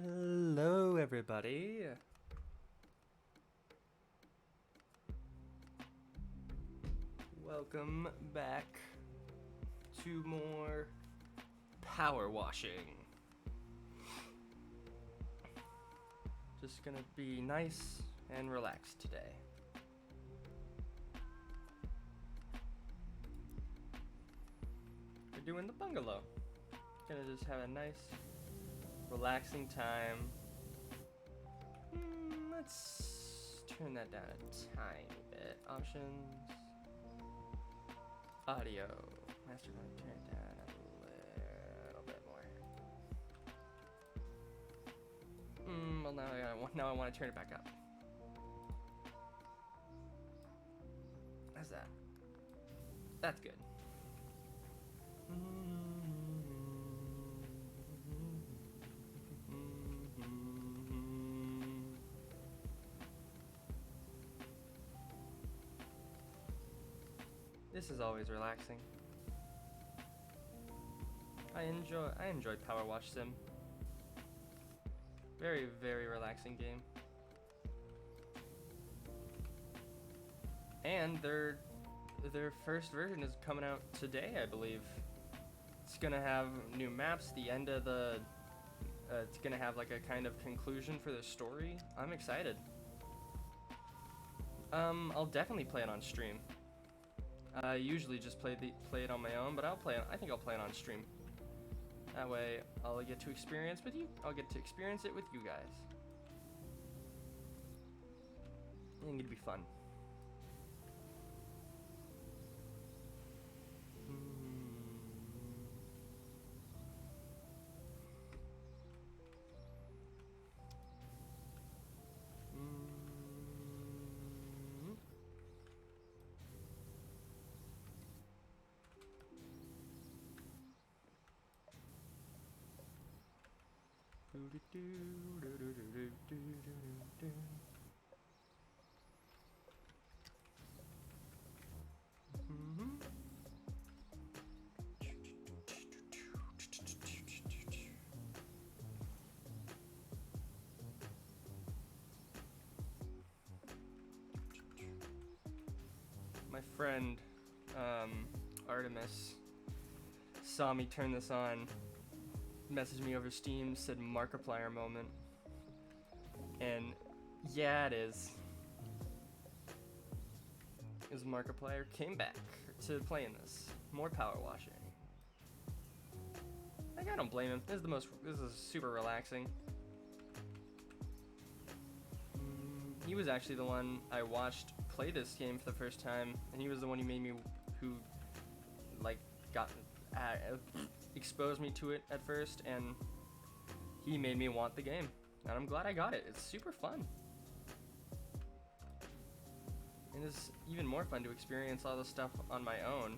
Hello, everybody. Welcome back to more power washing. Just gonna be nice and relaxed today. We're doing the bungalow. Gonna just have a nice, relaxing time. Let's turn that down a tiny bit. Options. Audio. Master volume, turn it down a little bit more. Well, now I want to turn it back up. How's that? That's good. This is always relaxing. I enjoy Power Wash Sim. Very, very relaxing game. And their first version is coming out today, I believe. It's gonna have new maps. The end of the it's gonna have like a kind of conclusion for the story. I'm excited. I'll definitely play it on stream. I usually just play it on my own, but I think I'll play it on stream. That way, I'll get to experience with you. I'll get to experience it with you guys. I think it'd be fun. My friend, Artemis, saw me turn this on, messaged me over Steam, said Markiplier moment, and yeah, it is. Because Markiplier came back to playing this. More power washing. Like, I don't blame him. This is super relaxing. He was actually the one I watched play this game for the first time, and he was the one who exposed me to it at first, and he made me want the game, and I'm glad I got it. It's super fun, and it's even more fun to experience all this stuff on my own.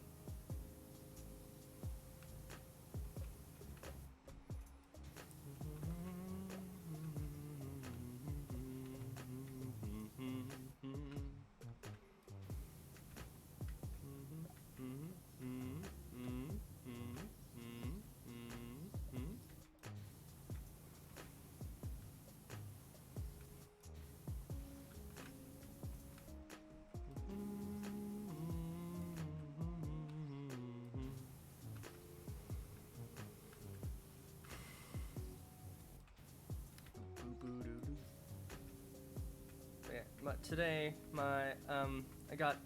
Today, I got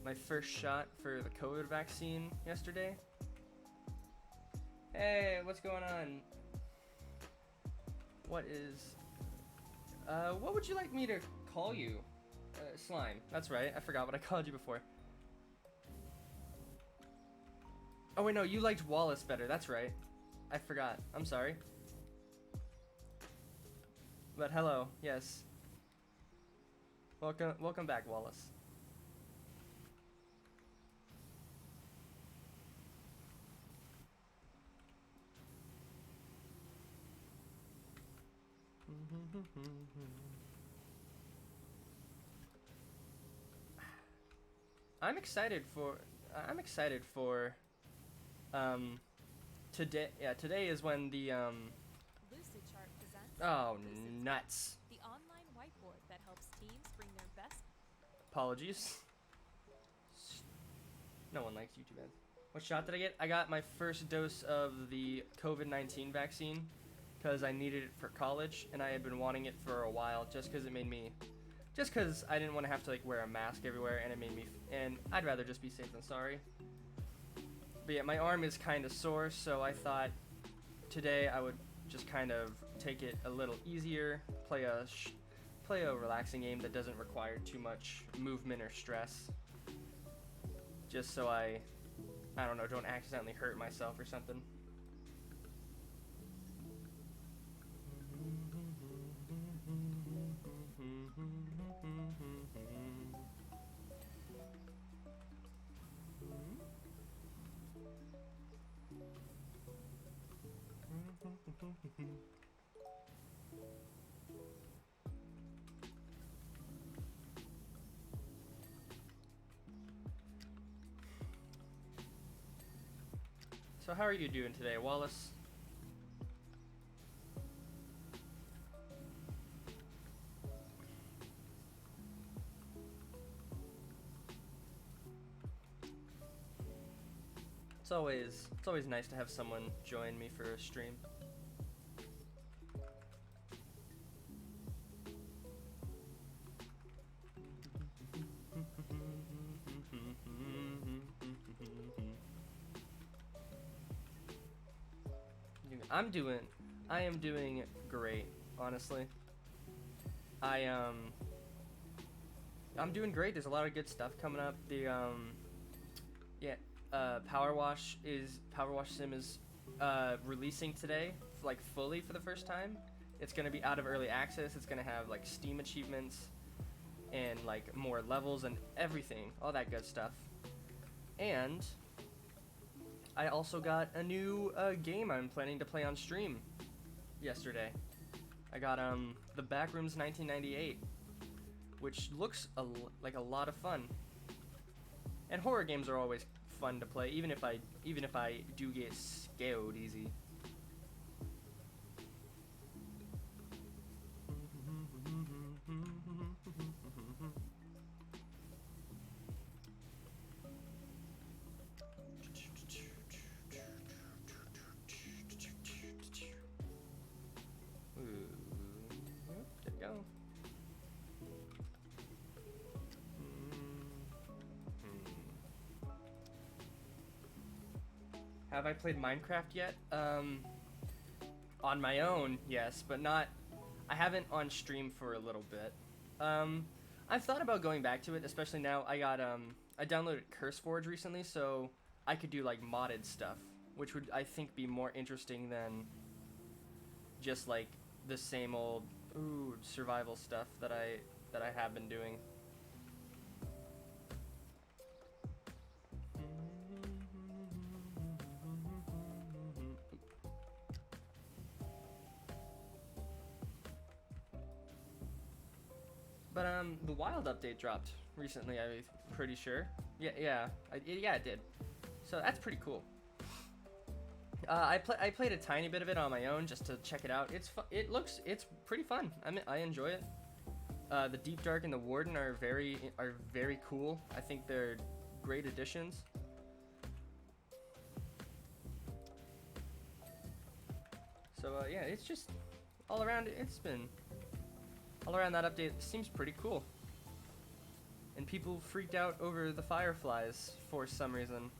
my first shot for the COVID vaccine yesterday. Hey, what's going on? What would you like me to call you? Slime. That's right. I forgot what I called you before. Oh wait, no, you liked Wallace better. That's right. I forgot. I'm sorry. But hello. Yes. Welcome back, Wallace. I'm excited for today. Yeah, today is when the Oh, This is nuts. the online whiteboard that helps teams bring their best. Apologies. No one likes YouTube ads. What shot did I get? I got my first dose of the COVID-19 vaccine because I needed it for college, and I had been wanting it for a while just because it made me, just because I didn't want to have to like wear a mask everywhere, and it made me, and I'd rather just be safe than sorry. But yeah, my arm is kind of sore, so I thought today I would just kind of take it a little easier, play a relaxing game that doesn't require too much movement or stress, just so I don't know, don't accidentally hurt myself or something. So how are you doing today, Wallace? It's always nice to have someone join me for a stream. I am doing great, honestly. I'm doing great. There's a lot of good stuff coming up. Power Wash Sim is releasing today, like fully for the first time. It's gonna be out of early access. It's gonna have like Steam achievements and like more levels and everything, all that good stuff. And I also got a new game I'm planning to play on stream yesterday. I got the Backrooms 1998, which looks like a lot of fun. And horror games are always fun to play, even if I do get scared easy. There we go. Have I played Minecraft yet? On my own, yes, but not. I haven't on stream for a little bit. I've thought about going back to it, especially now I got I downloaded CurseForge recently, so I could do like modded stuff, which would I think be more interesting than just like the same old survival stuff that I have been doing. But the Wild update dropped recently. I'm pretty sure. Yeah, it did. So that's pretty cool. I played a tiny bit of it on my own just to check it out. It's pretty fun. I enjoy it. The Deep Dark and the Warden are very cool. I think they're great additions. So yeah, it's just all around. All around that update seems pretty cool. And people freaked out over the fireflies for some reason.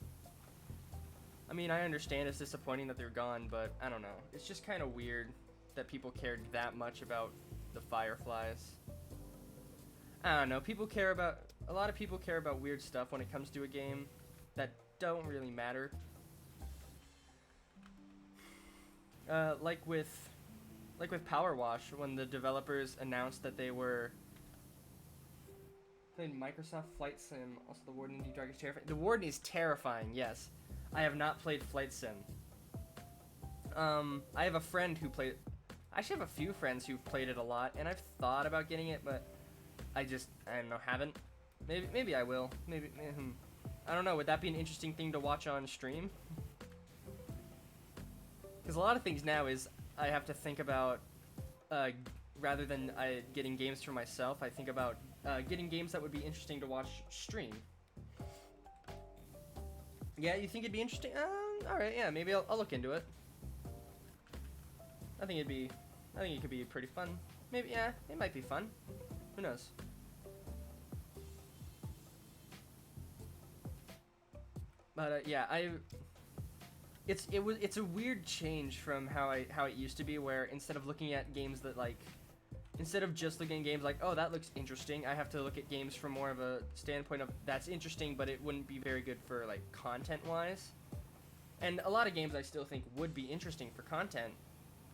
I mean, I understand it's disappointing that they're gone, but I don't know. It's just kind of weird that people cared that much about the fireflies. I don't know. A lot of people care about weird stuff when it comes to a game that don't really matter. Like with Power Wash, when the developers announced that they were playing Microsoft Flight Sim. Also, the Warden in Deep Dark is terrifying. The Warden is terrifying. Yes, I have not played Flight Sim. I have a friend who played. I actually have a few friends who've played it a lot, and I've thought about getting it, but I don't know, haven't. Maybe I will. Maybe. I don't know. Would that be an interesting thing to watch on stream? Because a lot of things now is I have to think about uh, rather than getting games for myself, I think about getting games that would be interesting to watch stream. Yeah, you think it'd be interesting? All right, yeah, maybe I'll look into it. I think it could be pretty fun. Maybe, yeah, it might be fun. Who knows? But yeah, it's a weird change from how it used to be, where instead of looking at games that like, instead of just looking at games like, oh, that looks interesting, I have to look at games from more of a standpoint of that's interesting, but it wouldn't be very good for like content wise. And a lot of games I still think would be interesting for content.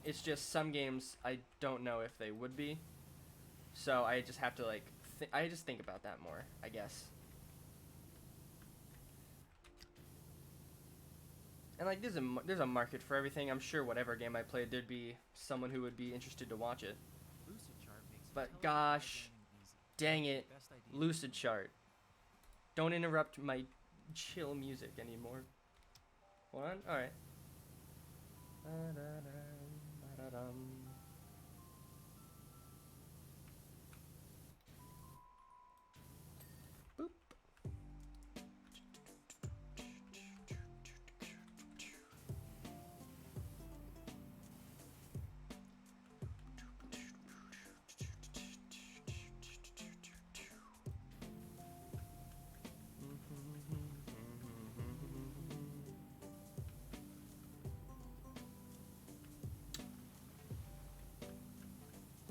It's just some games I don't know if they would be. So I just have to like, I just think about that more, I guess. And like, there's a market for everything. I'm sure whatever game I played, there'd be someone who would be interested to watch it. But gosh, dang it, Lucid Chart. Don't interrupt my chill music anymore. Hold on, all right. Boop.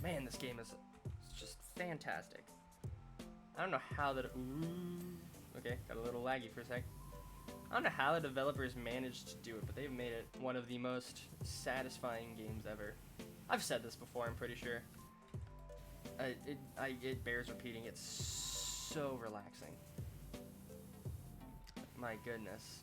Man, this game is just fantastic. I don't know how that. Okay, got a little laggy for a sec. I don't know how the developers managed to do it, but they've made it one of the most satisfying games ever. I've said this before, I'm pretty sure. It bears repeating. It's so relaxing. My goodness.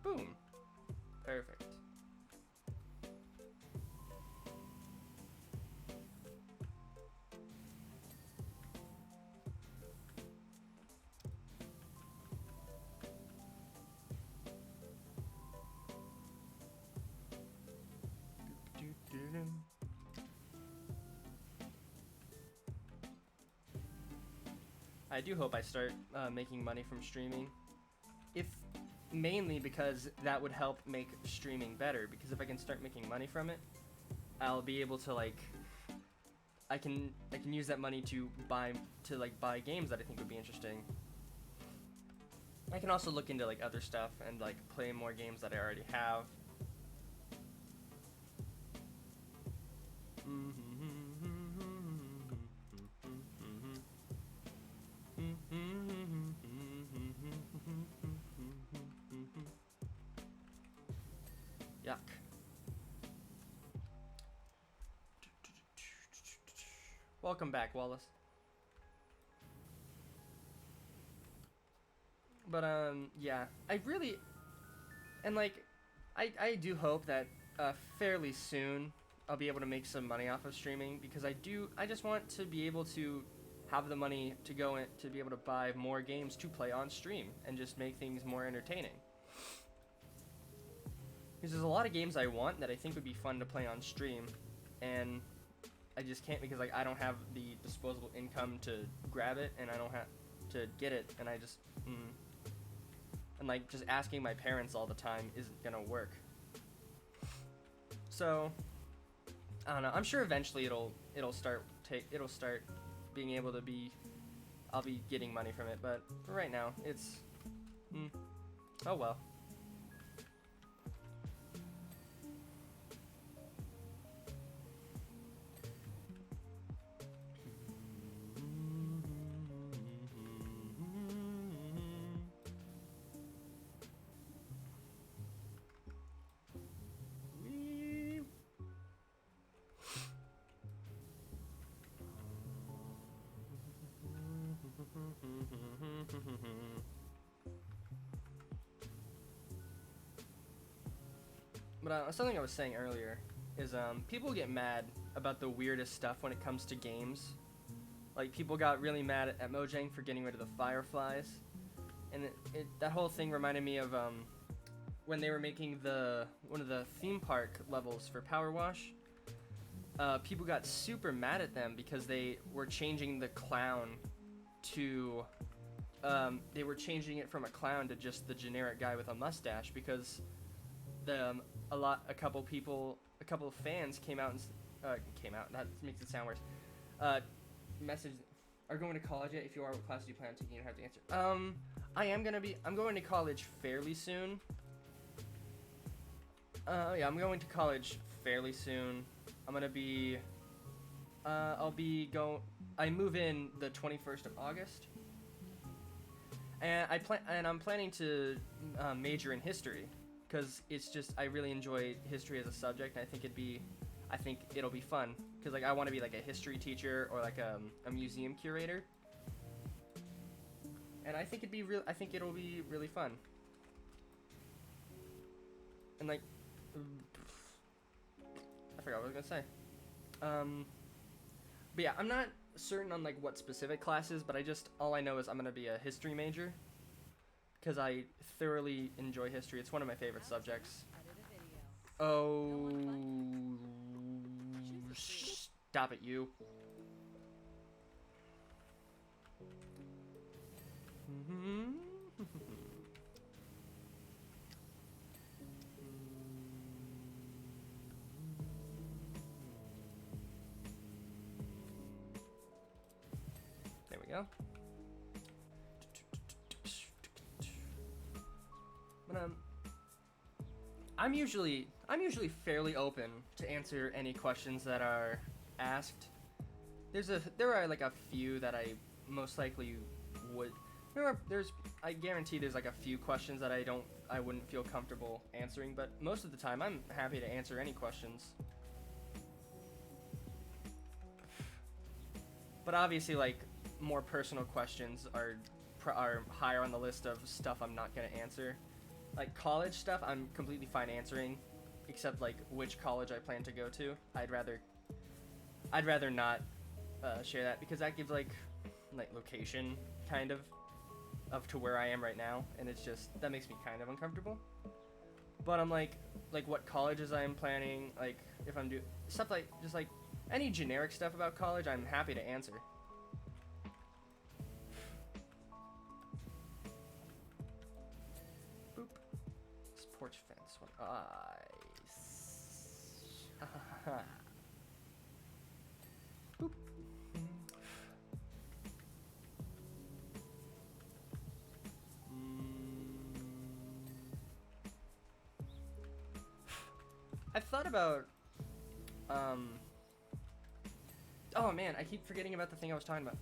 Boom. Perfect. I do hope I start making money from streaming. If mainly because that would help make streaming better, because if I can start making money from it, I'll be able to like I can use that money to buy games that I think would be interesting. I can also look into like other stuff and like play more games that I already have. Yuck. Welcome back, Wallace. But yeah, I really, and like, I do hope that fairly soon I'll be able to make some money off of streaming, because I just want to be able to have the money to go in to be able to buy more games to play on stream and just make things more entertaining. Because there's a lot of games I want that I think would be fun to play on stream, and I just can't, because like I don't have the disposable income to grab it, and I don't have to get it, and I just and like just asking my parents all the time isn't gonna work. So I don't know. I'm sure eventually it'll start being able to be. I'll be getting money from it, but for right now it's oh well. But something I was saying earlier is people get mad about the weirdest stuff when it comes to games. Like, people got really mad at Mojang for getting rid of the fireflies. And that whole thing reminded me of when they were making one of the theme park levels for Power Wash. People got super mad at them because they were changing the clown to... they were changing it from a clown to just the generic guy with a mustache because a couple of fans came out, that makes it sound worse, message, are going to college yet? If you are, what class do you plan on taking? You don't have to answer. I'm going to college fairly soon. Yeah, I'm going to college fairly soon. I'm gonna be, I move in the 21st of August. And I'm planning to major in history, because it's just, I really enjoy history as a subject, and I think it'll be fun, because like I want to be like a history teacher or like a museum curator, and I think it'll be really fun. And like, I forgot what I was gonna say. But yeah, I'm not certain on like what specific classes, but all I know is I'm gonna be a history major, because I thoroughly enjoy history. It's one of my favorite subjects. Oh, stop it, you. There we go. But I'm usually fairly open to answer any questions that are asked. There are like a few that I most likely would. I guarantee there's like a few questions that I wouldn't feel comfortable answering, but most of the time I'm happy to answer any questions. But obviously, like, more personal questions are higher on the list of stuff I'm not gonna answer. Like college stuff, I'm completely fine answering, except like which college I plan to go to. I'd rather not share that, because that gives like location kind of to where I am right now, and it's just, that makes me kind of uncomfortable. But I'm like what colleges I am planning, like if I'm doing stuff like just like any generic stuff about college, I'm happy to answer. Boop. This porch fence one. Boop. I've thought about, oh man, I keep forgetting about the thing I was talking about.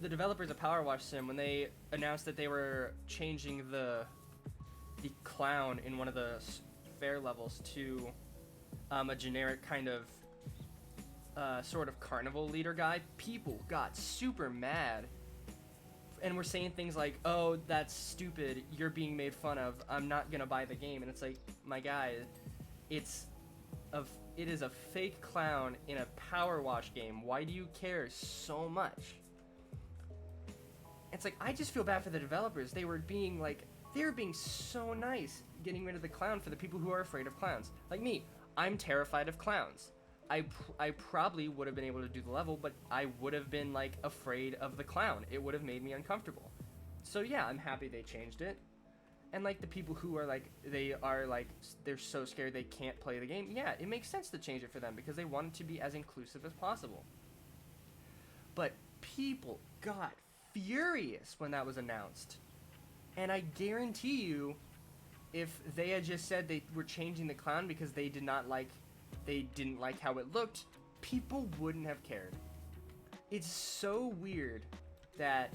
The developers of Power Wash Sim, when they announced that they were changing the clown in one of the fair levels to a generic kind of sort of carnival leader guy, people got super mad and were saying things like, oh, that's stupid, you're being made fun of, I'm not gonna buy the game. And it's like, my guy, it is a fake clown in a Power Wash game. Why do you care so much? It's like, I just feel bad for the developers. They were being so nice getting rid of the clown for the people who are afraid of clowns. Like me, I'm terrified of clowns. I probably would have been able to do the level, but I would have been like afraid of the clown. It would have made me uncomfortable. So yeah, I'm happy they changed it. And like the people who are like, they're so scared they can't play the game. Yeah, it makes sense to change it for them because they want it to be as inclusive as possible. But people got furious when that was announced. And I guarantee you, if they had just said they were changing the clown because they didn't like how it looked, people wouldn't have cared. It's so weird that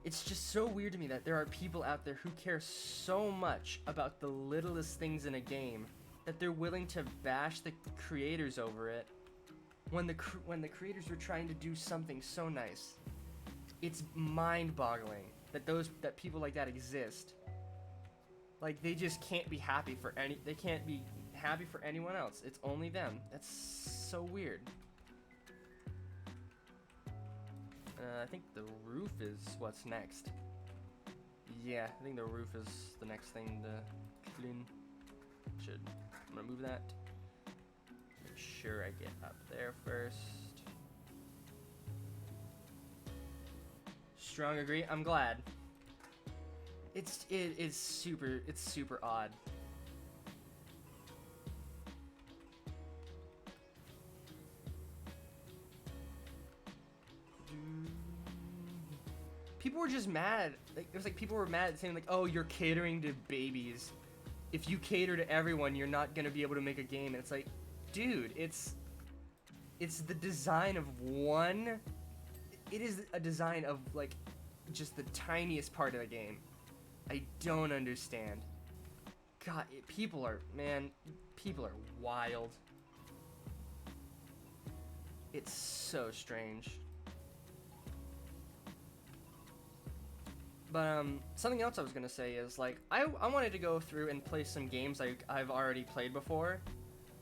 it's just so weird to me that there are people out there who care so much about the littlest things in a game that they're willing to bash the creators over it when the creators were trying to do something so nice. It's mind-boggling that people like that exist. Like, they just can't be happy for they can't be happy for anyone else. It's only them. That's so weird. I think the roof is what's next. Yeah, I think the roof is the next thing to clean. I'm gonna move that. Make sure I get up there first. Strong agree. I'm glad. It is super odd. People were just mad. Like, it was like people were mad saying like, "Oh, you're catering to babies. If you cater to everyone, you're not gonna be able to make a game." And it's like, dude, it's the design of one. It is a design of like just the tiniest part of the game. I don't understand. God, people are wild. It's so strange. But something else I was gonna say is like I wanted to go through and play some games I've already played before,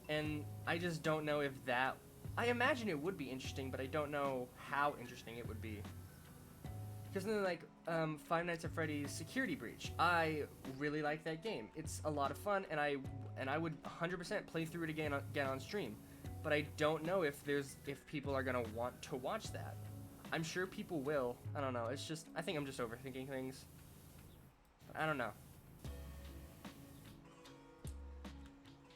and I just don't know if that. I imagine it would be interesting, but I don't know how interesting it would be. Because then like Five Nights at Freddy's Security Breach, I really like that game. It's a lot of fun, and I would 100% play through it again on stream. But I don't know if people are gonna want to watch that. I'm sure people will. I don't know. It's just, I think I'm just overthinking things. I don't know.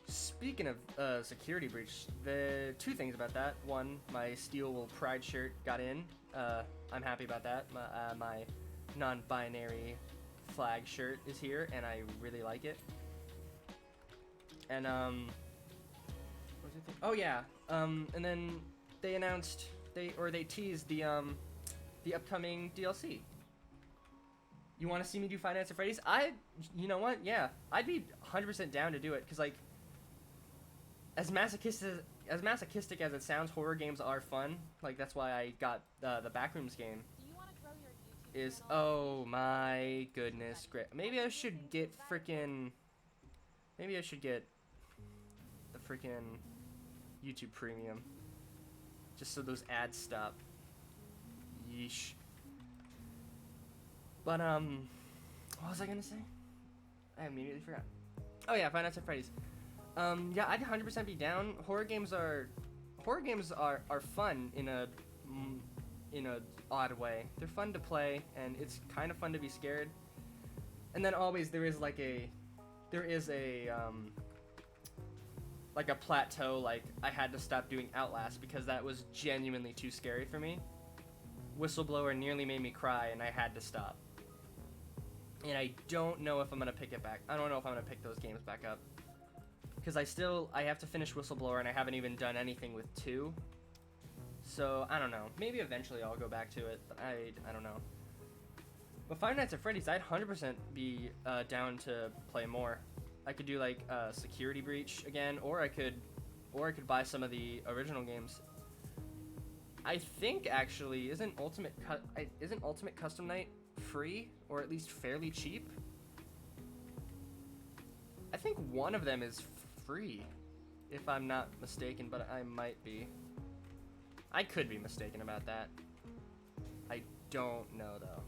Speaking of Security Breach, the two things about that. One, my Steel Pride shirt got in. I'm happy about that. My non-binary flag shirt is here, and I really like it. And what was I thinking? Oh yeah. And then they announced. They teased the upcoming DLC. You want to see me do Five Nights at Freddy's? You know what? Yeah, I'd be 100% down to do it, because like, as masochistic as it sounds, horror games are fun. Like, that's why I got the Backrooms game. Do you want to grow your YouTube Is channel? oh my goodness, great. Maybe I should get freaking. Maybe I should get the freaking YouTube Premium. Just so those ads stop. Yeesh. But, what was I gonna say? I immediately forgot. Oh yeah, Five Nights at Freddy's. Yeah, I'd 100% be down. Horror games are fun in a odd way. They're fun to play, and it's kind of fun to be scared. And then always there is a like a plateau, like I had to stop doing Outlast because that was genuinely too scary for me. Whistleblower nearly made me cry, and I had to stop. And I don't know if I'm gonna pick it back. I don't know if I'm gonna pick those games back up, because I have to finish Whistleblower, and I haven't even done anything with 2. So I don't know. Maybe eventually I'll go back to it, but I don't know. But Five Nights at Freddy's, I'd 100% be down to play more. I could do like Security Breach again, or I could buy some of the original games. I think actually isn't Ultimate Custom Night free, or at least fairly cheap? I think one of them is free, if I'm not mistaken, but I might be. I could be mistaken about that. I don't know though.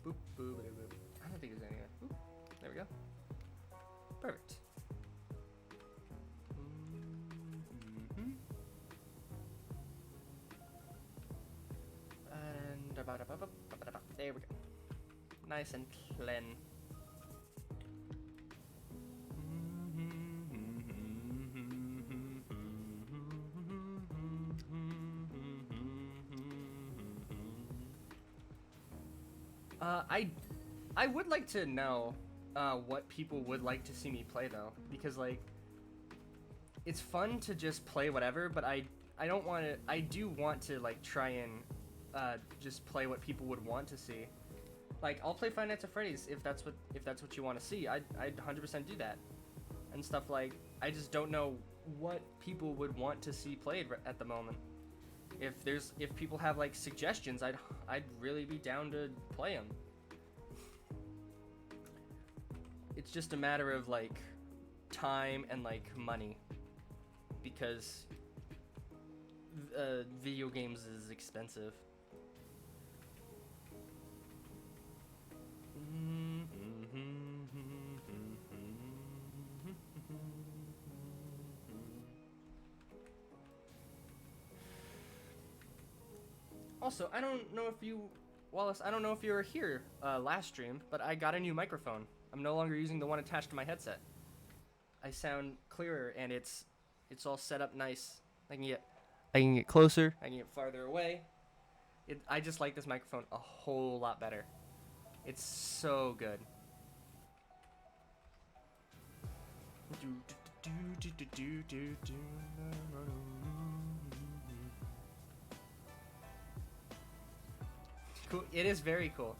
Boop, boop, boop, boop. I don't think there's any. Oop, there we go. Perfect. And there we go. Nice and clean. I would like to know what people would like to see me play though, because like it's fun to just play whatever, but I don't want to. I do want to like try and just play what people would want to see. Like I'll play Five Nights at Freddy's if that's what you want to see. I'd 100% do that and stuff. Like I just don't know what people would want to see played at the moment. If people have like suggestions, I'd really be down to play them. It's just a matter of like time and like money, because video games is expensive. Also, I don't know if you, Wallace, I don't know if you were here last stream, but I got a new microphone. I'm no longer using the one attached to my headset. I sound clearer, and it's all set up nice. I can get closer. I can get farther away. I just like this microphone a whole lot better. It's so good. Cool. It is very cool.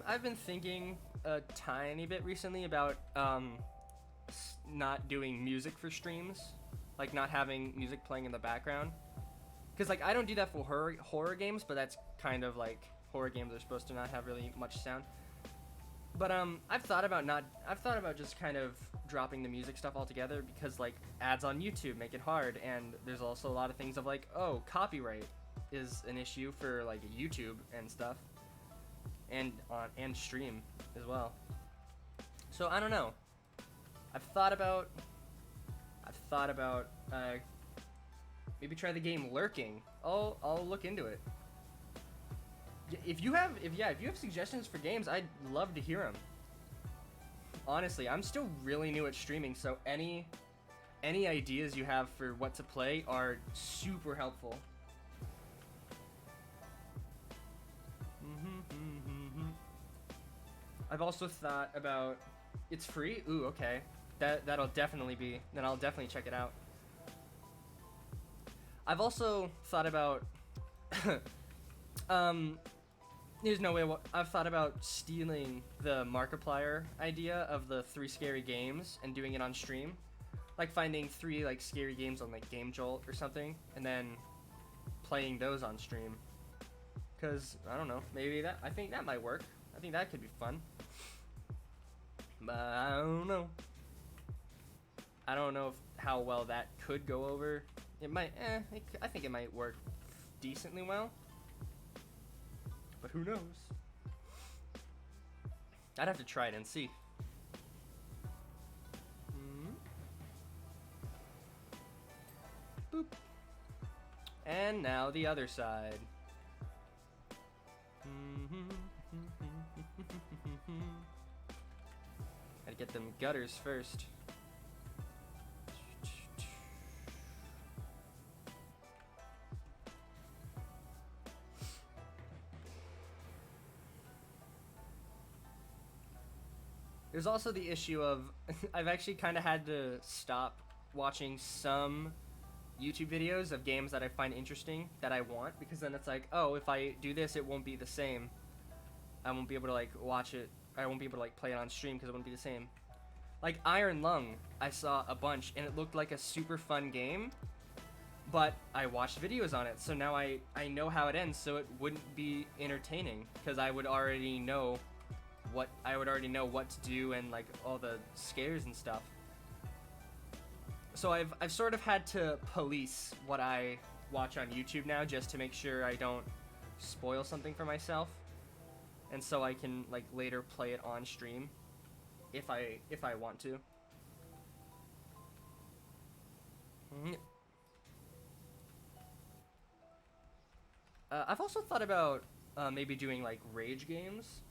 I've been thinking a tiny bit recently about not doing music for streams, like not having music playing in the background, because like I don't do that for horror games, but that's kind of like horror games are supposed to not have really much sound. But I've thought about just kind of dropping the music stuff altogether, because like ads on YouTube make it hard, and there's also a lot of things of like, oh, copyright is an issue for like YouTube and stuff, and stream as well. So I don't know. I've thought about maybe try the game Lurking. I'll look into it. If you have suggestions for games, I'd love to hear them. Honestly, I'm still really new at streaming, so any ideas you have for what to play are super helpful. I've also thought about, it's free? Ooh, okay. That'll definitely be, then I'll definitely check it out. I've also thought about there's no way. I've thought about stealing the Markiplier idea of the 3 scary games and doing it on stream, like finding 3 like scary games on like Game Jolt or something, and then playing those on stream. Cause I don't know, I think that might work. I think that could be fun. But I don't know. I don't know how well that could go over. It might. I think it might work decently well. But who knows? I'd have to try it and see. Boop. And now the other side. Gotta get them gutters first. There's also the issue of I've actually kind of had to stop watching some YouTube videos of games that I find interesting that I want, because then it's like, oh, if I do this, it won't be the same. I won't be able to like watch it. I won't be able to like play it on stream because it won't be the same. Like Iron Lung, I saw a bunch and it looked like a super fun game, but I watched videos on it, so now I know how it ends, so it wouldn't be entertaining because I would already know what to do and like all the scares and stuff. So I've sort of had to police what I watch on YouTube now, just to make sure I don't spoil something for myself, and so I can like later play it on stream if I want to. I've also thought about maybe doing like rage games.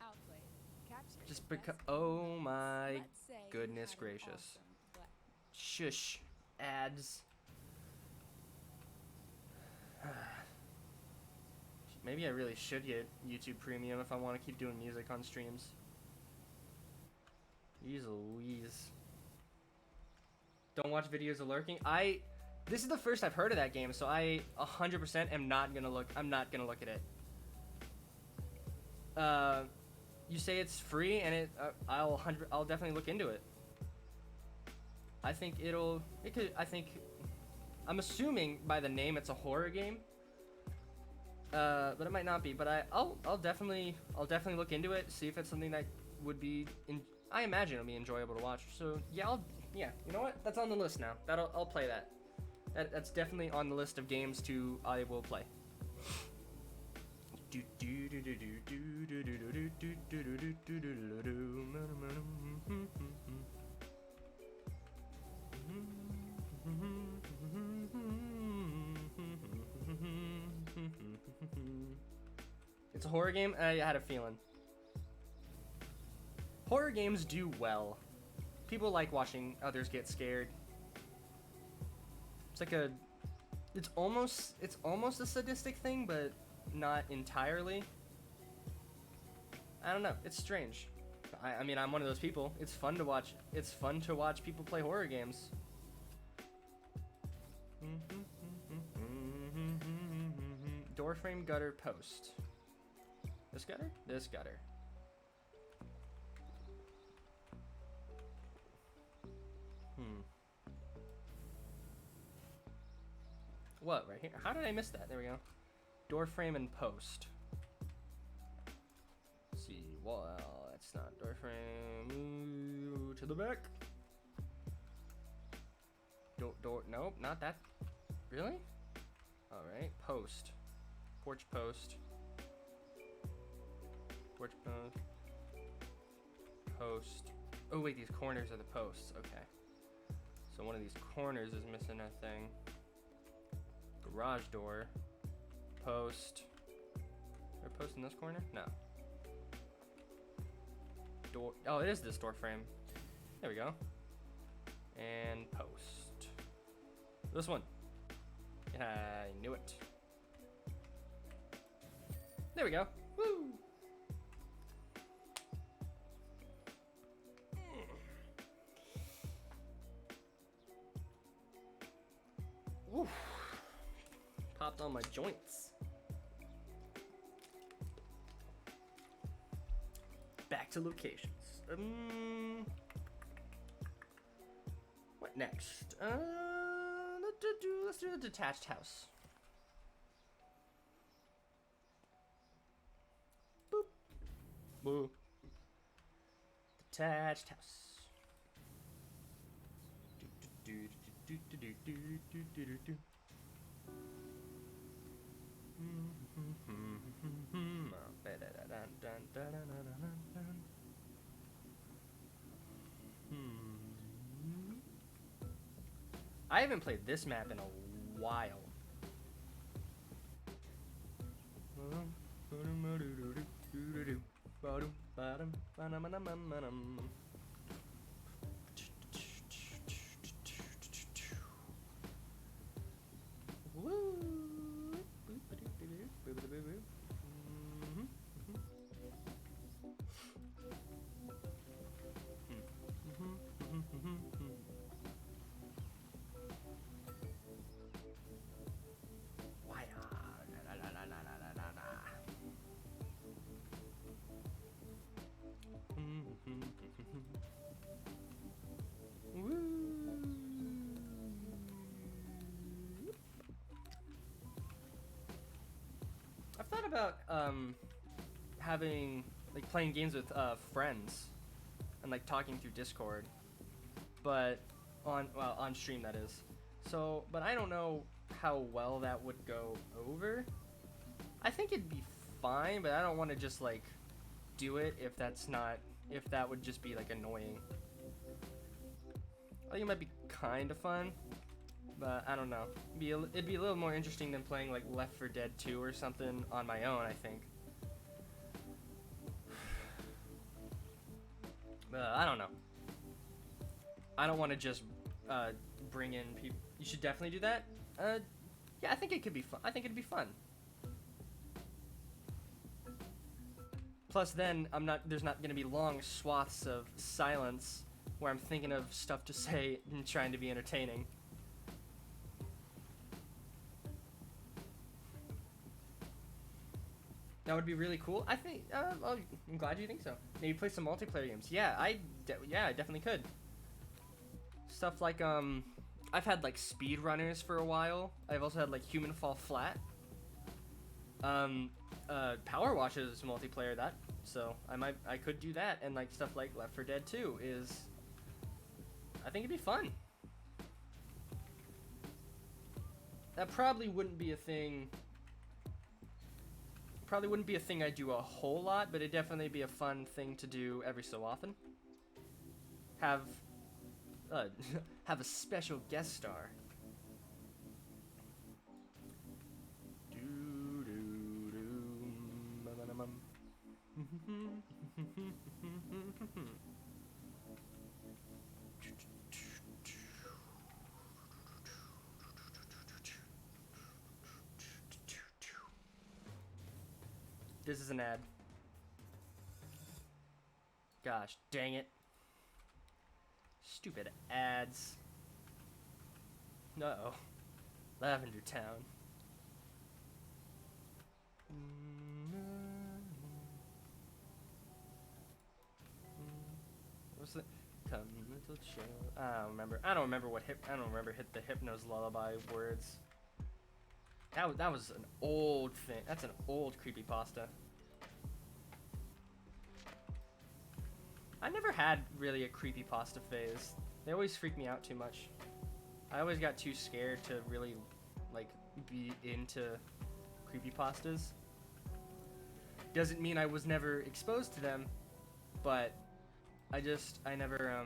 Outplayed. Capture. Just because. Oh my Let's say you goodness had an gracious. awesome but Shush. Ads. Maybe I really should get YouTube Premium if I want to keep doing music on streams. Jeez Louise. Don't watch videos of lurking. This is the first I've heard of that game, so I 100% am not gonna look. I'm not gonna look at it. You say it's free, and I'll definitely look into it. I think I'm assuming by the name it's a horror game. But it might not be. But I'll definitely look into it, see if it's something that would be. I imagine it'll be enjoyable to watch. So yeah, you know what? That's on the list now. I'll play that. That's definitely on the list of games I will play. It's a horror game? I had a feeling. Horror games do well. People like watching others get scared. It's almost a sadistic thing, but not entirely. I don't know. It's strange. I mean, I'm one of those people. It's fun to watch. It's fun to watch people play horror games. Doorframe, gutter, post. This gutter? This gutter. What, right here? How did I miss that? There we go. Door frame and post. Let's see, well, that's not door frame. Ooh, to the back. Nope, not that. Really? All right, post. Porch post. Porch post. Post. Oh wait, these corners are the posts. Okay. So one of these corners is missing a thing. Garage door. Post. Is there a post in this corner? No. Door. Oh, it is this door frame. There we go. And post. This one. I knew it. There we go. Woo! Woo! Popped on my joints. Back to locations. What next? Let's do the detached house. Boop. Boo. Detached house. I haven't played this map in a while. I've thought about having playing games with friends and talking through Discord, but on stream, that is. So, but I don't know how well that would go over. I think it'd be fine, but I don't want to just do it if that would just be annoying. I think it might be kind of fun, but I don't know. It'd be a little more interesting than playing Left 4 Dead 2 or something on my own, I think. I don't know. I don't want to just bring in people. You should definitely do that. Yeah, I think it could be fun. I think it'd be fun. Plus, then there's not gonna be long swaths of silence where I'm thinking of stuff to say and trying to be entertaining. That would be really cool. I think. Well, I'm glad you think so. Maybe play some multiplayer games. Yeah, I definitely could. Stuff like I've had like speedrunners for a while. I've also had like Human Fall Flat. Power Washes multiplayer that. So I could do that, and like stuff like Left 4 Dead 2 is. I think it'd be fun. That probably wouldn't be a thing. Probably wouldn't be a thing I do a whole lot, but it'd definitely be a fun thing to do every so often. Have a special guest star. This is an ad. Gosh, dang it. Stupid ads. No. Lavender Town. What's the come little chill? I don't remember. I don't remember hit the Hypno's Lullaby words. That was an old thing. That's an old creepypasta. I never had really a creepypasta phase. They always freaked me out too much. I always got too scared to really, like, be into creepypastas. Doesn't mean I was never exposed to them, but I never,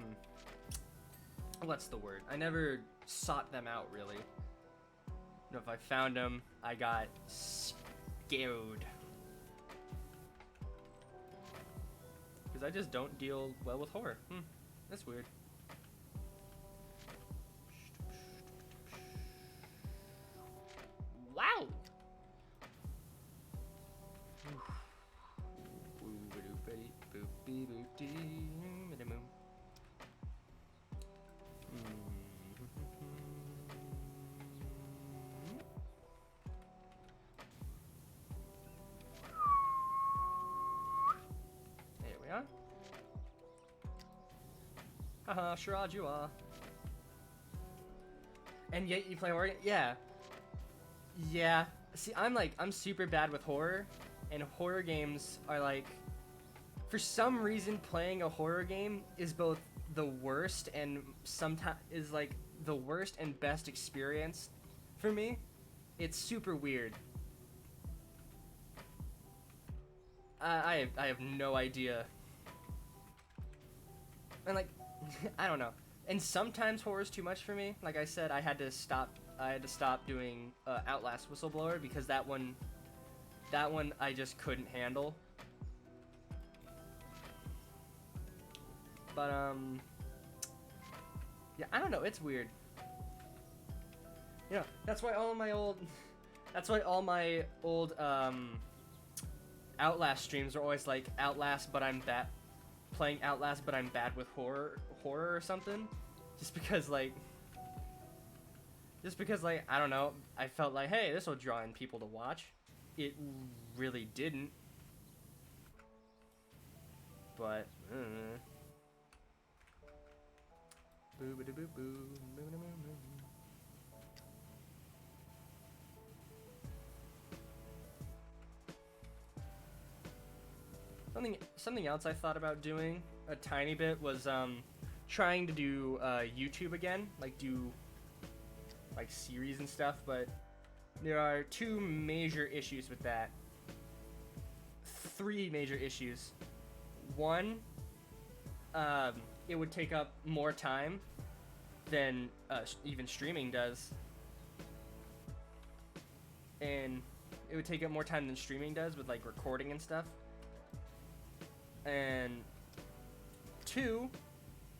what's the word? I never sought them out, really. You know, if I found them, I got scared. Because I just don't deal well with horror. That's weird. Wow! There we are. Haha, sure you are. And yet you play horror? Yeah. Yeah. See, I'm super bad with horror, and horror games are like, for some reason, playing a horror game is both the worst and sometimes is like the worst and best experience for me. It's super weird. I have no idea. And like, I don't know. And sometimes horror's too much for me. Like I said, I had to stop doing Outlast Whistleblower because that one I just couldn't handle. But yeah, I don't know, it's weird. You know, that's why all my old Outlast streams are always like Outlast, but I'm bad playing Outlast, but I'm bad with horror or something. Just because like I don't know, I felt like, hey, this will draw in people to watch. It really didn't. But something else I thought about doing a tiny bit was trying to do YouTube again, like do like series and stuff, but there are two major issues with that. Three major issues. One, it would take up more time than even streaming does. And it would take up more time than streaming does with like recording and stuff. And 2,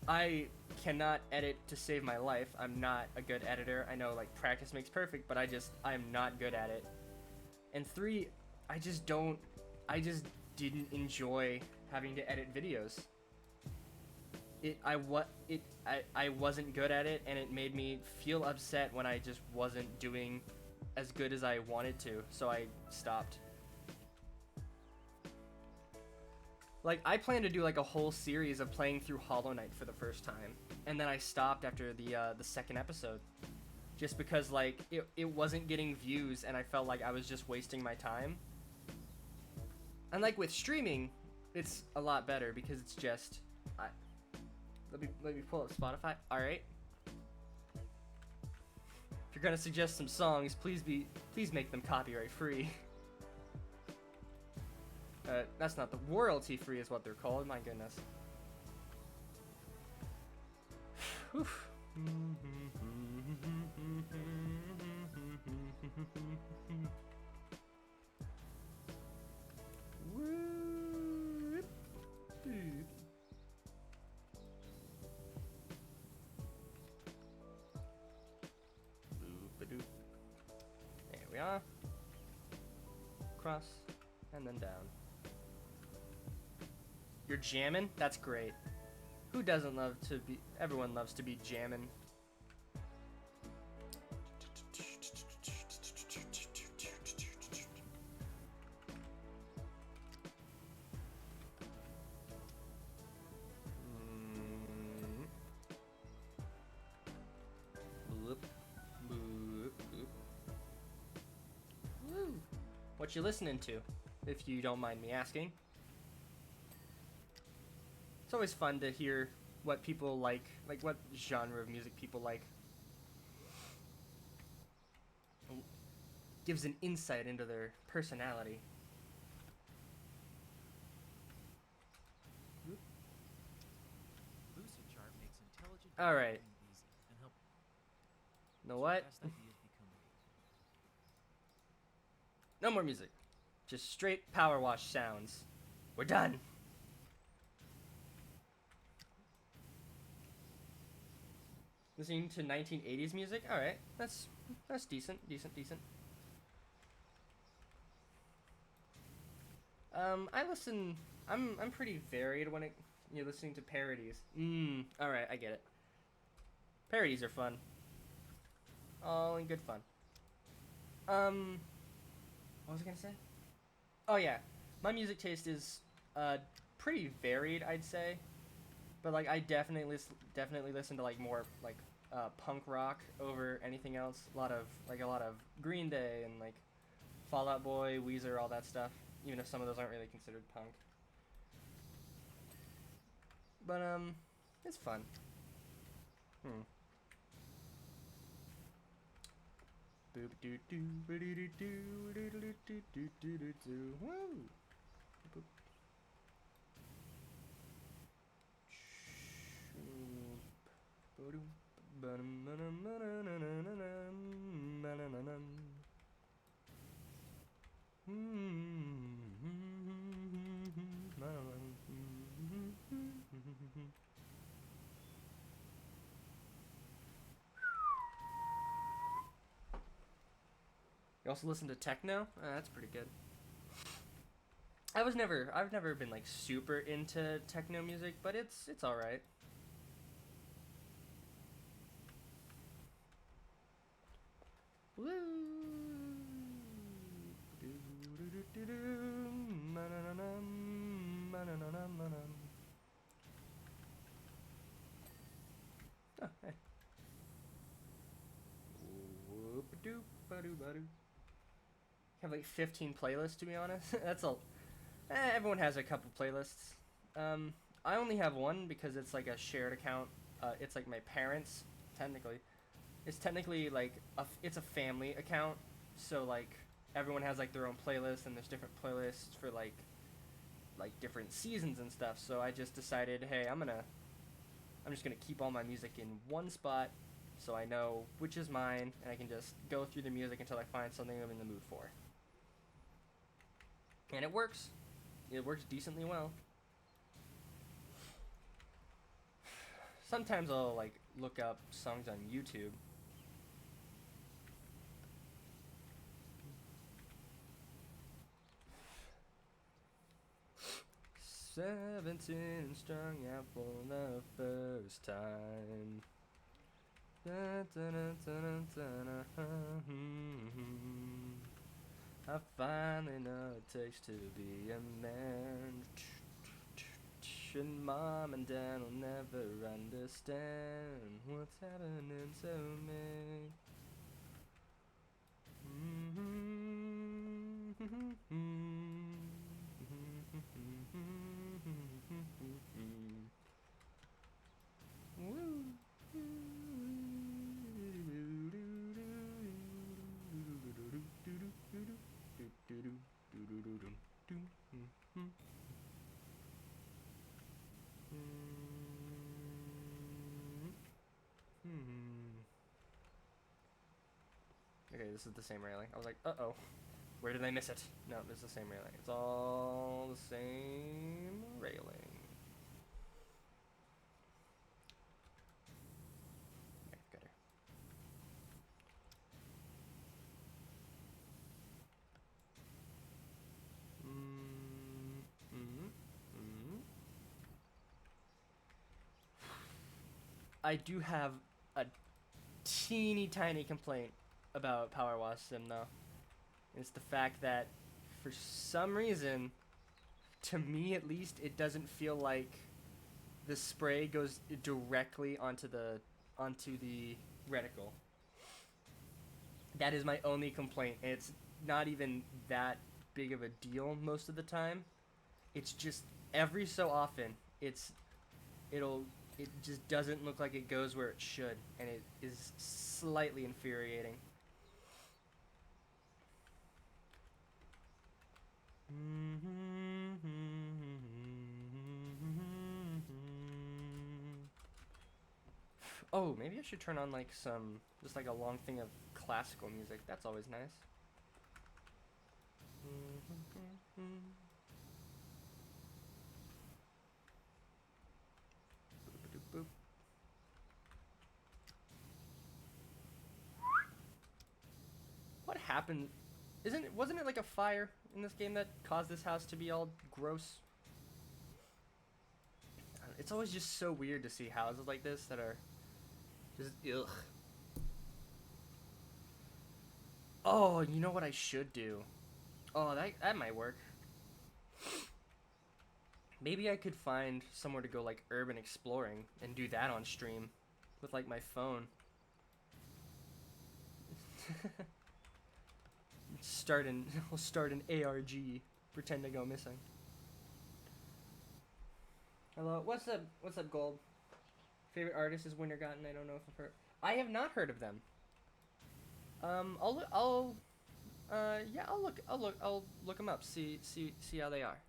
I cannot edit to save my life. I'm not a good editor. I know like practice makes perfect, but I'm not good at it. And 3, I just didn't enjoy having to edit videos. I wasn't good at it, and it made me feel upset when I just wasn't doing as good as I wanted to, so I stopped. Like, I plan to do like a whole series of playing through Hollow Knight for the first time, and then I stopped after the second episode, just because like it wasn't getting views, and I felt like I was just wasting my time. And like with streaming, it's a lot better because it's just let me pull up Spotify. All right. If you're gonna suggest some songs, please make them copyright free. That's not the royalty free is what they're called. My goodness. There we are. Cross and then down. You're jamming? That's great. Who doesn't love to be... Everyone loves to be jamming. Woo. What you listening to, if you don't mind me asking? It's always fun to hear what people like what genre of music people like. Gives an insight into their personality. All right. Know what? No more music. Just straight power wash sounds. We're done. Listening to 1980s music? All right. That's decent. I'm pretty varied when you're listening to parodies. All right, I get it. Parodies are fun. All in good fun. What was I gonna say? Oh yeah, my music taste is pretty varied, I'd say. But like I definitely listen to like more like punk rock over anything else. A lot of Green Day and like Fall Out Boy, Weezer, all that stuff. Even if some of those aren't really considered punk. But it's fun. Boop doo doo doo doo doo doo doo doo doo doo. Woo. Boop. You also listen to techno? That's pretty good. I've never been like super into techno music, but it's all right. Woo. Oh, hey. Have like 15 playlists, to be honest. That's all. Everyone has a couple playlists. I only have one because it's like a shared account. It's like my parents, technically. It's technically like it's a family account, so like everyone has like their own playlist, and there's different playlists for like different seasons and stuff. So I just decided, hey, I'm just gonna keep all my music in one spot, so I know which is mine, and I can just go through the music until I find something I'm in the mood for. And it works. It works decently well. Sometimes I'll like look up songs on YouTube. "17 strung out for the first time. I finally know it takes to be a man. And mom and dad will never understand what's happening to me." Okay, this is the same railing. I was like, uh-oh. Where did I miss it? No, it's the same railing. It's all the same railing. Okay, got her. I do have a teeny tiny complaint about Power Wash Sim though. It's the fact that for some reason, to me at least, it doesn't feel like the spray goes directly onto the reticle. That is my only complaint. It's not even that big of a deal most of the time. It's just every so often it just doesn't look like it goes where it should, and it is slightly infuriating. Oh, maybe I should turn on like just like a long thing of classical music. That's always nice. Boop. What happened? Wasn't it like a fire in this game that caused this house to be all gross? It's always just so weird to see houses like this that are just ugh. Oh, you know what I should do? Oh, that might work. Maybe I could find somewhere to go like urban exploring and do that on stream with like my phone. I'll start an ARG, pretend to go missing. Hello, what's up? What's up, Gold? Favorite artist is Wintergotten. I don't know if I've heard. I have not heard of them. I'll look them up. See how they are.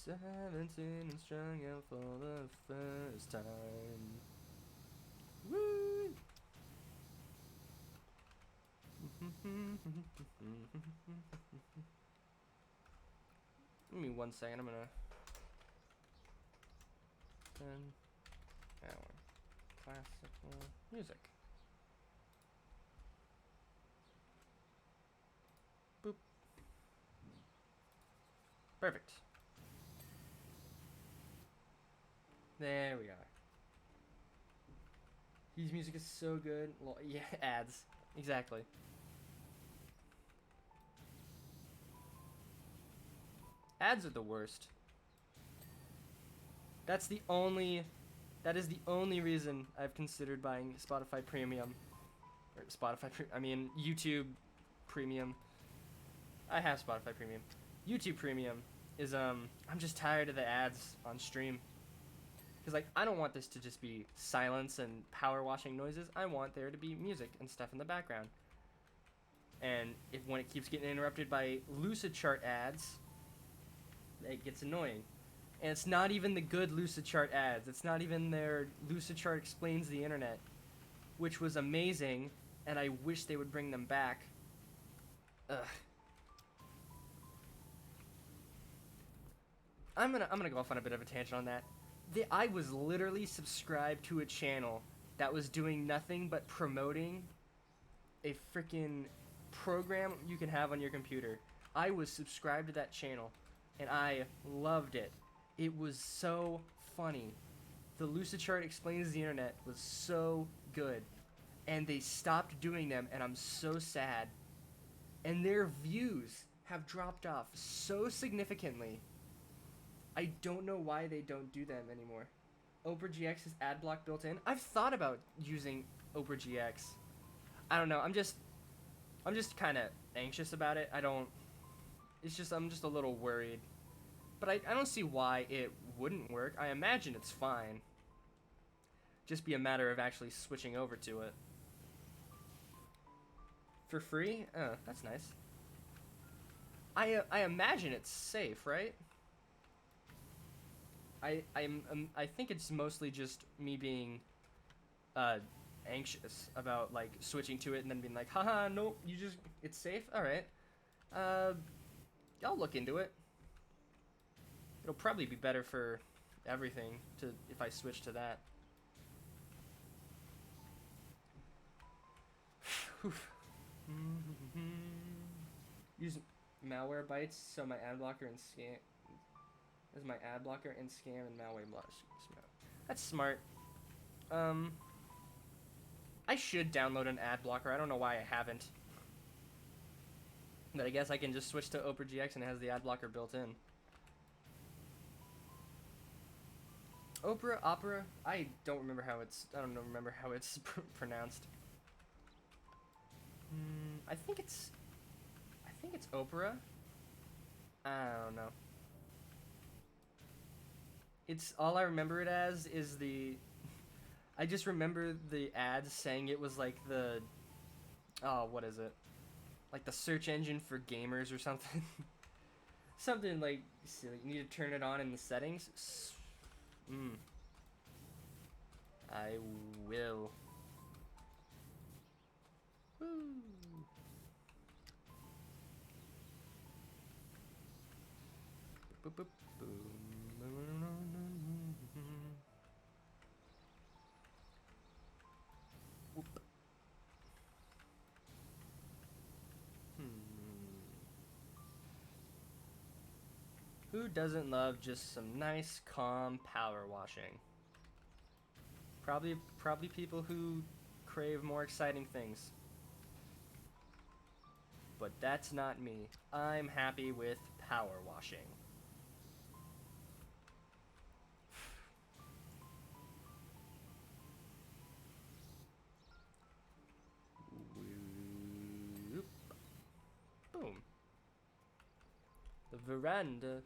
"17 and strung out for the first time." Woo! Give me 1 second. I'm gonna 10-hour classical music. Boop. Perfect. There we are. His music is so good. Well, yeah, ads. Exactly. Ads are the worst. That is the only reason I've considered buying Spotify Premium. Or YouTube Premium. I have Spotify Premium. YouTube Premium is, I'm just tired of the ads on stream. Because, like, I don't want this to just be silence and power washing noises. I want there to be music and stuff in the background. And when it keeps getting interrupted by Lucidchart ads, it gets annoying. And it's not even the good Lucidchart ads. It's not even their Lucidchart Explains the Internet, which was amazing, and I wish they would bring them back. Ugh. I'm gonna go off on a bit of a tangent on that. I was literally subscribed to a channel that was doing nothing but promoting a freaking program you can have on your computer. I was subscribed to that channel, and I loved it. It was so funny. The Lucidchart Explains the Internet was so good, and they stopped doing them, and I'm so sad. And their views have dropped off so significantly. I don't know why they don't do them anymore. Opera GX has ad block built in. I've thought about using Opera GX. I don't know. I'm just kind of anxious about it. I'm just a little worried. But I don't see why it wouldn't work. I imagine it's fine. Just be a matter of actually switching over to it. For free? Oh, that's nice. I imagine it's safe, right? I think it's mostly just me being anxious about like switching to it and then being like, haha, nope, it's safe. All right. I'll look into it. It'll probably be better for everything if I switch to that. Use malware bites so my ad blocker and scam is my ad blocker and scam and malware blush. That's smart. I should download an ad blocker. I don't know why I haven't. But I guess I can just switch to Opera GX and it has the ad blocker built in. Opera? I don't remember how it's pronounced. I think it's Opera. I don't know. It's all I remember it as is I just remember the ads saying it was like what is it? Like the search engine for gamers or something. Something like silly. You need to turn it on in the settings. I will. Woo. Boop, boop, boom. Whoop. Who doesn't love just some nice, calm power washing? Probably people who crave more exciting things. But that's not me. I'm happy with power washing. Whoop. Boom. The veranda.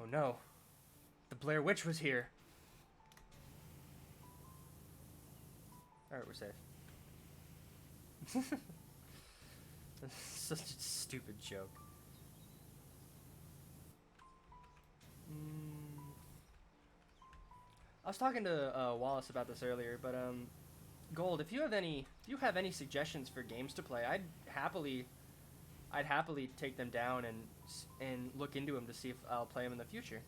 Oh no. The Blair Witch was here. Alright, we're safe. That's such a stupid joke. I was talking to Wallace about this earlier, but Gold, if you have any suggestions for games to play, I'd happily take them down and look into them to see if I'll play them in the future.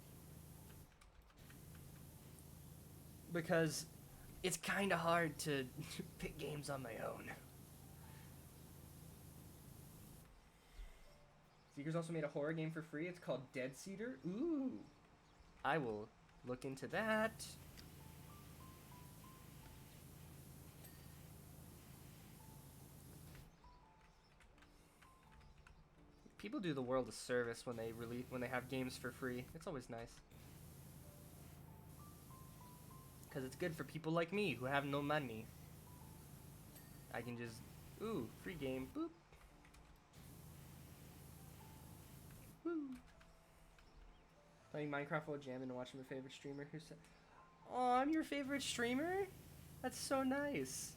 Because it's kind of hard to pick games on my own. Seekers also made a horror game for free. It's called Dead Cedar. Ooh. I will look into that. People do the world a service when they have games for free. It's always nice. Because it's good for people like me who have no money. I can just, ooh, free game, boop. Woo. Playing Minecraft while jamming and watching my favorite streamer who said, "Oh, I'm your favorite streamer? That's so nice."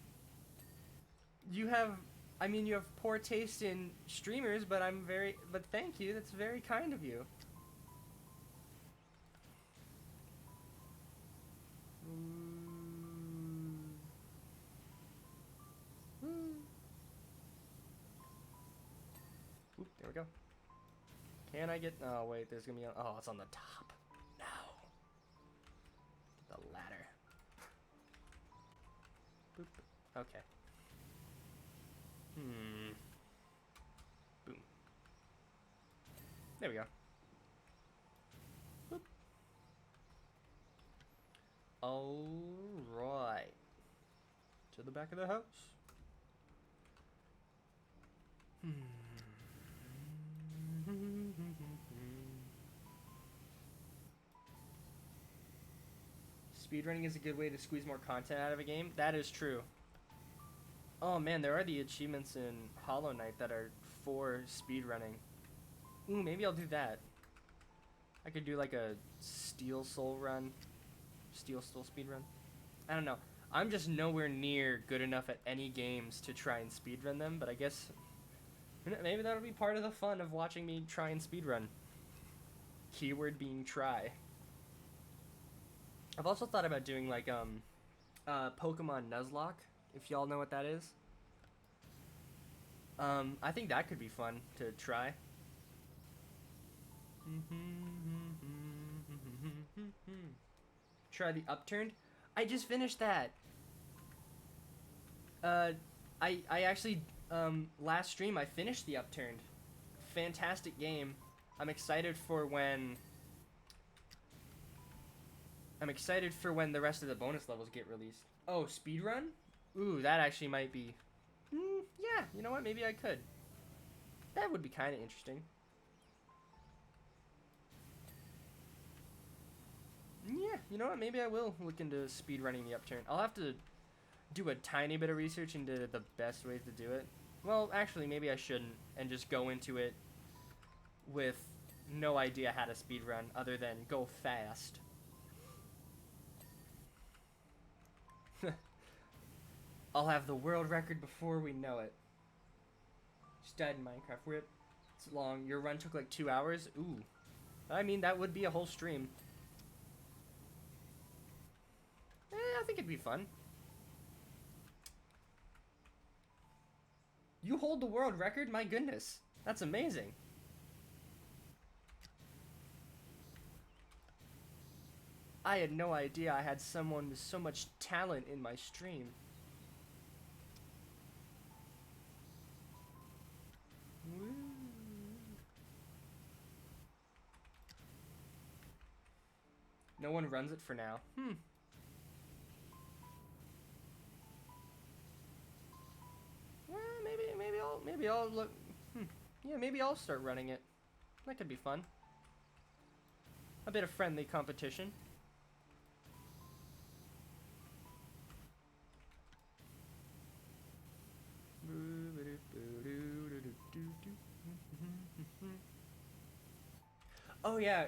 You have poor taste in streamers, but thank you. That's very kind of you. we go. Can I get... Oh, wait, there's gonna be... Oh, it's on the top. No. Get the ladder. Boop. Okay. Boom. There we go. Boop. Alright. To the back of the house. Speedrunning is a good way to squeeze more content out of a game. That is true. Oh man, there are the achievements in Hollow Knight that are for speedrunning. Ooh, maybe I'll do that. I could do like a Steel Soul run. Steel Soul speedrun. I don't know. I'm just nowhere near good enough at any games to try and speedrun them, but I guess maybe that'll be part of the fun of watching me try and speedrun. Keyword being try. I've also thought about doing like Pokemon Nuzlocke, if y'all know what that is. I think that could be fun to try. Try the Upturned. I just finished that. I actually last stream I finished the Upturned. Fantastic game. I'm excited for when the rest of the bonus levels get released. Oh, speedrun? Ooh, that actually might be... yeah, you know what? Maybe I could. That would be kind of interesting. Yeah, you know what? Maybe I will look into speedrunning the Upturn. I'll have to do a tiny bit of research into the best ways to do it. Well, actually, maybe I shouldn't, and just go into it with no idea how to speedrun other than go fast. I'll have the world record before we know it. Just died in Minecraft. Rip. It's long. Your run took like 2 hours? Ooh. I mean, that would be a whole stream. I think it'd be fun. You hold the world record? My goodness. That's amazing. I had no idea I had someone with so much talent in my stream. Woo. No one runs it for now. Well, maybe I'll look. Yeah, maybe I'll start running it. That could be fun. A bit of friendly competition. Oh yeah.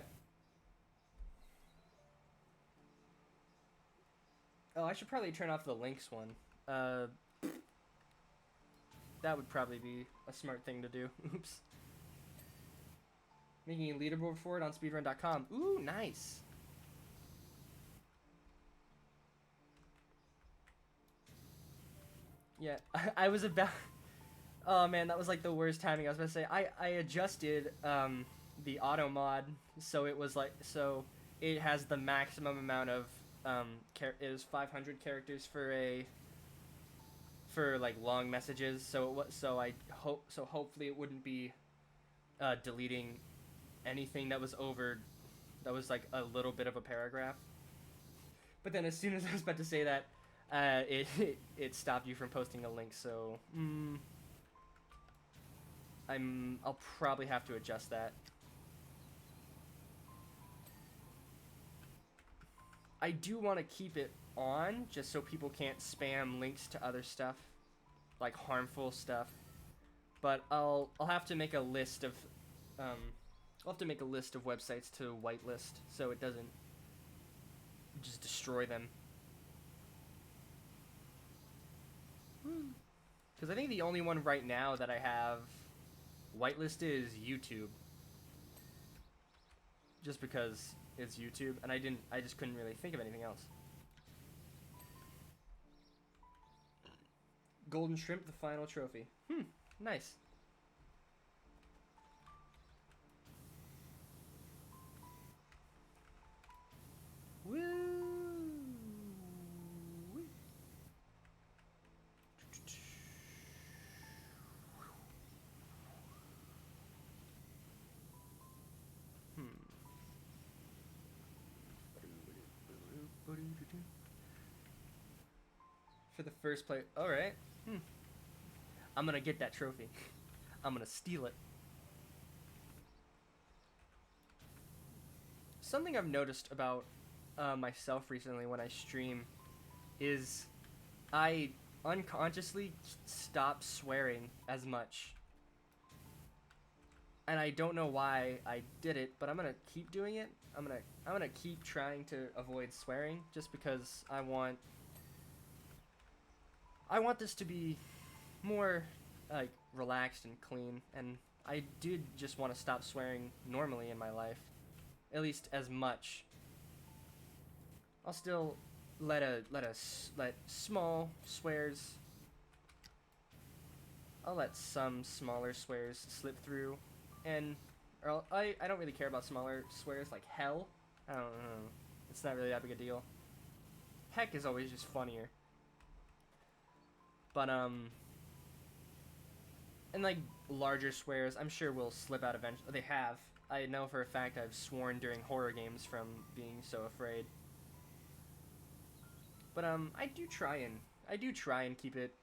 Oh, I should probably turn off the links one. That would probably be a smart thing to do. Oops. Making a leaderboard for it on speedrun.com. Ooh, nice. Yeah, I was about... Oh man, that was like the worst timing. I was about to say, I adjusted the auto mod, so it was like, so it has the maximum amount of, it is 500 characters for like long messages, so hopefully it wouldn't be deleting anything that was like a little bit of a paragraph. But then as soon as I was about to say that, it stopped you from posting a link, so I'll probably have to adjust that. I do want to keep it on just so people can't spam links to other stuff, like harmful stuff. But I'll have to make a list of websites to whitelist so it doesn't just destroy them. Because I think the only one right now that I have whitelisted is YouTube. Just because it's YouTube, and I just couldn't really think of anything else. Golden Shrimp, the final trophy. Nice. for the first place. All right. I'm gonna get that trophy. I'm gonna steal it. Something I've noticed about myself recently when I stream is I unconsciously stop swearing as much. And I don't know why I did it, but I'm gonna keep doing it. I'm gonna keep trying to avoid swearing just because I want this to be more like relaxed and clean, and I did just want to stop swearing normally in my life, at least as much. I'll still let small swears. I'll let some smaller swears slip through, and I don't really care about smaller swears like hell. I don't know. It's not really that big a deal. Heck is always just funnier. But and like larger swears, I'm sure will slip out eventually. They have. I know for a fact I've sworn during horror games from being so afraid. But I do try and keep it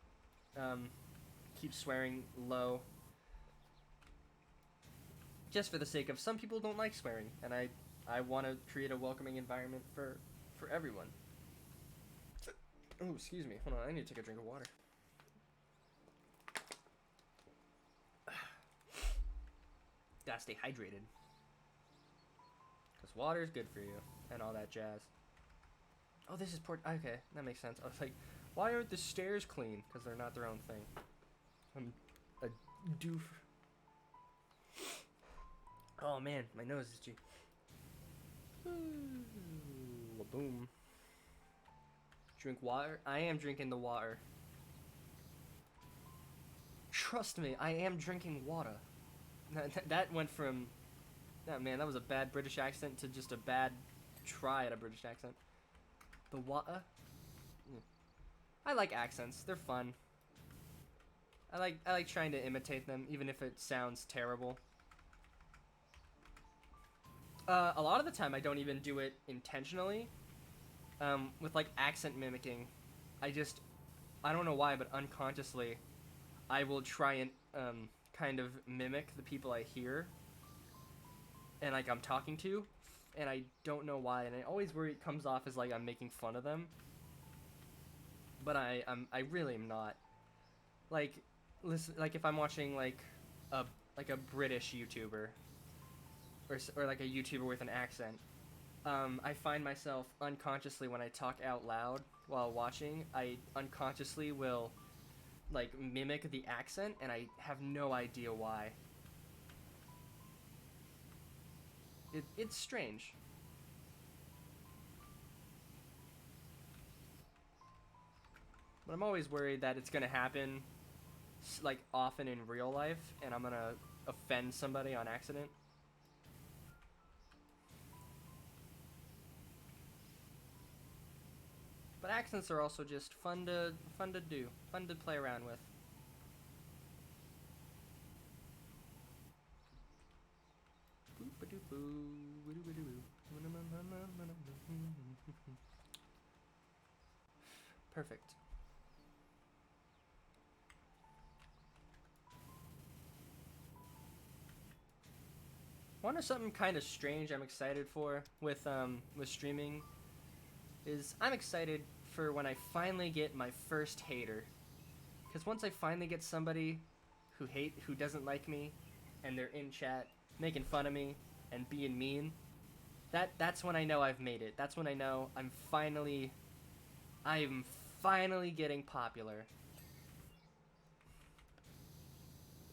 keep swearing low. Just for the sake of some people don't like swearing, and I want to create a welcoming environment for everyone. Oh, excuse me. Hold on, I need to take a drink of water. Gotta stay hydrated. Because water is good for you, and all that jazz. Oh, this is port. Okay, that makes sense. I was like, why aren't the stairs clean? Because they're not their own thing. I'm a doof. Oh man, my nose is itchy. Boom. Drink water? I am drinking the water. Trust me, I am drinking water. That went from... Oh man, that was a bad British accent to just a bad try at a British accent. The water? I like accents. They're fun. I like trying to imitate them, even if it sounds terrible. A lot of the time I don't even do it intentionally. With like accent mimicking, I don't know why, but unconsciously, I will try and kind of mimic the people I hear, and like I'm talking to, and I don't know why, and I always worry it comes off as like I'm making fun of them. But I really am not. Like, listen, like if I'm watching like a British YouTuber, or like a YouTuber with an accent. I find myself unconsciously when I talk out loud while watching, I unconsciously will like mimic the accent, and I have no idea why. It's strange. But I'm always worried that it's gonna happen like often in real life, and I'm gonna offend somebody on accident. But accents are also just fun to do, fun to play around with. Perfect. Wonder something kind of strange I'm excited for with streaming is I'm excited for when I finally get my first hater. Because once I finally get somebody who doesn't like me, and they're in chat making fun of me and being mean, that's when I know I've made it. That's when I know I'm finally getting popular.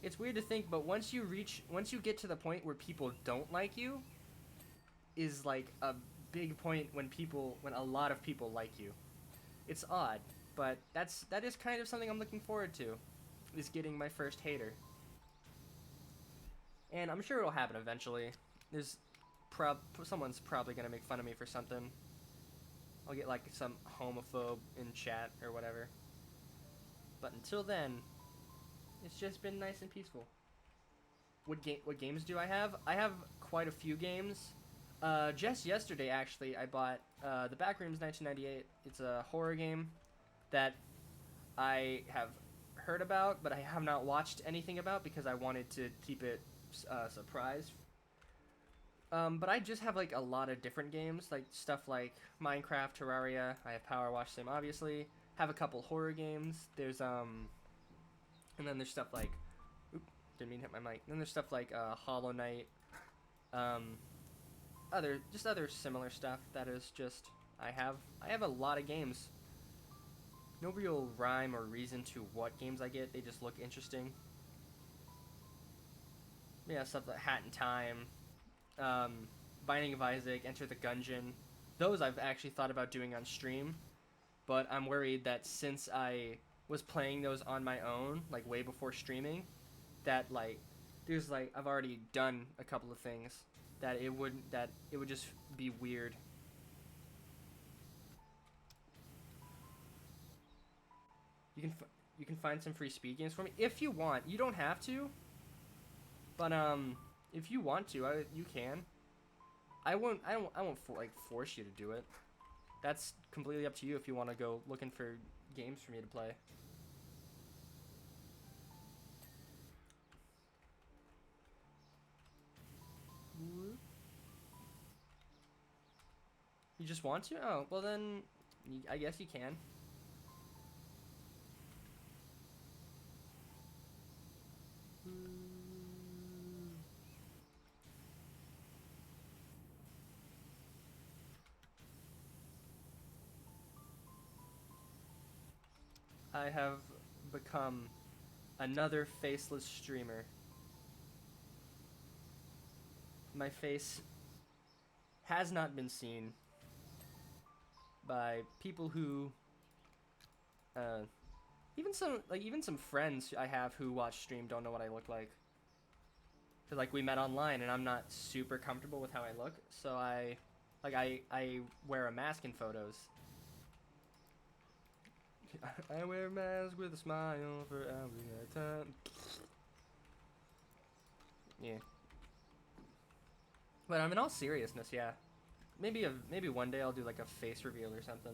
It's weird to think, but once you get to the point where people don't like you, is like a big point when a lot of people like you. It's odd, but that is kind of something I'm looking forward to, is getting my first hater. And I'm sure it'll happen eventually. Someone's probably gonna make fun of me for something. I'll get like some homophobe in chat or whatever. But until then, it's just been nice and peaceful. What games do I have? I have quite a few games. Just yesterday, actually, I bought The Backrooms 1998. It's a horror game that I have heard about, but I have not watched anything about because I wanted to keep it surprise. But I just have like a lot of different games, like stuff like Minecraft, Terraria. I have Power Wash Sim, obviously. Have a couple horror games. There's and then there's stuff like, oop, didn't mean to hit my mic. Then there's stuff like Hollow Knight. Um, other similar stuff that is just I have a lot of games. No real rhyme or reason to what games I get. They just look interesting. Yeah, stuff like Hat in Time, um, Binding of Isaac, Enter the Gungeon. Those I've actually thought about doing on stream, but I'm worried that since I was playing those on my own, like way before streaming, that like there's like I've already done a couple of things that it would just be weird. You can you can find some free speed games for me if you want. You don't have to, but if you want to, you can. I won't force you to do it. That's completely up to you if you want to go looking for games for me to play. You just want to? Oh, well then, I guess you can. I have become another faceless streamer. My face has not been seen by people who, uh, even some friends I have who watch stream don't know what I look like. Cause like we met online and I'm not super comfortable with how I look, so I wear a mask in photos. I wear a mask with a smile for hours at a time. Yeah. But in all seriousness, yeah. Maybe one day I'll do like a face reveal or something.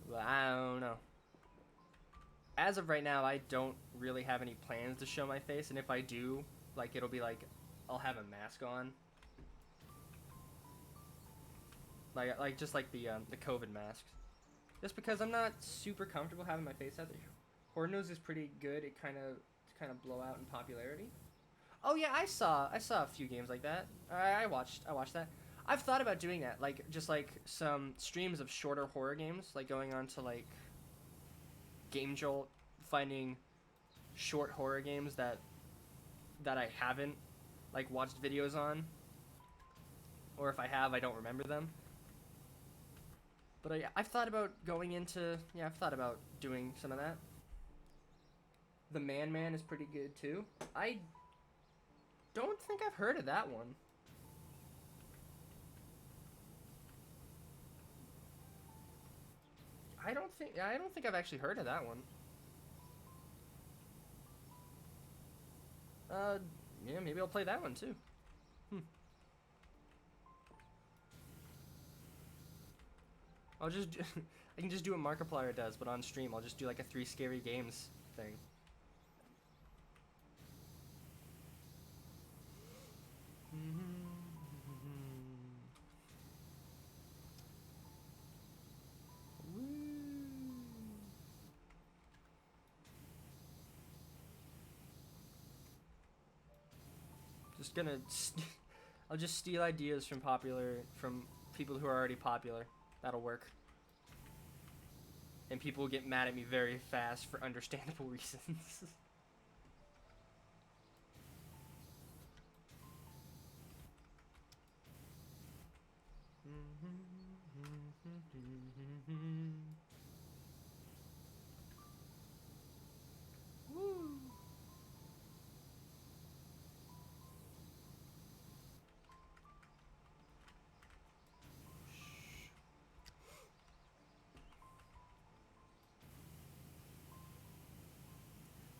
But I don't know. As of right now, I don't really have any plans to show my face, and if I do, like it'll be like I'll have a mask on. Like just like the COVID masks. Just because I'm not super comfortable having my face out there. Horde Nose is pretty good. It kind of blow out in popularity. Oh yeah, I saw a few games like that. I watched that. I've thought about doing that, like just like some streams of shorter horror games, like going on to like Game Jolt, finding short horror games that I haven't like watched videos on, or if I have, I don't remember them. But I've thought about going into I've thought about doing some of that. The Man is pretty good too. I don't think I've heard of that one. I don't think I've actually heard of that one. Yeah, maybe I'll play that one too. I'll just I can just do what Markiplier does, but on stream I'll just do like a 3 scary games thing. Just gonna I'll just steal ideas from people who are already popular. That'll work. And people will get mad at me very fast for understandable reasons. Woo.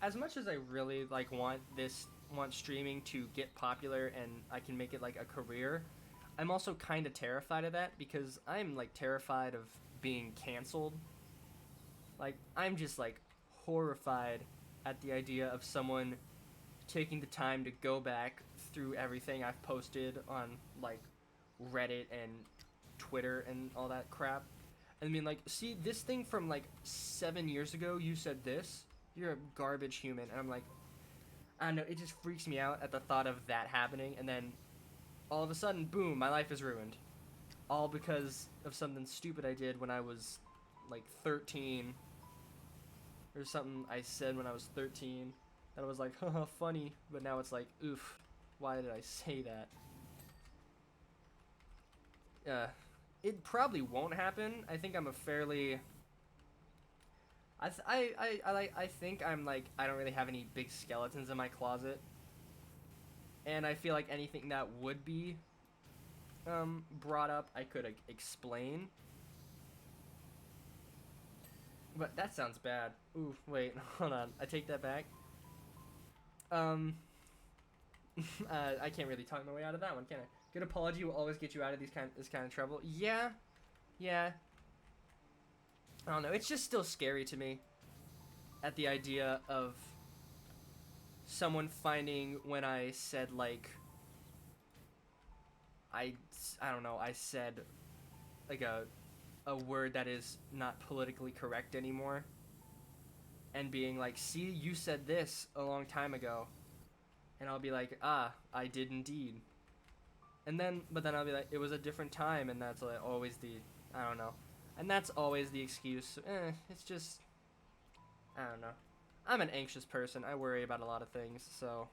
As much as I really like want streaming to get popular and I can make it like a career, I'm also kind of terrified of that because I'm like terrified of being canceled. Like, I'm just like horrified at the idea of someone taking the time to go back through everything I've posted on like Reddit and Twitter and all that crap. I mean, like, see this thing from like 7 years ago. You said this. You're a garbage human, and I'm like, I don't know. It just freaks me out at the thought of that happening, and then all of a sudden, boom, my life is ruined, all because of something stupid I did when I was like 13, or something I said when I was 13. That was like, haha, funny, but now it's like, oof, why did I say that? It probably won't happen. I think I'm a fairly. I think I'm like, I don't really have any big skeletons in my closet, and I feel like anything that would be brought up, I could explain. But that sounds bad. Ooh, wait, hold on. I take that back. I can't really talk my way out of that one, can I? Good apology will always get you out of this kind of trouble. Yeah, yeah. I don't know. It's just still scary to me at the idea of someone finding when I said like I don't know. I said like a word that is not politically correct anymore, and being like, "See, you said this a long time ago," and I'll be like, "Ah, I did indeed." But then I'll be like, it was a different time, and that's like always I don't know, and that's always the excuse. It's just, I don't know. I'm an anxious person. I worry about a lot of things, so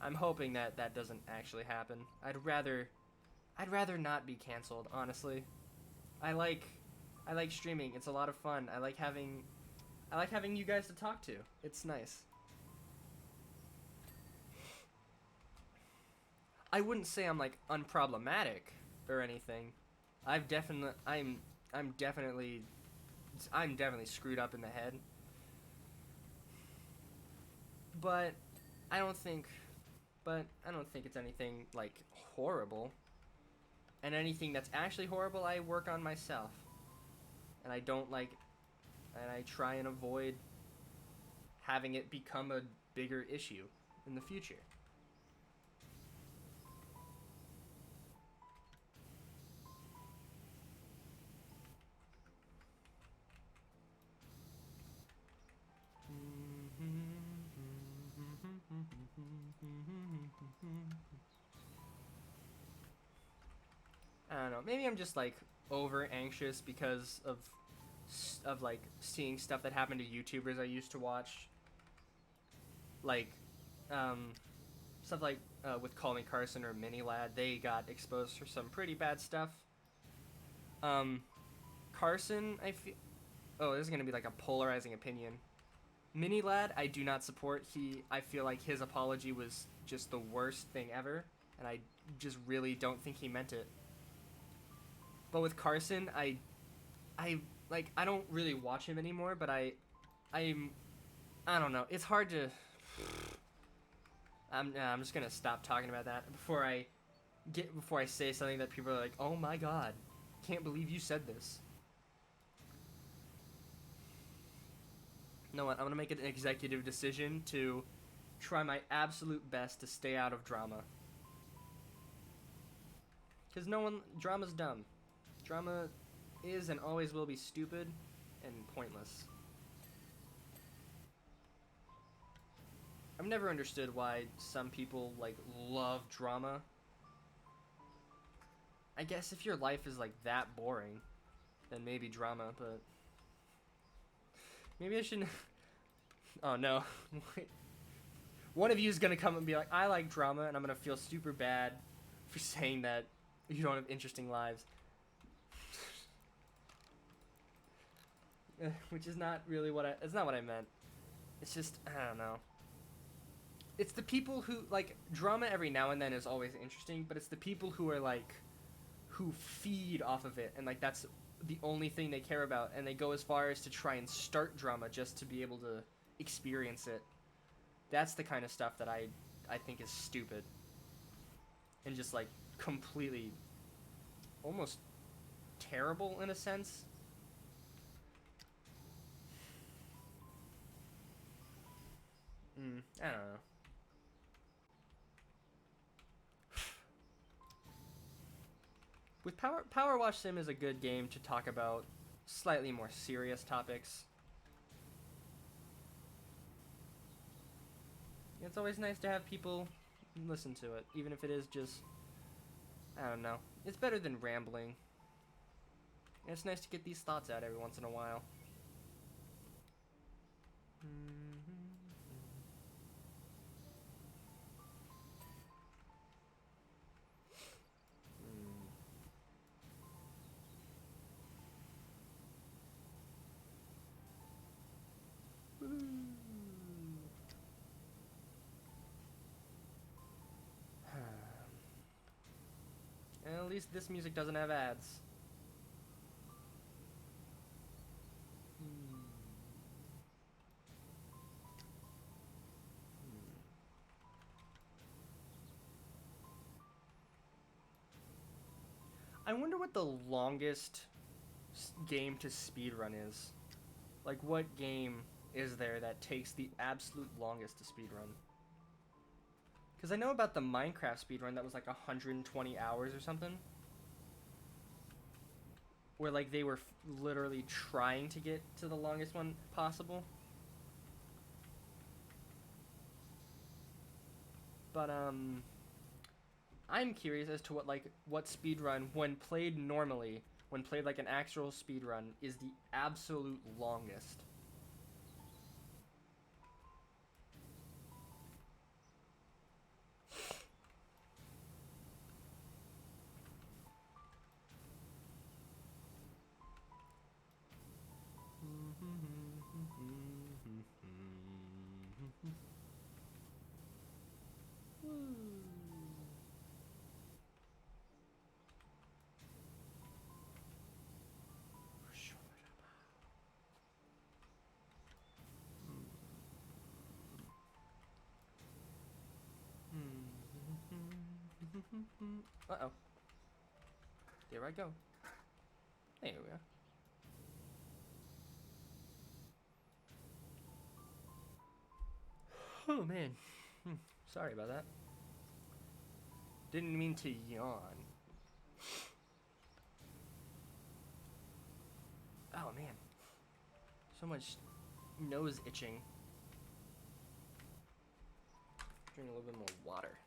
I'm hoping that that doesn't actually happen. I'd rather not be canceled, honestly. I like, I like streaming. It's a lot of fun. I like having you guys to talk to. It's nice. I wouldn't say I'm like unproblematic or anything. I'm definitely screwed up in the head. But I don't think I don't think it's anything like horrible. And anything that's actually horrible, I work on myself. And I don't like and I try and avoid having it become a bigger issue in the future. I don't know. Maybe I'm just like over anxious because of like seeing stuff that happened to YouTubers I used to watch. Like stuff like with Call Me Carson or Mini Lad, they got exposed for some pretty bad stuff. Carson, I feel. Oh, this is gonna be like a polarizing opinion. Mini Lad, I do not support. I feel like his apology was just the worst thing ever, and I just really don't think he meant it. But with Carson, I like I don't really watch him anymore, but I don't know. It's hard to. I'm just gonna stop talking about that before I say something that people are like, oh my god, can't believe you said this. You know what? I'm gonna make an executive decision to try my absolute best to stay out of drama. Because drama's dumb. Drama is and always will be stupid and pointless. I've never understood why some people like love drama. I guess if your life is like that boring, then maybe drama, but maybe I shouldn't. Oh no. One of you is gonna come and be like, I like drama, and I'm gonna feel super bad for saying that you don't have interesting lives. Which is not really it's not what I meant. It's just, I don't know. It's the people who, like, drama every now and then is always interesting, but it's the people who are, like, who feed off of it, and, like, that's the only thing they care about, and they go as far as to try and start drama just to be able to experience it. That's the kind of stuff that I think is stupid. And just, like, completely, almost terrible in a sense. I don't know. With Power Wash Sim is a good game to talk about slightly more serious topics. It's always nice to have people listen to it, even if it is just, I don't know. It's better than rambling. And it's nice to get these thoughts out every once in a while. And at least this music doesn't have ads. I wonder what the longest game to speedrun is. Like, what game is there that takes the absolute longest to speedrun? Because I know about the Minecraft speedrun that was like 120 hours or something. Where like they were literally trying to get to the longest one possible. But I'm curious as to what speedrun, when played normally, when played like an actual speedrun, is the absolute longest. Uh-oh. There I go. There we are. Oh, man. Sorry about that. Didn't mean to yawn. Oh, man. So much nose itching. Drink a little bit more water.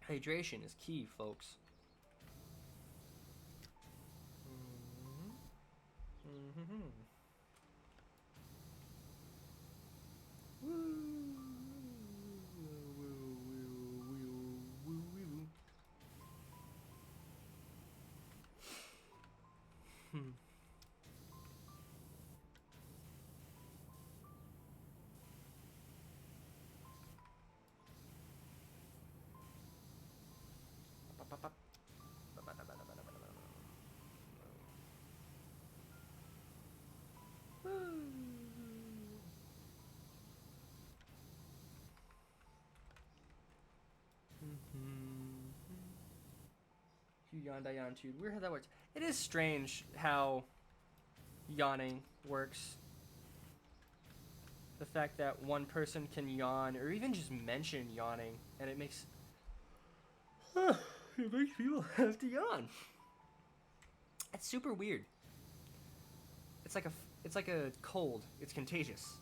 Hydration is key, folks. You yawned, I yawned too. Weird how that works. It is strange how yawning works. The fact that one person can yawn, or even just mention yawning, and it makes people have to yawn. It's super weird. It's like a cold. It's contagious.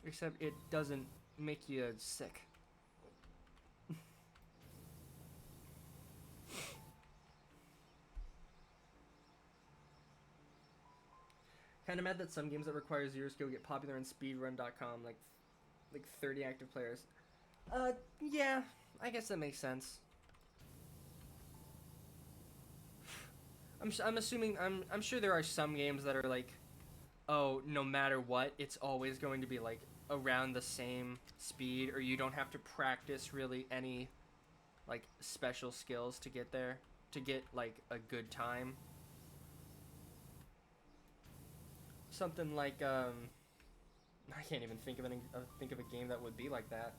Except it doesn't make you sick. Kind of mad that some games that require zero skill get popular on speedrun.com, like 30 active players. Yeah, I guess that makes sense. I'm assuming I'm sure there are some games that are like, oh, no matter what, it's always going to be like around the same speed, or you don't have to practice really any like special skills to get there, to get like a good time. Something like I can't even think of a game that would be like that.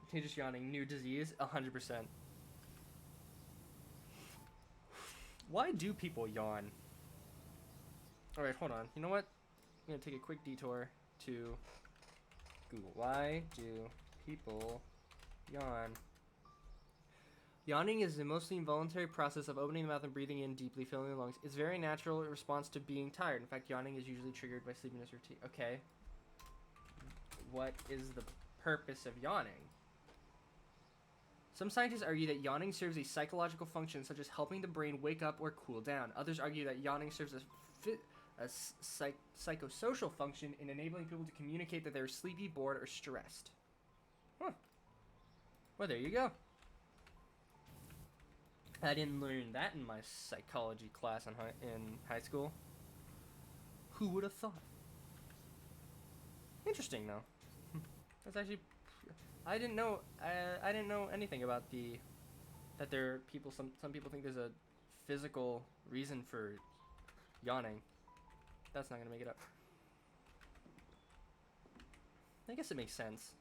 Contagious yawning, new disease, 100%. Why do people yawn? Alright, hold on. You know what? I'm gonna take a quick detour to Google. Why do people yawn? Yawning is a mostly involuntary process of opening the mouth and breathing in deeply, filling the lungs. It's a very natural response to being tired. In fact, yawning is usually triggered by sleepiness or tea. Okay. What is the purpose of yawning? Some scientists argue that yawning serves a psychological function such as helping the brain wake up or cool down. Others argue that yawning serves a psychosocial function in enabling people to communicate that they're sleepy, bored, or stressed. Huh. Well, there you go. I didn't learn that in my psychology class in high school. Who would have thought? Interesting, though. That's actually... I didn't know anything about that there are people... Some people think there's a physical reason for yawning. That's not gonna make it up. I guess it makes sense.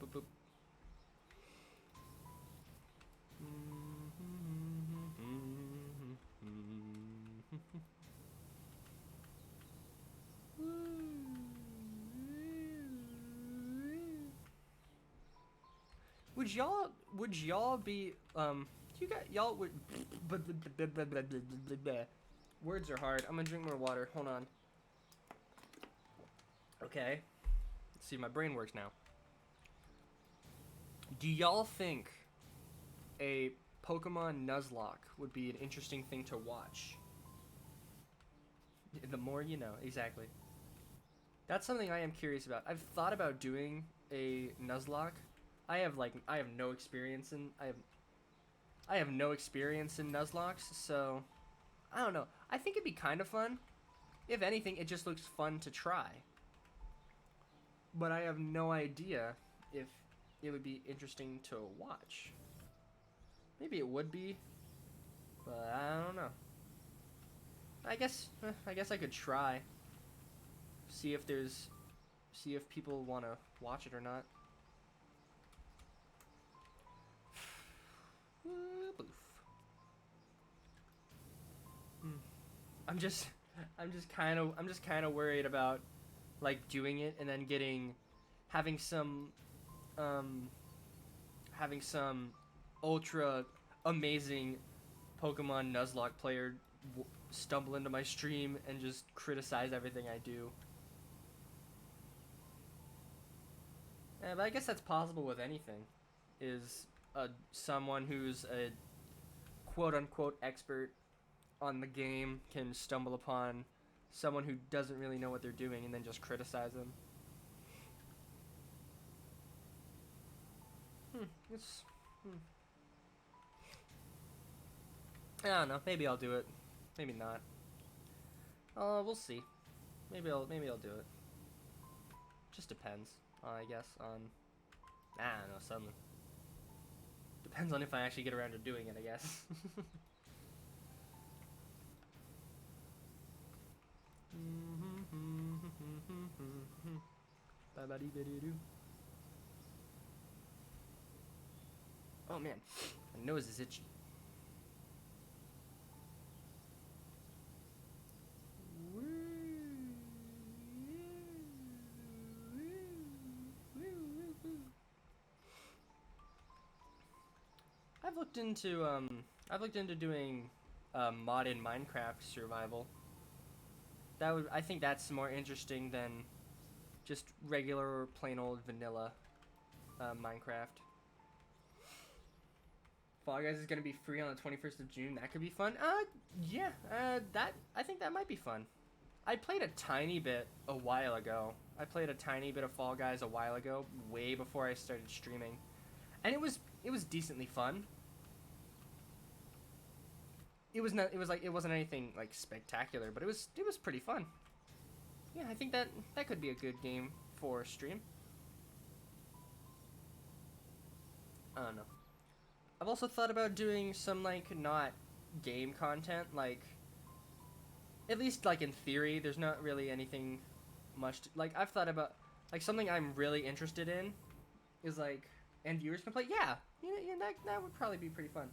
Boop, boop, boop. Would y'all be you got y'all would words are hard. I'm gonna drink more water. Hold on. Okay. Let's see, my brain works now. Do y'all think a Pokemon Nuzlocke would be an interesting thing to watch? The more you know, exactly. That's something I am curious about. I've thought about doing a Nuzlocke. I have no experience in I have no experience in Nuzlockes, so I don't know. I think it'd be kind of fun. If anything, it just looks fun to try. But I have no idea if it would be interesting to watch. Maybe it would be, but I don't know. I guess I could try. See if people want to watch it or not. I'm just kind of worried about like doing it and then having some ultra amazing Pokemon Nuzlocke player stumble into my stream and just criticize everything I do. Yeah, but I guess that's possible with anything. Is someone who's a quote-unquote expert on the game can stumble upon someone who doesn't really know what they're doing and then just criticize them. I don't know. Maybe I'll do it. Maybe not. We'll see. Maybe I'll do it. Just depends. I guess on. I don't know. Something. Depends on if I actually get around to doing it, I guess. Oh man, my nose is itchy. I've looked into doing modded Minecraft survival. I think that's more interesting than just regular plain old vanilla Minecraft. Fall Guys is gonna be free on the 21st of June. That could be fun. Yeah. I think that might be fun. I played a tiny bit a while ago. I played a tiny bit of Fall Guys a while ago, way before I started streaming, and it was decently fun. It wasn't anything like spectacular, but it was pretty fun. Yeah, I think that could be a good game for stream. I don't know. I've also thought about doing some like not game content, like at least like in theory. There's not really anything much like I've thought about like something I'm really interested in is like and viewers can play. Yeah, that would probably be pretty fun.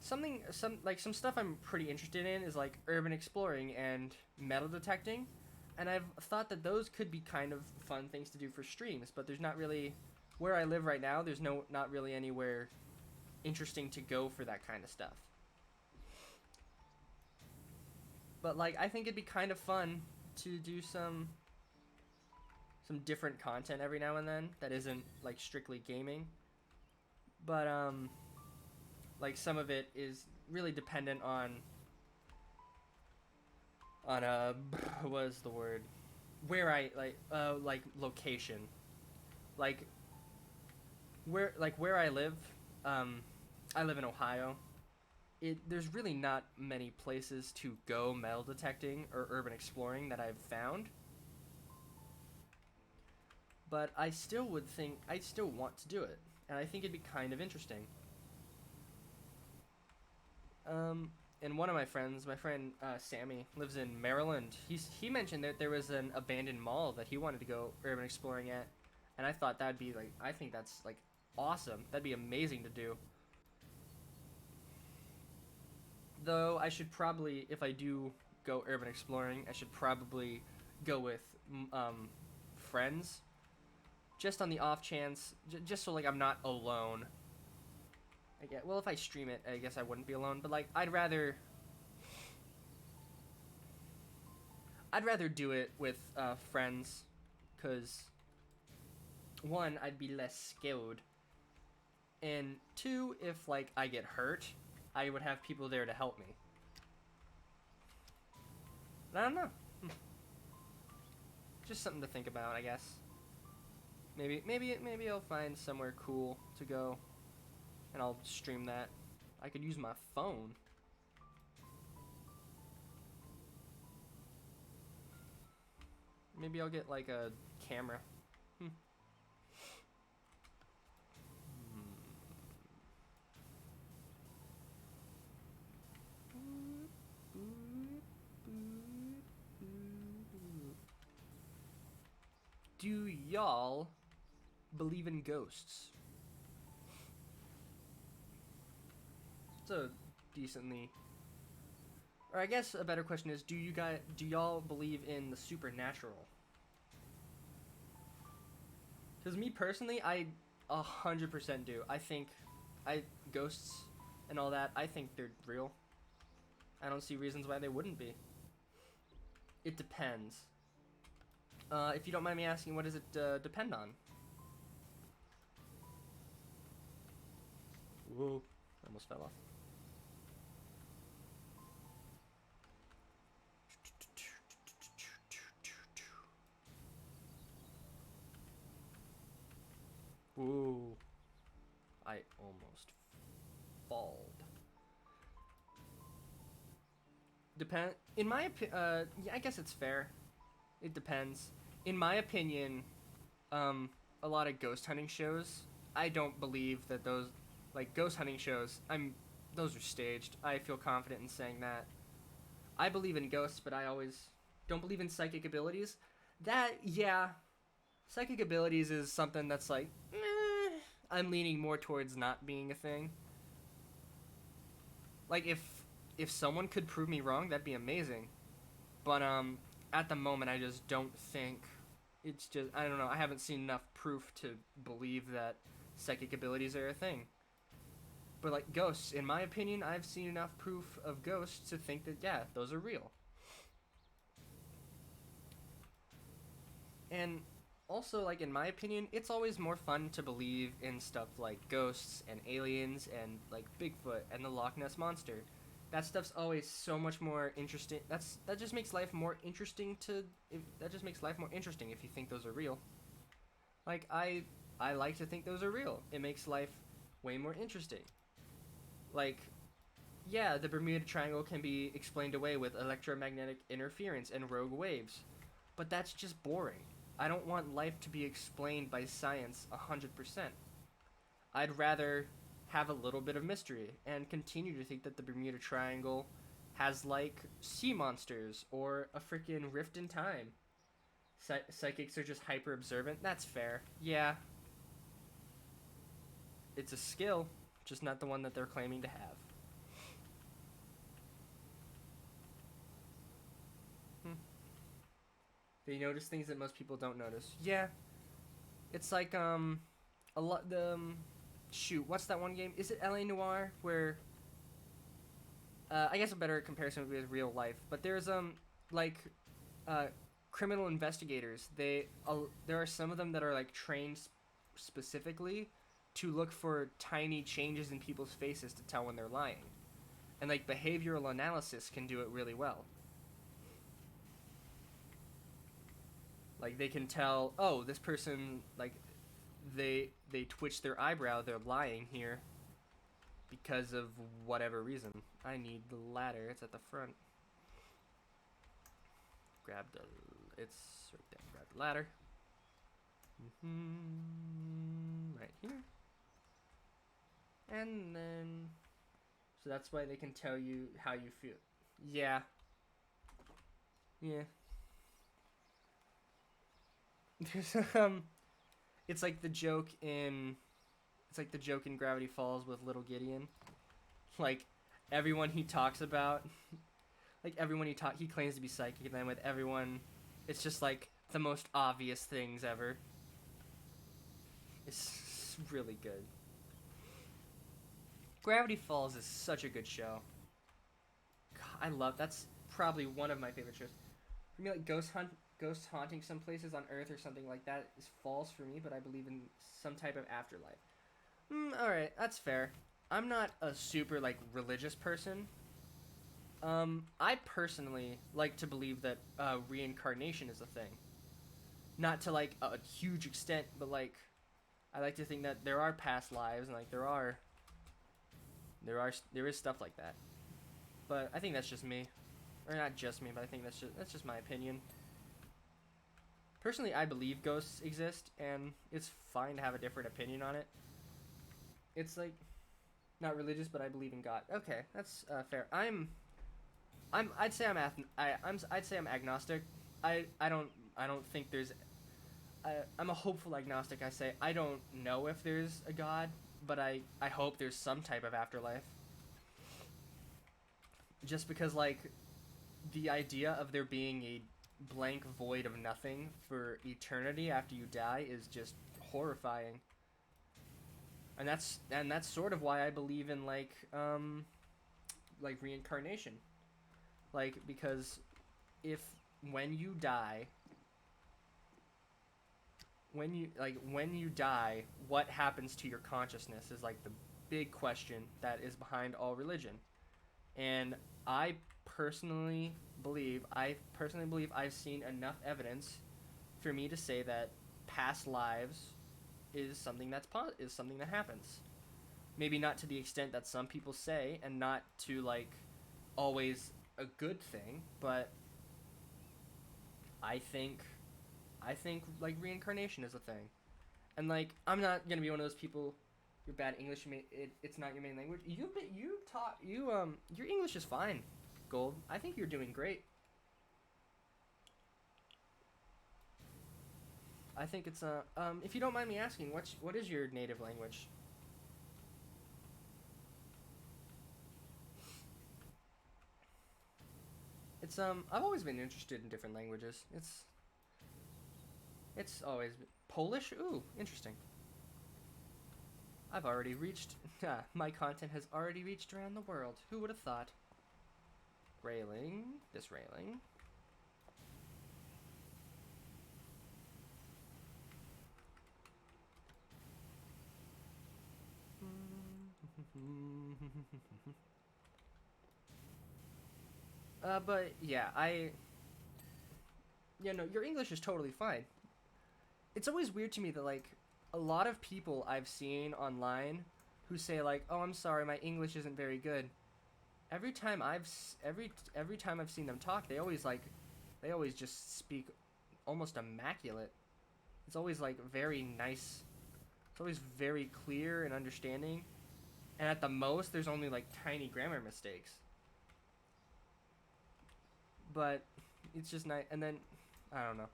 some stuff I'm pretty interested in is like urban exploring and metal detecting, and I've thought that those could be kind of fun things to do for streams. But there's not really, where I live right now, there's not really anywhere interesting to go for that kind of stuff. But like I think it'd be kind of fun to do some different content every now and then that isn't like strictly gaming. But like some of it is really dependent on what is the word, where I like location, like where I live. I live in Ohio. There's really not many places to go metal detecting or urban exploring that I've found. But I still want to do it, and I think it'd be kind of interesting. And one of my friends, Sammy, lives in Maryland. He mentioned that there was an abandoned mall that he wanted to go urban exploring at, and I thought that'd be like, I think that's like awesome. That'd be amazing to do. Though I should probably, if I do go urban exploring, I should probably go with friends, just on the off chance, just so like I'm not alone. Well, if I stream it, I guess I wouldn't be alone. But like, I'd rather do it with friends, cause one, I'd be less scared, and two, if like I get hurt, I would have people there to help me. I don't know. Just something to think about, I guess. Maybe I'll find somewhere cool to go, and I'll stream that. I could use my phone. Maybe I'll get like a camera. Do y'all believe in ghosts? It's a decently, or I guess a better question is, do y'all believe in the supernatural? Because me personally, I 100% do. I think ghosts and all that, I think they're real. I don't see reasons why they wouldn't be. It depends. If you don't mind me asking, what does it depend on? Whoa, I almost fell off. Whoa, I almost falled. In my opinion, yeah, I guess it's fair. It depends. In my opinion, a lot of ghost hunting shows, I don't believe that those, like ghost hunting shows, those are staged. I feel confident in saying that. I believe in ghosts, but I always don't believe in psychic abilities. Yeah, psychic abilities is something that's like, I'm leaning more towards not being a thing. Like if someone could prove me wrong, that'd be amazing. But at the moment, I just don't think, it's just, I don't know, I haven't seen enough proof to believe that psychic abilities are a thing. But like ghosts, in my opinion, I've seen enough proof of ghosts to think that, yeah, those are real. And also, like, in my opinion, it's always more fun to believe in stuff like ghosts and aliens and like Bigfoot and the Loch Ness Monster. That stuff's always so much more interesting. That just makes life more interesting if you think those are real. Like I like to think those are real. It makes life way more interesting. Like, yeah, the Bermuda Triangle can be explained away with electromagnetic interference and rogue waves, but that's just boring. I don't want life to be explained by science 100%. I'd rather have a little bit of mystery and continue to think that the Bermuda Triangle has like sea monsters or a freaking rift in time. Psychics are just hyper observant. That's fair. Yeah. It's a skill, just not the one that they're claiming to have. They notice things that most people don't notice. Yeah, it's like a lot. Shoot, what's that one game? Is it LA Noire where? I guess a better comparison would be with real life. But there's like uh, criminal investigators. There are some of them that are like trained specifically to look for tiny changes in people's faces to tell when they're lying, and like behavioral analysis can do it really well. Like they can tell, oh, this person like they twitch their eyebrow, they're lying here because of whatever reason. I need the ladder. It's at the front. Grab the. It's right there. Grab the ladder. Right here. And then, so that's why they can tell you how you feel. Yeah. Yeah. There's it's like the joke in Gravity Falls with Little Gideon. Like everyone he talks about, he claims to be psychic, and then with everyone, it's just like the most obvious things ever. It's really good. Gravity Falls is such a good show. God, that's probably one of my favorite shows. For me, like ghost haunting some places on Earth or something like that is false for me, but I believe in some type of afterlife. Alright, that's fair. I'm not a super, like, religious person. I personally like to believe that reincarnation is a thing. Not to, like, a huge extent, but, like, I like to think that there are past lives, and, like, there is stuff like that. But I think that's just me. Or not just me, but I think that's just my opinion. Personally, I believe ghosts exist, and it's fine to have a different opinion on it. It's like not religious, but I believe in God. Okay, that's fair. I'd say I'm agnostic. I don't think there's. I'm a hopeful agnostic. I say I don't know if there's a God, but I hope there's some type of afterlife. Just because like the idea of there being a blank void of nothing for eternity after you die is just horrifying. And that's sort of why I believe in like reincarnation. Like because if when you die what happens to your consciousness is like the big question that is behind all religion. And I personally believe I've seen enough evidence for me to say that past lives is something that happens. Maybe not to the extent that some people say, and not to like always a good thing, but I think like reincarnation is a thing. And like I'm not gonna be one of those people. You're bad English. It's not your main language. Your English is fine, Gold. I think you're doing great. I think it's if you don't mind me asking, what is your native language? It's I've always been interested in different languages. It's always Polish. Ooh, interesting. I've already reached. My content has already reached around the world. Who would have thought? Railing. This railing. But yeah, your English is totally fine. It's always weird to me that like a lot of people I've seen online who say like, "Oh, I'm sorry, my English isn't very good." Every time I've seen them talk, they always just speak almost immaculate. It's always like very nice. It's always very clear and understanding. And at the most, there's only like tiny grammar mistakes. But it's just nice. And then I don't know.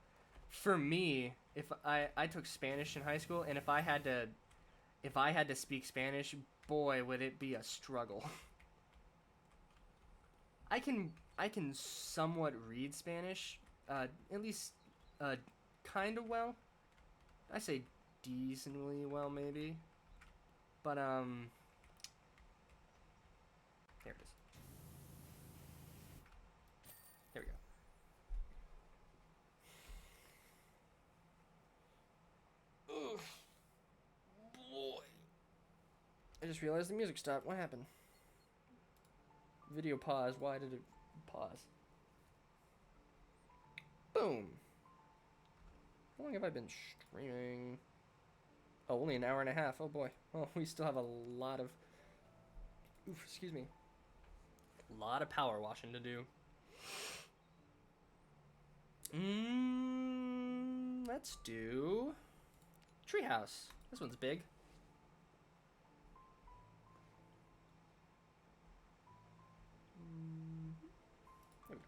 For me, if I took Spanish in high school, and if I had to speak Spanish, boy, would it be a struggle. I can somewhat read Spanish, at least kind of well. I say decently well, maybe. But, there it is. There we go. Ugh. Boy. I just realized the music stopped. What happened? Video pause. Why did it pause? Boom. How long have I been streaming? Oh, only an hour and a half. Oh boy. Well, we still have a lot of... Oof, excuse me. A lot of power washing to do. Let's do... Treehouse. This one's big. There we go.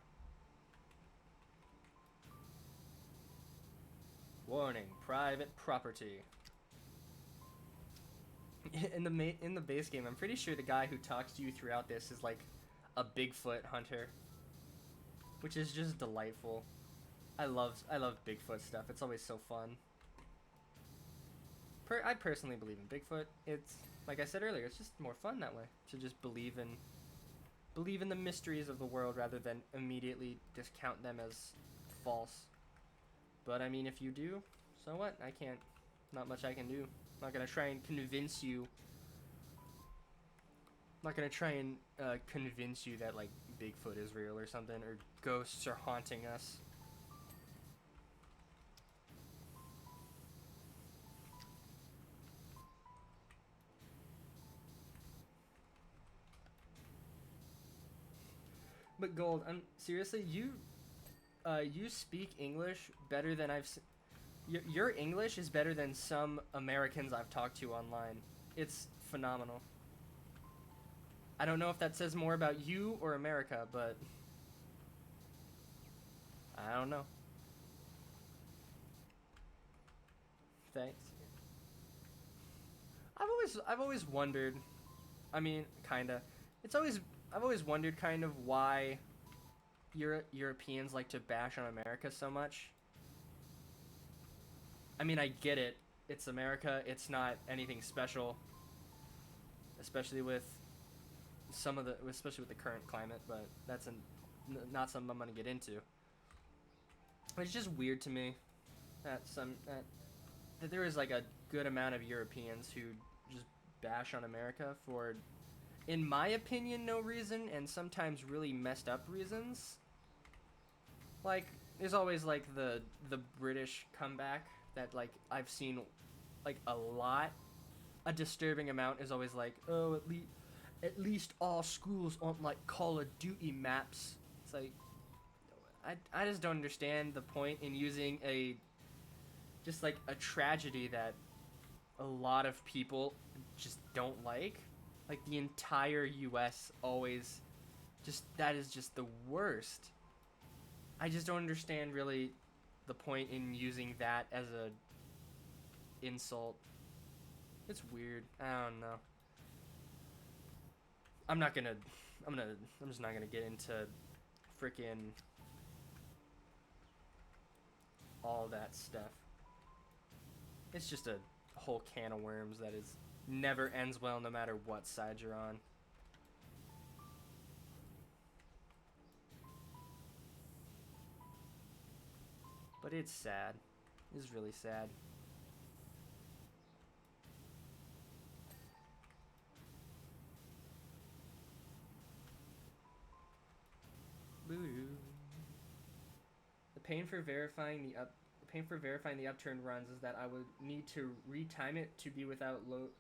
Warning, private property. In the base game, I'm pretty sure the guy who talks to you throughout this is like a Bigfoot hunter, which is just delightful. I love Bigfoot stuff. It's always so fun. I personally believe in Bigfoot. It's like I said earlier, it's just more fun that way to just believe in the mysteries of the world rather than immediately discount them as false. But I mean, if you do, so what? I can't. Not much I can do. I'm not gonna try and convince you. I'm not gonna try and convince you that like Bigfoot is real or something, or ghosts are haunting us. But Gold, I'm seriously, you speak English better than your English is better than some Americans I've talked to online. It's phenomenal. I don't know if that says more about you or America, but I don't know. Thanks. I've always wondered. I mean, kinda. I've always wondered kind of why Europeans like to bash on America so much. I mean, I get it. It's America. It's not anything special, especially with especially with the current climate. But that's not something I'm gonna get into. It's just weird to me that that there is like a good amount of Europeans who just bash on America for, in my opinion, no reason, and sometimes really messed up reasons. Like, there's always like the British comeback that like I've seen like a lot. A disturbing amount is always like, oh, at least all schools aren't like Call of Duty maps. It's like, I just don't understand the point in using just like a tragedy that a lot of people just don't like. Like the entire US always that is just the worst. I just don't understand really the point in using that as a insult. It's weird. I don't know. I'm just not gonna get into freaking all that stuff. It's just a whole can of worms that is never ends well no matter what side you're on. But it's sad. It's really sad. Boo-doo. The pain for verifying the upturned runs is that I would need to retime it to be without loads,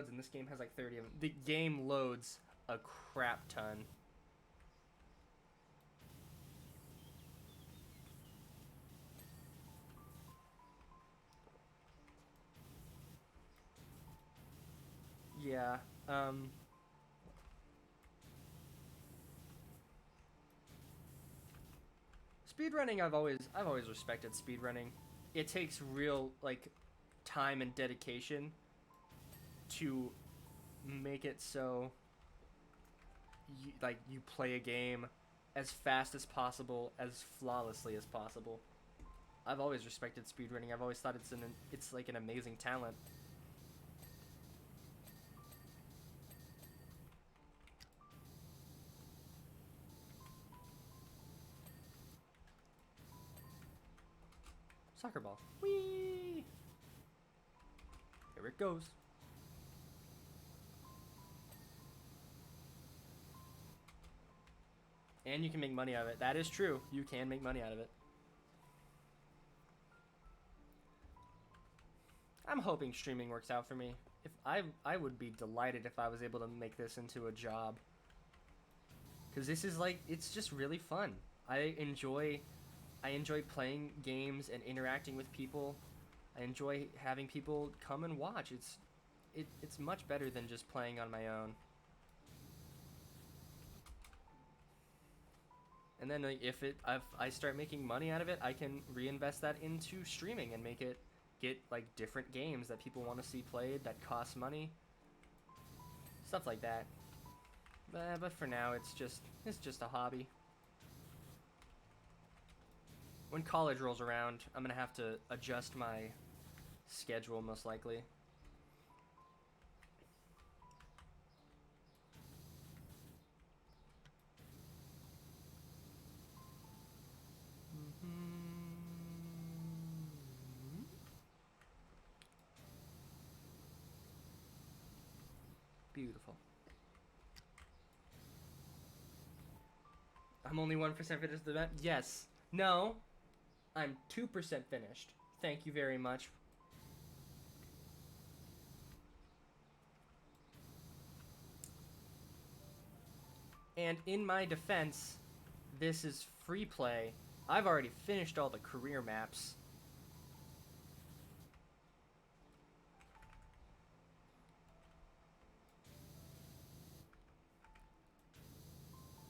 and this game has like 30 of them. The game loads a crap ton. Yeah. Speedrunning, I've always respected speedrunning. It takes real like time and dedication to make it so you play a game as fast as possible, as flawlessly as possible. I've always respected speedrunning. I've always thought it's like an amazing talent. Soccer ball. Whee! Here it goes. And you can make money out of it. That is true. You can make money out of it. I'm hoping streaming works out for me. If I would be delighted if I was able to make this into a job. Cuz this is like it's just really fun. I enjoy playing games and interacting with people. I enjoy having people come and watch. It's much better than just playing on my own. And then like, if I start making money out of it, I can reinvest that into streaming and make it get like different games that people want to see played that cost money. Stuff like that. But for now, it's just a hobby. When college rolls around, I'm gonna have to adjust my schedule most likely. Beautiful. I'm only 1% finished the event? Yes. No. I'm 2% finished. Thank you very much. And in my defense, this is free play. I've already finished all the career maps.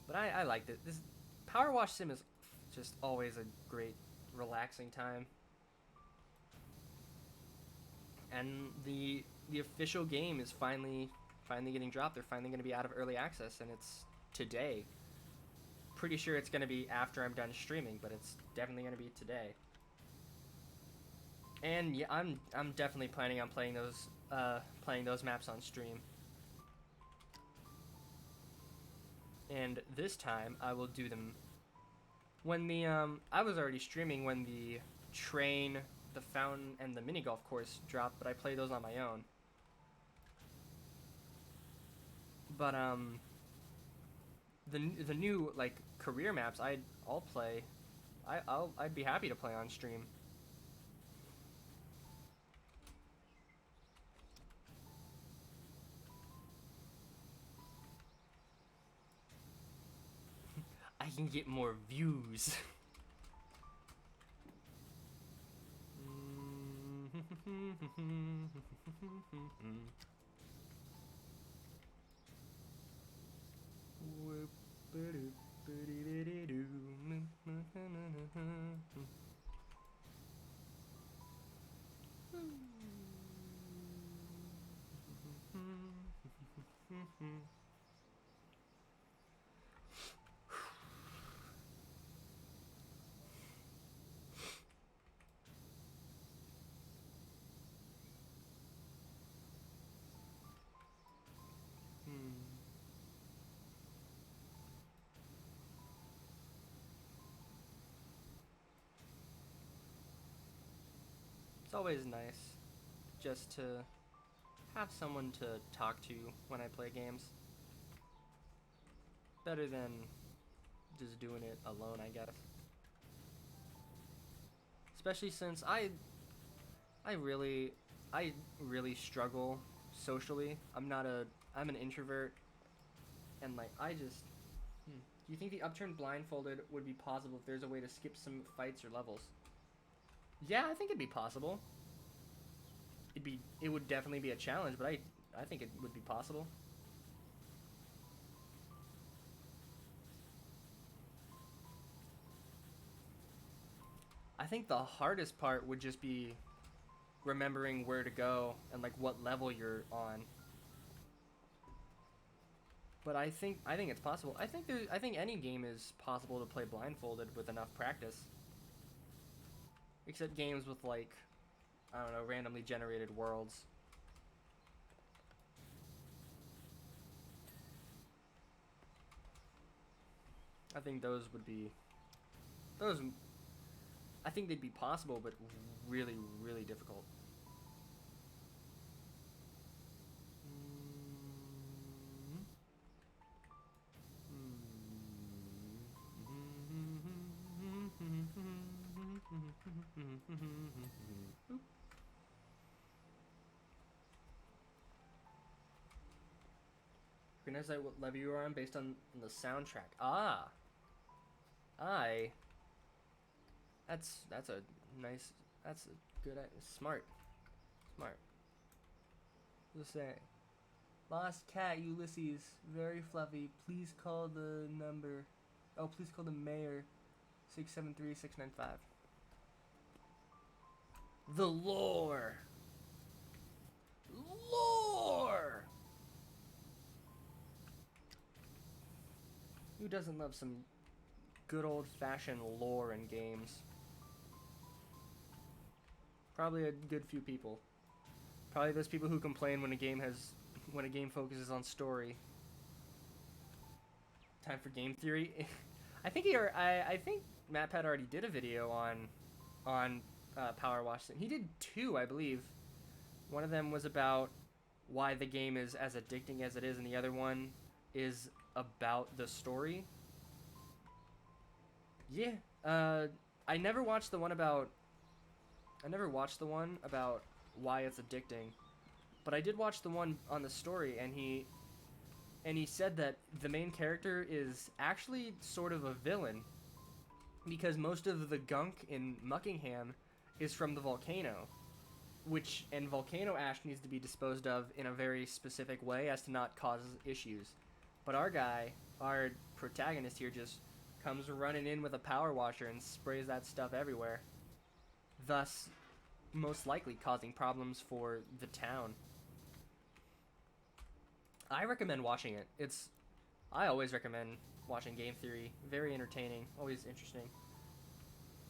But I liked it. This Power Wash Sim is just always a great, relaxing time. And the official game is finally getting dropped. They're finally going to be out of early access, and it's today. Pretty sure it's going to be after I'm done streaming, but it's definitely going to be today. And yeah, I'm definitely planning on playing those maps on stream. And this time I will do them when the I was already streaming when the train, the fountain, and the mini golf course dropped, but I play those on my own. But the new like career maps I'll play. I'd be happy to play on stream. I can get more views. It's always nice just to have someone to talk to when I play games. Better than just doing it alone, I guess. Especially since I really struggle socially. I'm an introvert, and like do you think the upturned blindfolded would be possible if there's a way to skip some fights or levels? Yeah, I think it'd be possible. It would definitely be a challenge, but I think it would be possible. I think the hardest part would just be remembering where to go and like what level you're on. But I think it's possible. I think any game is possible to play blindfolded with enough practice. Except games with, like, I don't know, randomly generated worlds. I think those would be... Those... I think they'd be possible, but really, really difficult. Recognize what level you are on based on the soundtrack. Ah, that's a nice. That's a good. Smart. Let's say. Lost cat Ulysses, very fluffy. Please call the number. Oh, please call the mayor. 673-695. The lore. Lore. Who doesn't love some good old-fashioned lore in games? Probably a good few people. Probably those people who complain when a game focuses on story. Time for game theory. I think MatPat already did a video on Power Wash. He did 2, I believe. One of them was about why the game is as addicting as it is, and the other one is about the story. Yeah. I never watched the one about why it's addicting, but I did watch the one on the story, and he said that the main character is actually sort of a villain because most of the gunk in Muckingham is from the volcano, and volcano ash needs to be disposed of in a very specific way as to not cause issues. But our protagonist here, just comes running in with a power washer and sprays that stuff everywhere, thus most likely causing problems for the town. I recommend watching it. I always recommend watching game theory. Very entertaining, always interesting.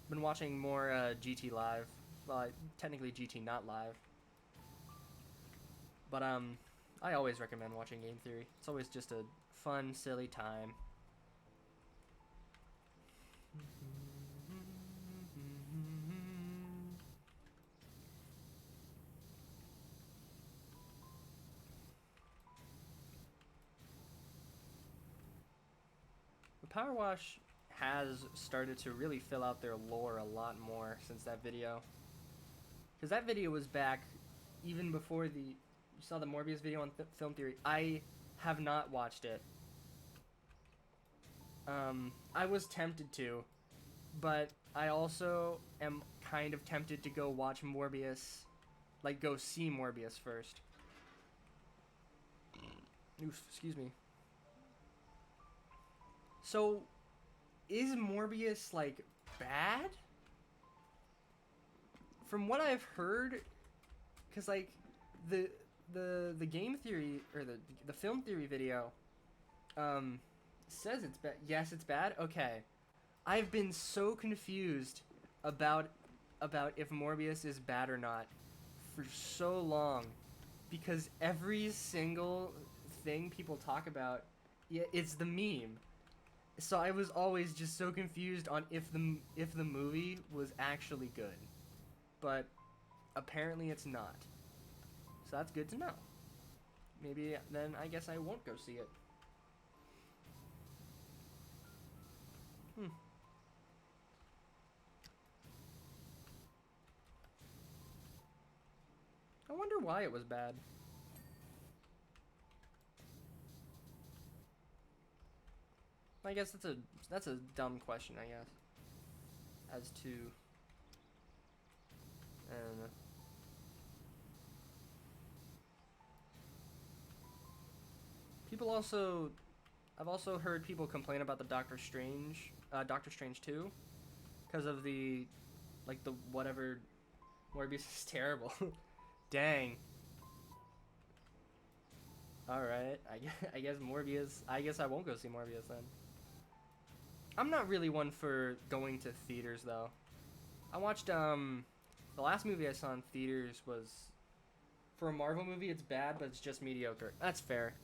Been watching more GT live. Well, technically GT not live. But I always recommend watching game theory. It's always just a fun, silly time. Power Wash has started to really fill out their lore a lot more since that video. Because that video was back even before you saw the Morbius video on Film Theory. I have not watched it. I was tempted to, but I also am kind of tempted to go watch Morbius, like go see Morbius first. Oof, excuse me. So, is Morbius, like, bad? From what I've heard, because, like, the game theory, or the film theory video, says it's bad. Yes, it's bad? Okay. I've been so confused about if Morbius is bad or not for so long, because every single thing people talk about, yeah, it's the meme. So I was always just so confused on if the movie was actually good, but apparently it's not. So that's good to know. Maybe then I guess I won't go see it. I wonder why it was bad. I guess that's a dumb question, I guess. As to, I don't know. I've also heard people complain about the Doctor Strange 2, because of the whatever, Morbius is terrible. Dang. Alright, I guess Morbius, I guess I won't go see Morbius then. I'm not really one for going to theaters, though. I watched the last movie I saw in theaters was, for a Marvel movie it's bad, but it's just mediocre. That's fair.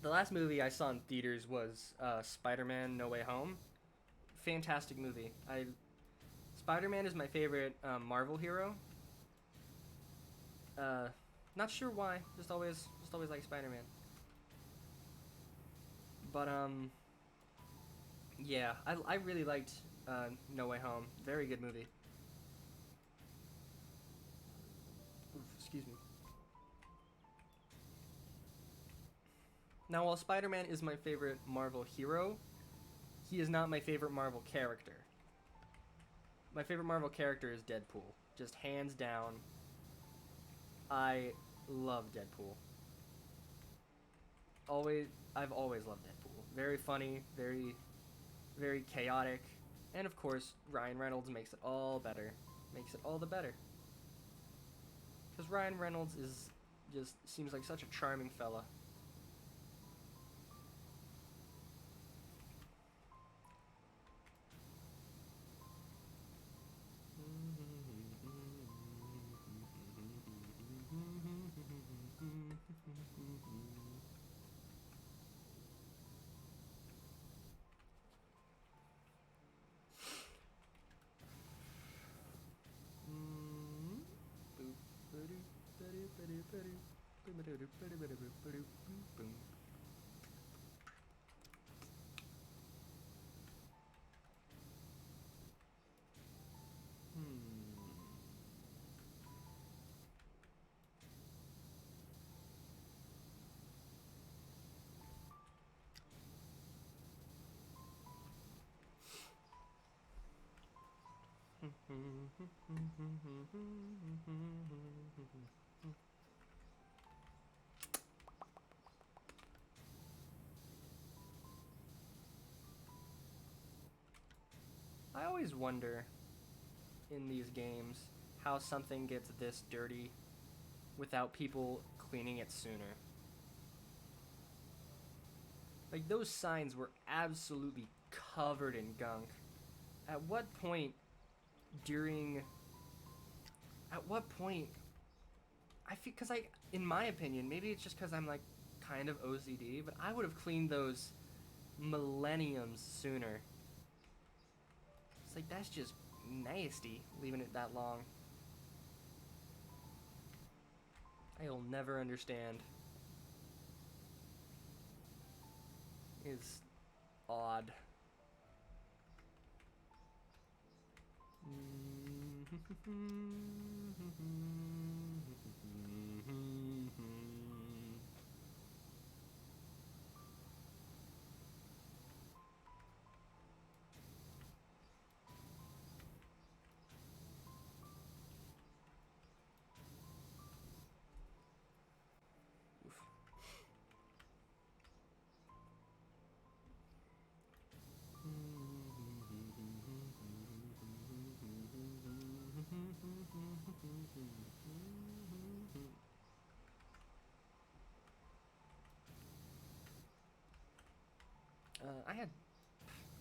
The last movie I saw in theaters was Spider-Man: No Way Home. Fantastic movie. Spider-Man is my favorite Marvel hero. Not sure why. Just always like Spider-Man. But yeah, I really liked No Way Home. Very good movie. Oof, excuse me. Now, while Spider-Man is my favorite Marvel hero, he is not my favorite Marvel character. My favorite Marvel character is Deadpool. Just hands down. I love Deadpool. I've always loved Deadpool. Very funny, very chaotic, and of course, Ryan Reynolds makes it all better. Makes it all the better. Because Ryan Reynolds just seems like such a charming fella. I always wonder in these games how something gets this dirty without people cleaning it sooner. Like, those signs were absolutely covered in gunk. At what point during... At what point... I feel... Because in my opinion, maybe it's just because I'm, like, kind of OCD, but I would have cleaned those millenniums sooner. It's like, that's just nasty, leaving it that long. I'll never understand. It's odd.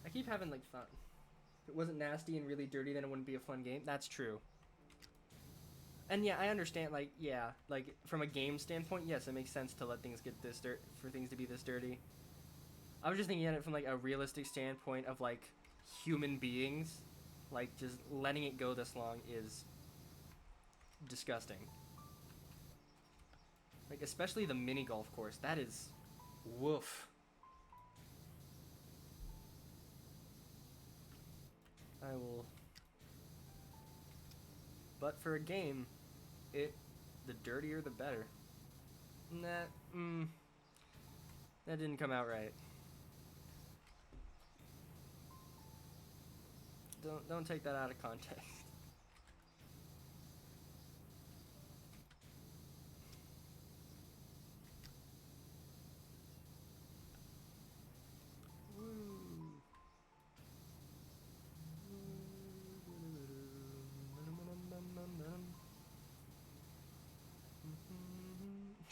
I keep having like fun. If it wasn't nasty and really dirty, then it wouldn't be a fun game. That's true. And yeah, I understand. Like, yeah, like from a game standpoint, yes, it makes sense to let things get this dirt for things to be this dirty. I was just thinking of it from like a realistic standpoint of like human beings, like just letting it go this long is disgusting. Like especially the mini golf course. That is, woof. I will. But for a game, the dirtier the better. That didn't come out right. Don't take that out of context.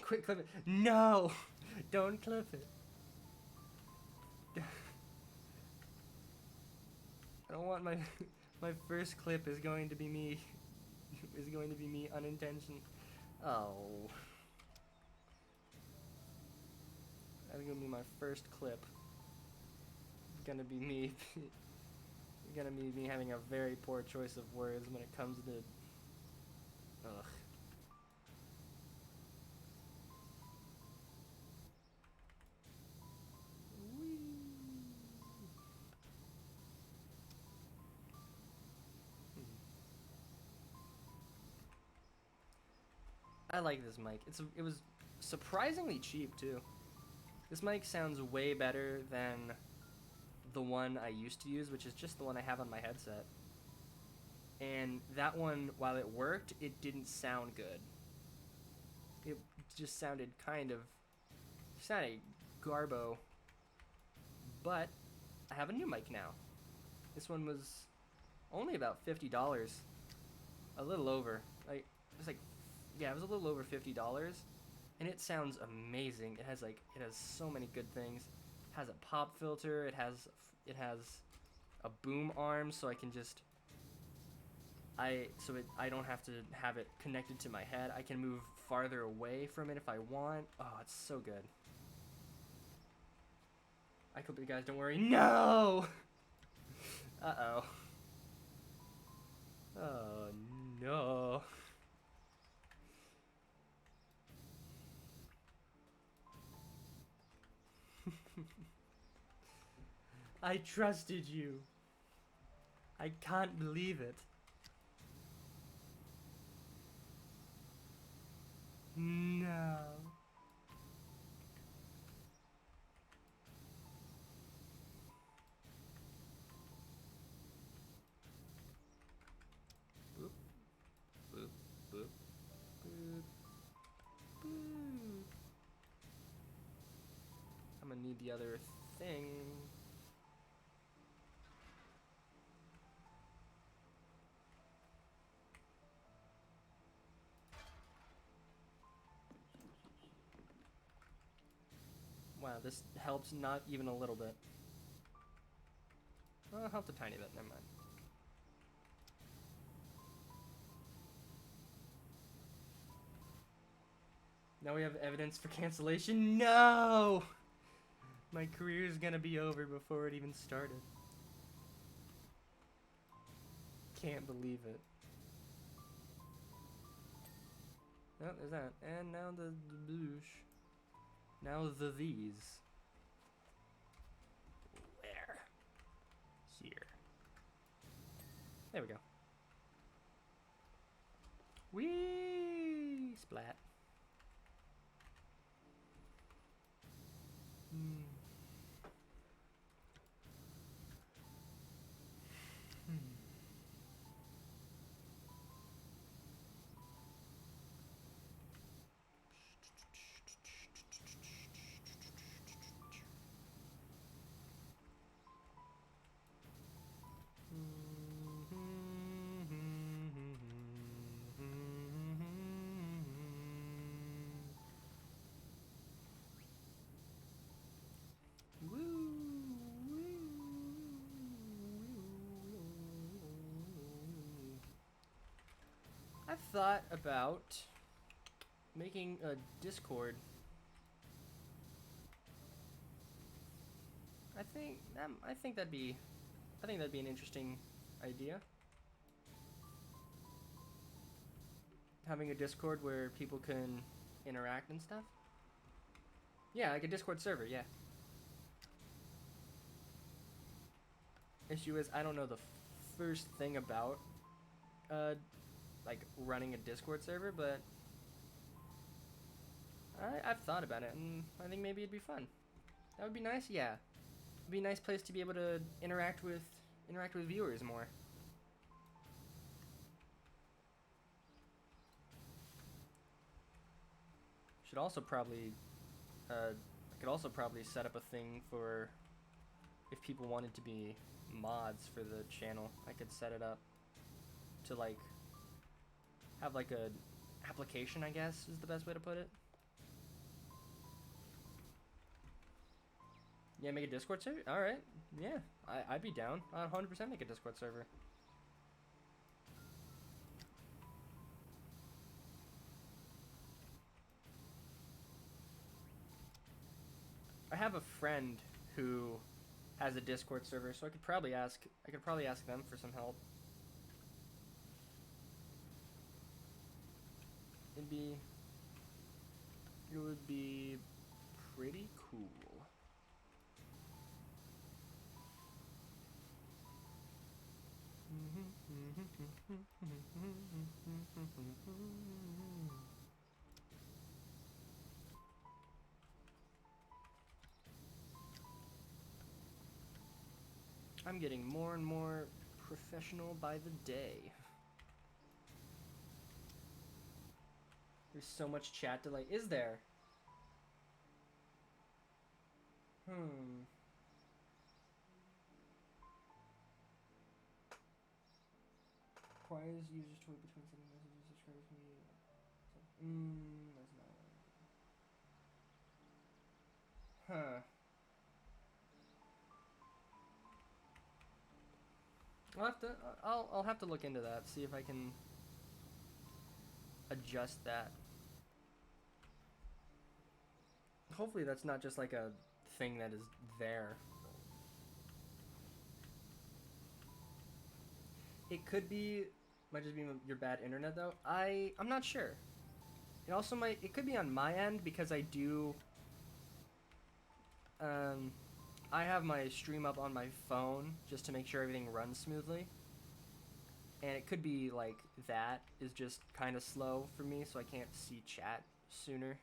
Quick clip it. No! Don't clip it. I don't want my My first clip is going to be me. Is going to be me unintentional. Oh. That's gonna be my first clip. It's gonna be me. It's gonna be me having a very poor choice of words when it comes to. Ugh. I like this mic. It was surprisingly cheap too. This mic sounds way better than the one I used to use, which is just the one I have on my headset. And that one, while it worked, it didn't sound good. It just sounded sounded garbo. But I have a new mic now. This one was only about $50, a little over. Like it was like, yeah, it was a little over $50, and it sounds amazing. It has so many good things. It has a pop filter. It has a boom arm, so I don't have to have it connected to my head. I can move farther away from it if I want. Oh, it's so good. I hope you guys don't worry. No! Uh-oh. Oh, no. I trusted you. I can't believe it. No. Boop, boop, boop, boop, boop. I'm gonna need the other thing. Wow, this helps not even a little bit. Well, it helped a tiny bit, never mind. Now we have evidence for cancellation. No! My career's gonna be over before it even started. Can't believe it. Oh, there's that. And now the boosh. Now these. Where? Here. There we go. Whee! Splat. Hmm. I've thought about making a Discord. I think that'd be an interesting idea. Having a Discord where people can interact and stuff. Yeah, like a Discord server, yeah. Issue is I don't know the first thing about like running a Discord server, but I've thought about it, and I think maybe it'd be fun. That would be nice, yeah. It'd be a nice place to be able to interact with viewers more. Should also probably, I could also probably set up a thing for if people wanted to be mods for the channel. I could set it up to like have like a application, I guess is the best way to put it. Yeah, make a Discord server? Alright, yeah, I'd be down. I'd 100% make a Discord server. have a friend who has a Discord server, so I could probably ask them for some help. It would be pretty cool. I'm getting more and more professional by the day. There's so much chat delay. Is there? Requires users to wait between sending messages, subscribers can be... that's not what I do. Huh. I'll have to look into that, see if I can adjust that. Hopefully that's not just like a thing that is there. It could be, might just be your bad internet though. I'm not sure. It also might, it could be on my end because I do, I have my stream up on my phone just to make sure everything runs smoothly. And it could be like that is just kind of slow for me, so I can't see chat sooner.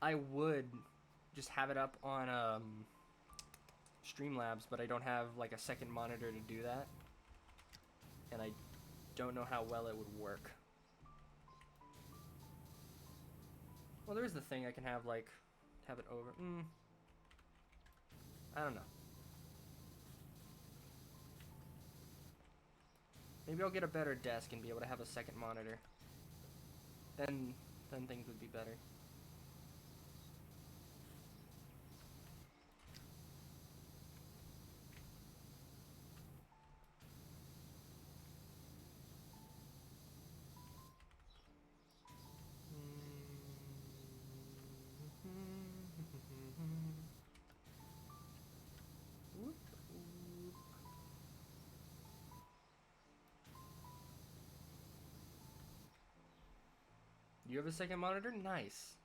I would just have it up on Streamlabs, but I don't have like a second monitor to do that, and I don't know how well it would work. Well, there is the thing I can have like have it over. I don't know. Maybe I'll get a better desk and be able to have a second monitor. Then things would be better. You have a second monitor? Nice.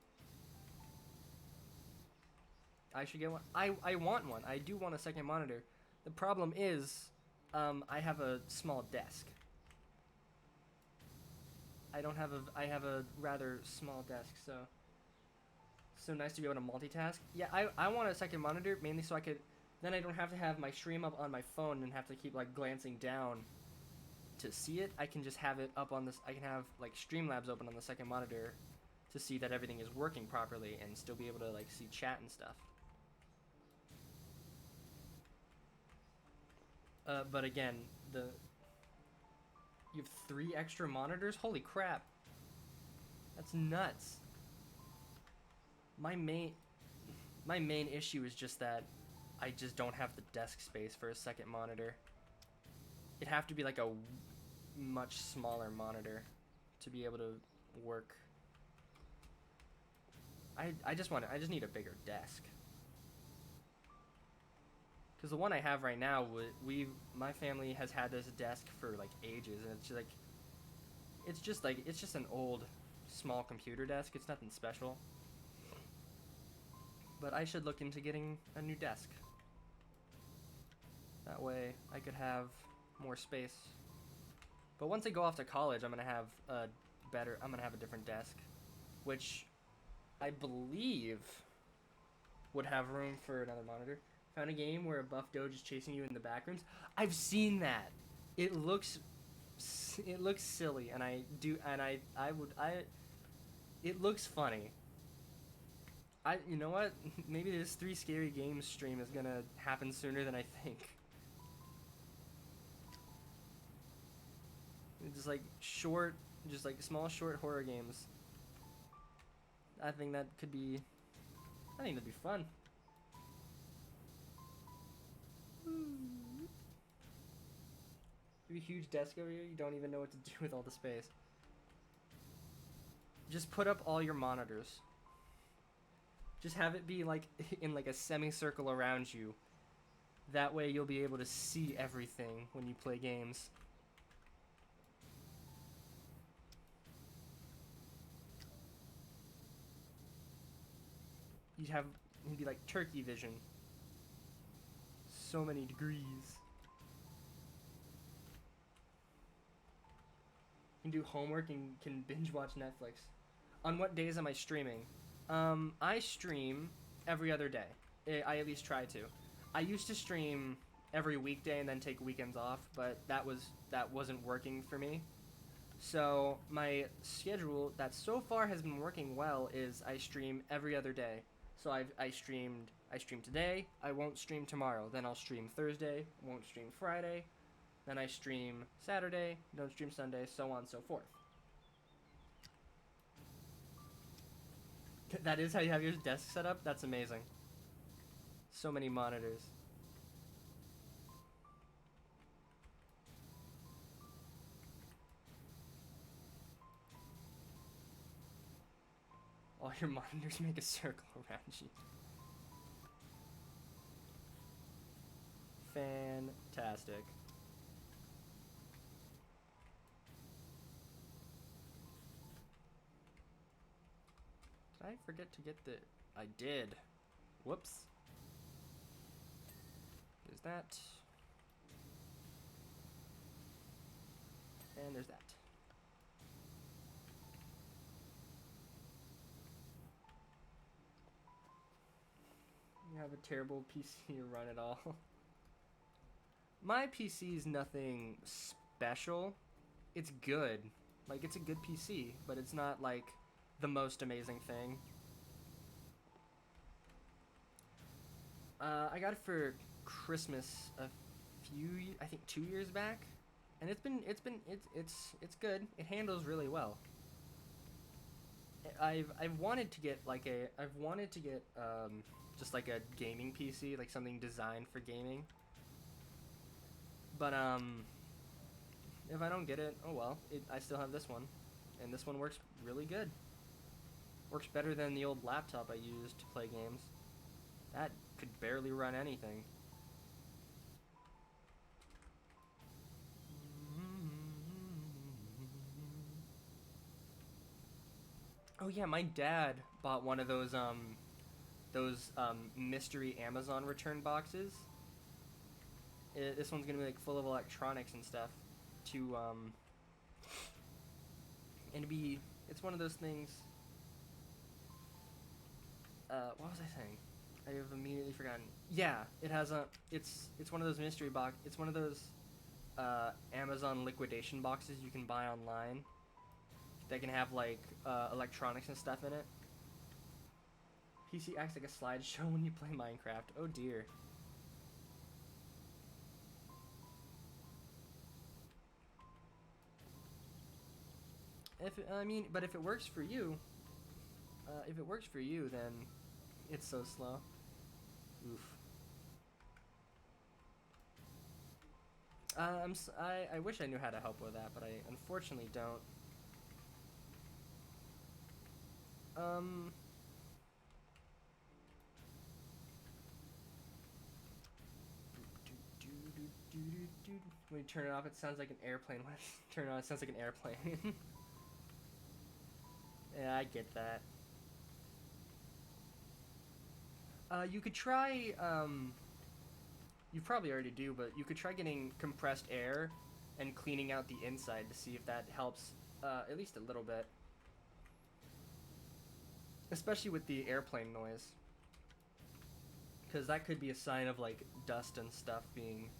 I should get one. I want one. I do want a second monitor. The problem is, I have a small desk. I have a rather small desk, so nice to be able to multitask. Yeah, I want a second monitor, mainly so then I don't have to have my stream up on my phone and have to keep like glancing down to see it. I can just have it up on this, I can have like Streamlabs open on the second monitor to see that everything is working properly and still be able to like see chat and stuff. But again, you have 3 extra monitors? Holy crap. That's nuts. My main issue is just that I just don't have the desk space for a second monitor. It'd have to be like a much smaller monitor to be able to work. I just need a bigger desk. Because the one I have right now, my family has had this desk for like ages, and it's just an old, small computer desk. It's nothing special. But I should look into getting a new desk. That way I could have more space. But once I go off to college, I'm gonna have a different desk, which I believe would have room for another monitor. Found a game where a buff doge is chasing you in the back rooms. I've seen that. It looks silly, and it looks funny. You know what? Maybe this 3 Scary Games stream is gonna happen sooner than I think. Just like small short horror games. I think that'd be fun. You have a huge desk over here, you don't even know what to do with all the space. just put up all your monitors. Just have it be like in like a semicircle around you. That way you'll be able to see everything when you play games. You'd be like turkey vision. So many degrees. You can do homework and can binge watch Netflix. On what days am I streaming? I stream every other day. I at least try to. I used to stream every weekday and then take weekends off, but that wasn't working for me. So my schedule that so far has been working well is I stream every other day. So I streamed today, I won't stream tomorrow. Then I'll stream Thursday, won't stream Friday. Then I stream Saturday, don't stream Sunday, so on and so forth. That is how you have your desk set up? That's amazing. So many monitors. All your monitors make a circle around you. Fantastic. Did I forget to get the... I did. Whoops. There's that. And there's that. You have a terrible PC to run it all. My PC is nothing special. It's good. Like, it's a good PC, but it's not, like, the most amazing thing. I got it for Christmas I think 2 years back, and it's good. It handles really well. I've wanted to get just like a gaming PC, like something designed for gaming. But if I don't get it, oh well. I still have this one, and this one works really good. Works better than the old laptop I used to play games. That could barely run anything. Oh yeah, my dad bought one of those mystery Amazon return boxes. This one's gonna be like full of electronics and stuff to and it's one of those things. What was I saying? I have immediately forgotten. Yeah, it has it's one of those mystery box. It's one of those Amazon liquidation boxes you can buy online that can have like electronics and stuff in it. PC acts like a slideshow when you play Minecraft. Oh dear. But if it works for you, then it's so slow. Oof. I wish I knew how to help with that, but I unfortunately don't. When you turn it off, it sounds like an airplane. When I turn it on, it sounds like an airplane. Yeah, I get that. You could try, you probably already do, but you could try getting compressed air and cleaning out the inside to see if that helps, at least a little bit. Especially with the airplane noise. Because that could be a sign of, like, dust and stuff being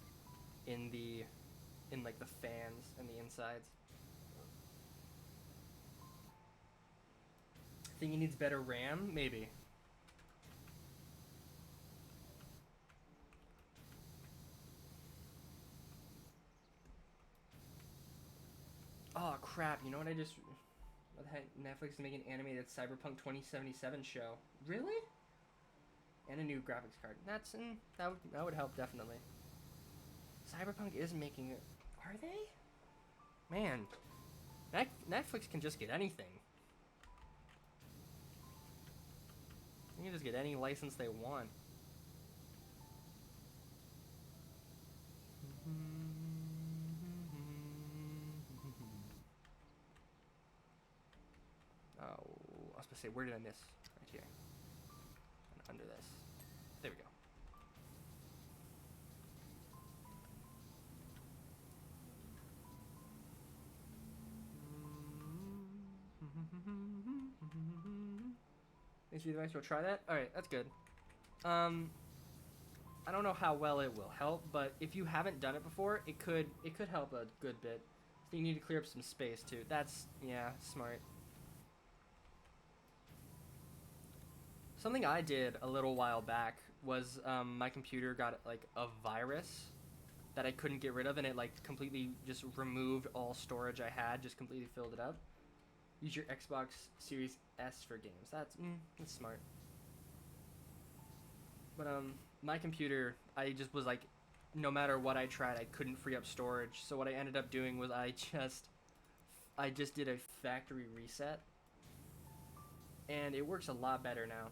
in like, the fans and the insides. Think it needs better RAM? Maybe. Oh crap, you know what I just... What the heck? Netflix is making an animated Cyberpunk 2077 show. Really? And a new graphics card. That would help, definitely. Cyberpunk is making it... Are they? Man. Netflix can just get anything. They can just get any license they want. Oh, I was supposed to say, where did I miss? Right here. And under this. There we go. Thanks for the advice. We'll try that. All right, that's good. I don't know how well it will help, but if you haven't done it before, it could help a good bit. So you need to clear up some space too. That's, yeah, smart. Something I did a little while back was my computer got like a virus that I couldn't get rid of, and it like completely just removed all storage I had, just completely filled it up. Use your Xbox Series S for games. That's smart. But my computer, I just was like, no matter what I tried, I couldn't free up storage. So what I ended up doing was I just did a factory reset, and it works a lot better now.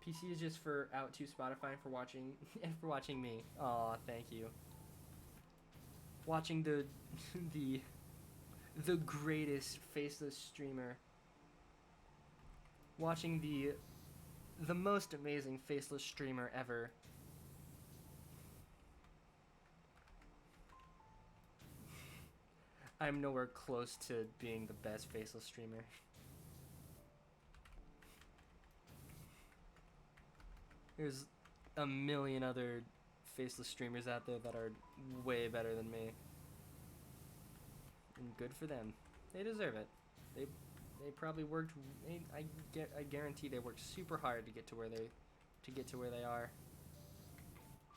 PC is just for out to Spotify for watching and for watching me. Aw, thank you. Watching the the greatest faceless streamer. Watching the most amazing faceless streamer ever. I'm nowhere close to being the best faceless streamer. There's a million other faceless streamers out there that are way better than me. And good for them. They deserve it. They probably worked. I guarantee they worked super hard to get to where they are.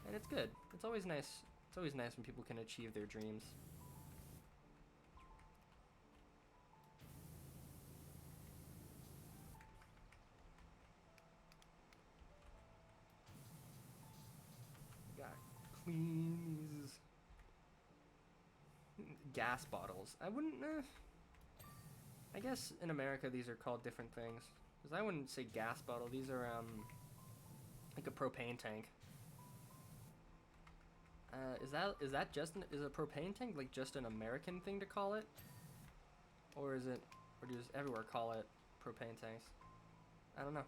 And it's good. It's always nice. It's always nice when people can achieve their dreams. Gotta clean these gas bottles. I wouldn't. I guess in America these are called different things. Because I wouldn't say gas bottle. These are like a propane tank. Is that just is a propane tank like just an American thing to call it, or does everywhere call it propane tanks? I don't know.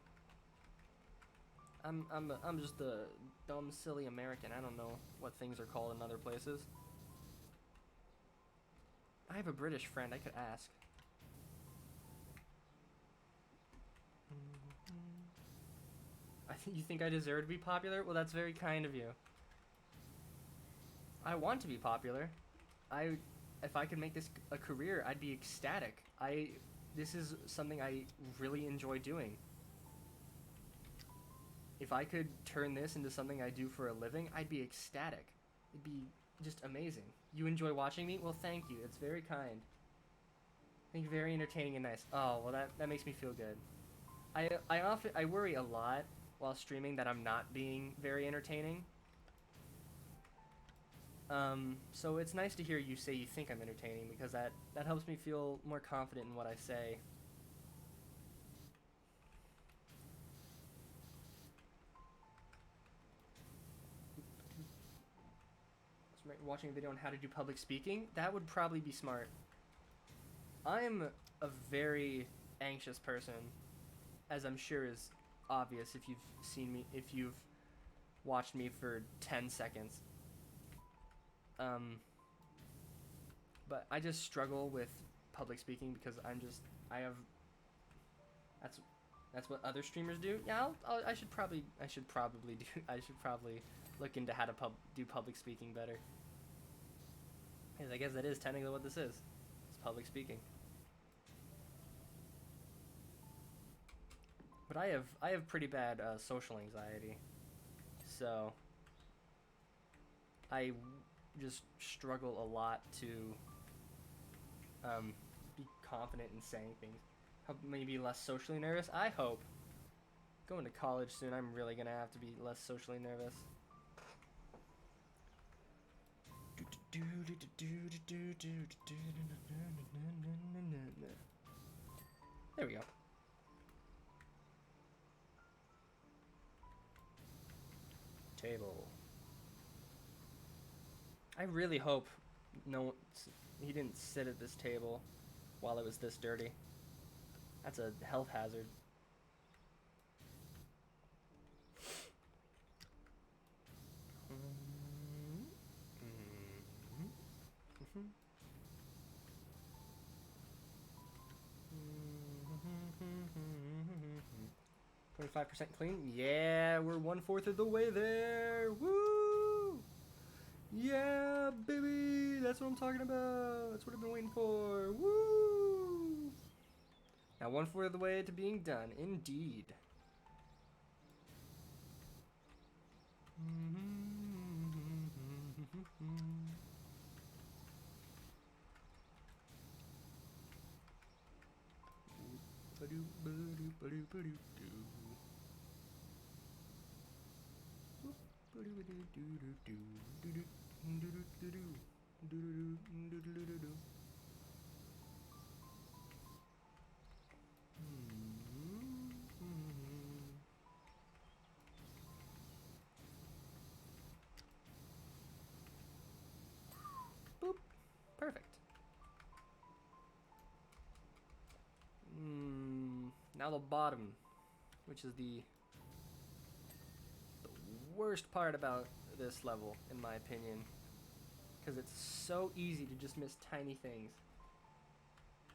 I'm just a dumb silly American. I don't know what things are called in other places. I have a British friend. I could ask. You think I deserve to be popular? Well, that's very kind of you. I want to be popular. If I could make this a career, I'd be ecstatic. This is something I really enjoy doing. If I could turn this into something I do for a living, I'd be ecstatic. It'd be just amazing. You enjoy watching me? Well, thank you. It's very kind. I think very entertaining and nice. Oh, well, that makes me feel good. I worry a lot while streaming that I'm not being very entertaining. So it's nice to hear you say you think I'm entertaining, because that helps me feel more confident in what I say. Watching a video on how to do public speaking, that would probably be smart. I'm a very anxious person, as I'm sure is obvious if you've watched me for 10 seconds. But I just struggle with public speaking because that's what other streamers do. Yeah, I should probably look into how to do public speaking better. Because I guess that is technically what this is. It's public speaking. But I have pretty bad social anxiety, so I just struggle a lot to be confident in saying things. Help me be less socially nervous. I hope. Going to college soon, I'm really gonna have to be less socially nervous. There we go. I really hope he didn't sit at this table while it was this dirty. That's a health hazard. Mm-hmm. 25% clean. Yeah, we're 1/4 of the way there. Woo! Yeah, baby. That's what I'm talking about. That's what I've been waiting for. Woo! Now 1/4 of the way to being done. Indeed. Boop. Perfect. Now the bottom, which is the worst part about this level, in my opinion, because it's so easy to just miss tiny things.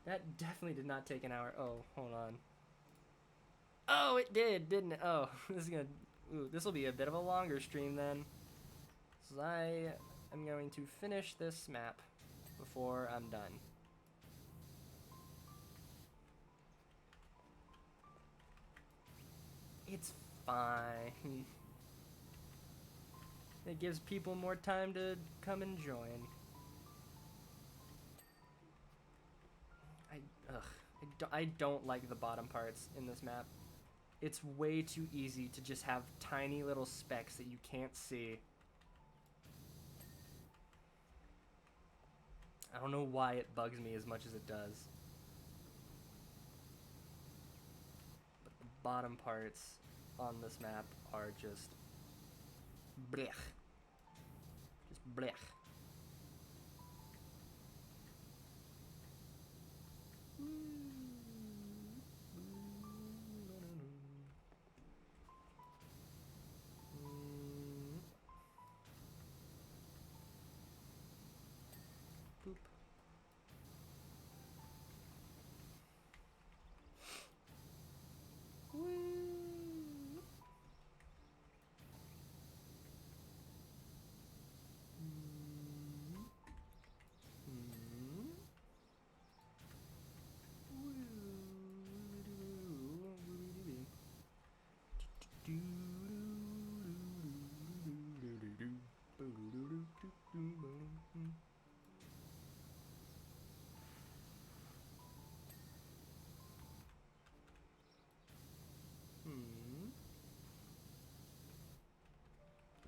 That definitely did not take an hour. Oh, hold on. Oh, it did, didn't it? Oh, this will be a bit of a longer stream then. So I am going to finish this map before I'm done. It's fine. It gives people more time to come and join. I don't like the bottom parts in this map. It's way too easy to just have tiny little specks that you can't see. I don't know why it bugs me as much as it does. But the bottom parts on this map are just blech. Just blech. Boop.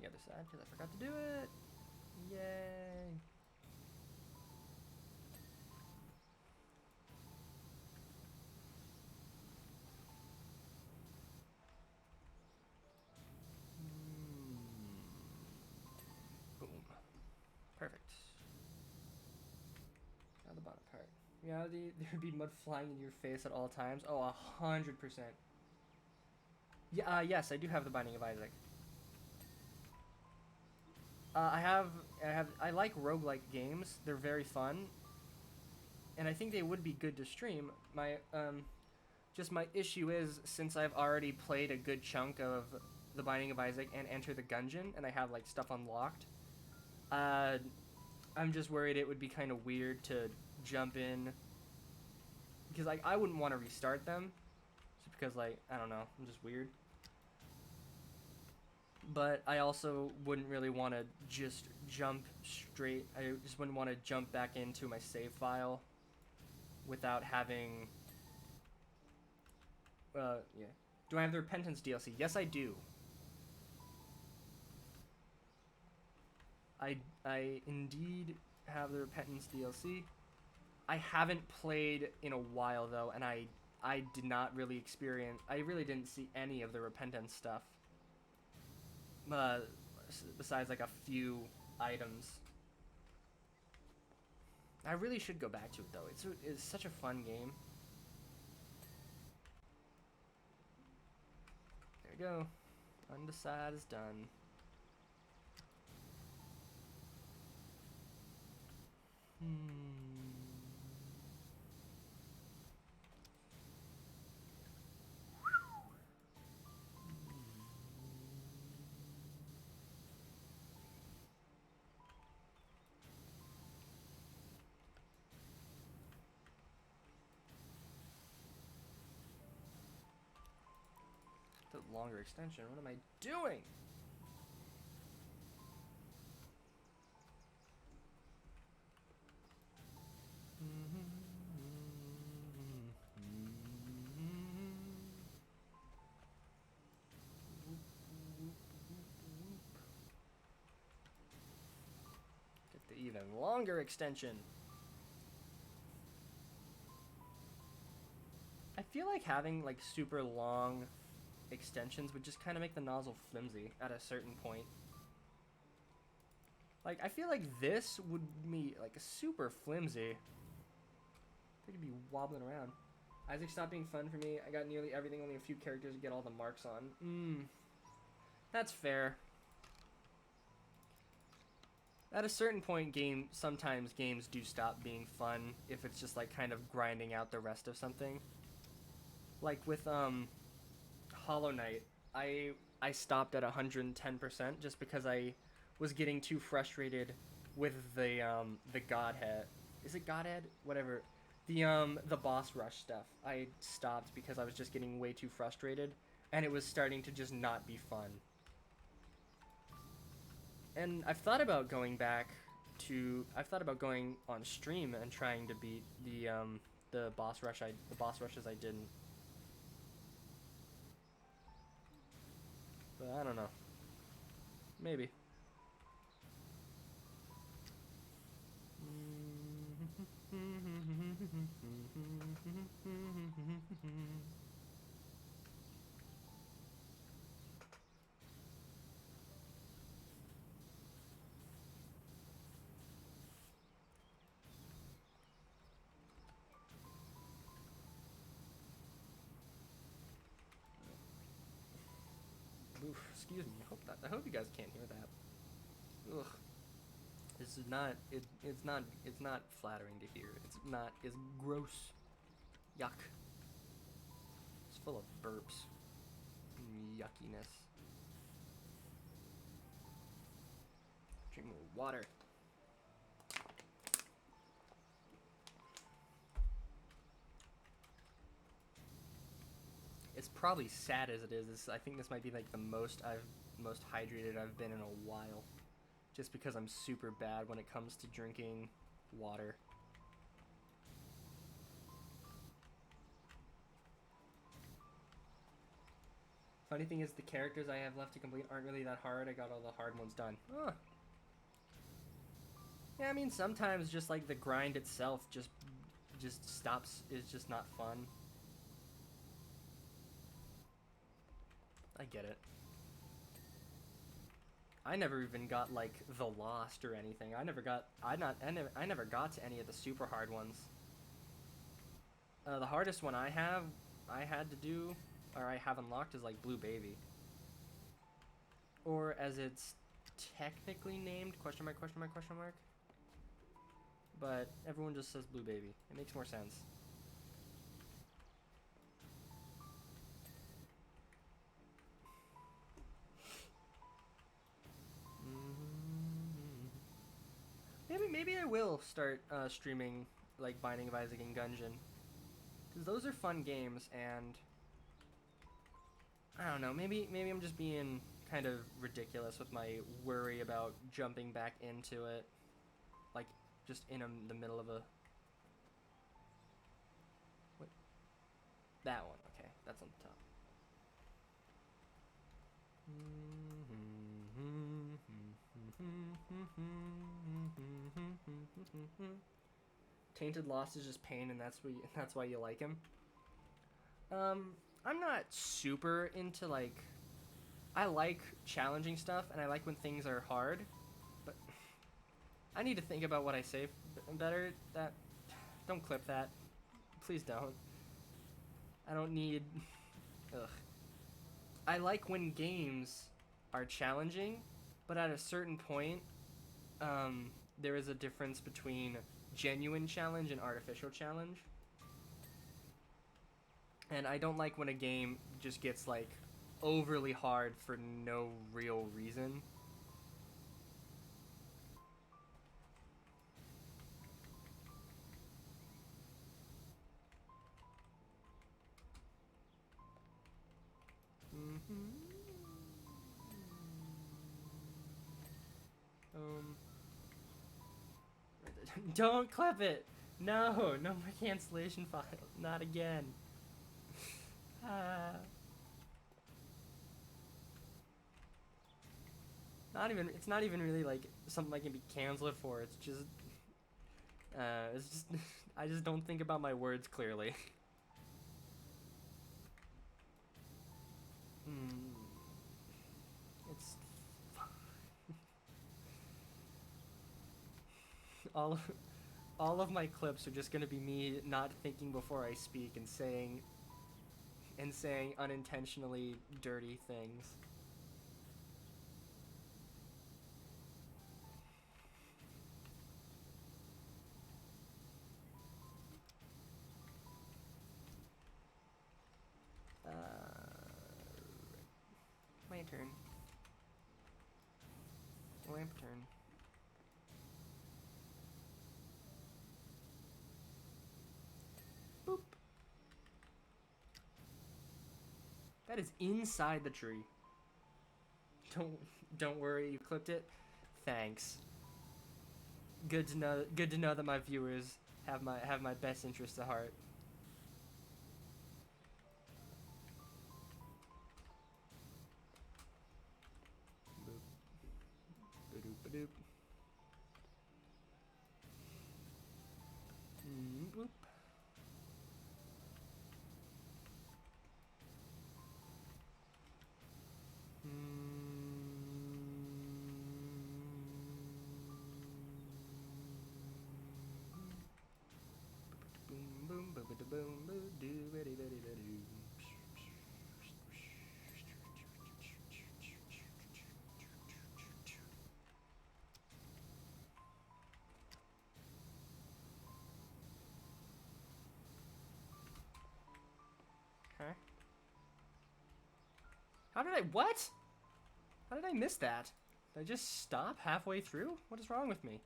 The other side, because I forgot to do it. Yay. Boom. Perfect. Now the bottom part. Reality, there'd be mud flying in your face at all times. Oh, 100%. Yeah, yes, I do have the Binding of Isaac. I like roguelike games. They're very fun. And I think they would be good to stream. Just my issue is, since I've already played a good chunk of the Binding of Isaac and Enter the Gungeon, and I have, like, stuff unlocked, I'm just worried it would be kind of weird to jump in. Because, like, I wouldn't want to restart them. Just because, like, I don't know, I'm just weird. But I also wouldn't really want to just jump straight. I just wouldn't want to jump back into my save file without having... yeah. Do I have the Repentance DLC? Yes, I do. I indeed have the Repentance DLC. I haven't played in a while, though, and I did not really experience... I really didn't see any of the Repentance stuff. Besides, like, a few items. I really should go back to it though. It's such a fun game. There we go. Undecided is done. The longer extension. What am I doing? Get the even longer extension. I feel like having like super long extensions would just kind of make the nozzle flimsy at a certain point. Like, I feel like this would be like super flimsy. They could be wobbling around. Isaac stopped being fun for me. I got nearly everything, only a few characters to get all the marks on. That's fair. At a certain point, sometimes games do stop being fun if it's just like kind of grinding out the rest of something. Like with Hollow Knight, I stopped at 110% just because I was getting too frustrated with the Godhead. Is it Godhead? Whatever. The boss rush stuff. I stopped because I was just getting way too frustrated and it was starting to just not be fun. And I've thought about going on stream and trying to beat the boss rushes I didn't. But I don't know. Maybe. Oof, excuse me. I hope you guys can't hear that. Ugh. This is not it's not flattering to hear. It's gross. Yuck. It's full of burps. And yuckiness. Drink more water. It's probably sad as it is. I think this might be like the most hydrated I've been in a while. Just because I'm super bad when it comes to drinking water. Funny thing is, the characters I have left to complete aren't really that hard. I got all the hard ones done. Huh. Yeah, I mean, sometimes just like the grind itself just stops. It's just not fun. I get it. I never even got like the Lost or anything. I never got to any of the super hard ones. The hardest one I had to do, or I have unlocked, is like Blue Baby, or as it's technically named, question mark, question mark, question mark. But everyone just says Blue Baby. It makes more sense. Maybe I will start streaming like Binding of Isaac and Gungeon, because those are fun games, and I don't know, maybe I'm just being kind of ridiculous with my worry about jumping back into it, like just in the middle of a... What? That one, okay, that's on the top. Tainted Lost is just pain, and that's why you like him. I'm not super into like... I like challenging stuff, and I like when things are hard, but I need to think about what I say Better that. Don't clip that. Please don't. I don't need. Ugh. I like when games are challenging, but at a certain point, there is a difference between genuine challenge and artificial challenge. And I don't like when a game just gets like overly hard for no real reason. Um, don't clip it. No, no more cancellation files. Not again. Not even. It's not even really like something I can be canceled for. It's just. It's just. I just don't think about my words clearly. It's all of my clips are just gonna be me not thinking before I speak and saying unintentionally dirty things. My turn. Lamp turn. Boop. That is inside the tree. Don't worry, you clipped it. Thanks. Good to know that my viewers have my best interests at heart. Boop. Ba-doop ba-doop. Boop. Boom boom boom boom boom doo bitty bitty doo. Okay. How did I what? How did I miss that? Did I just stop halfway through? What is wrong with me?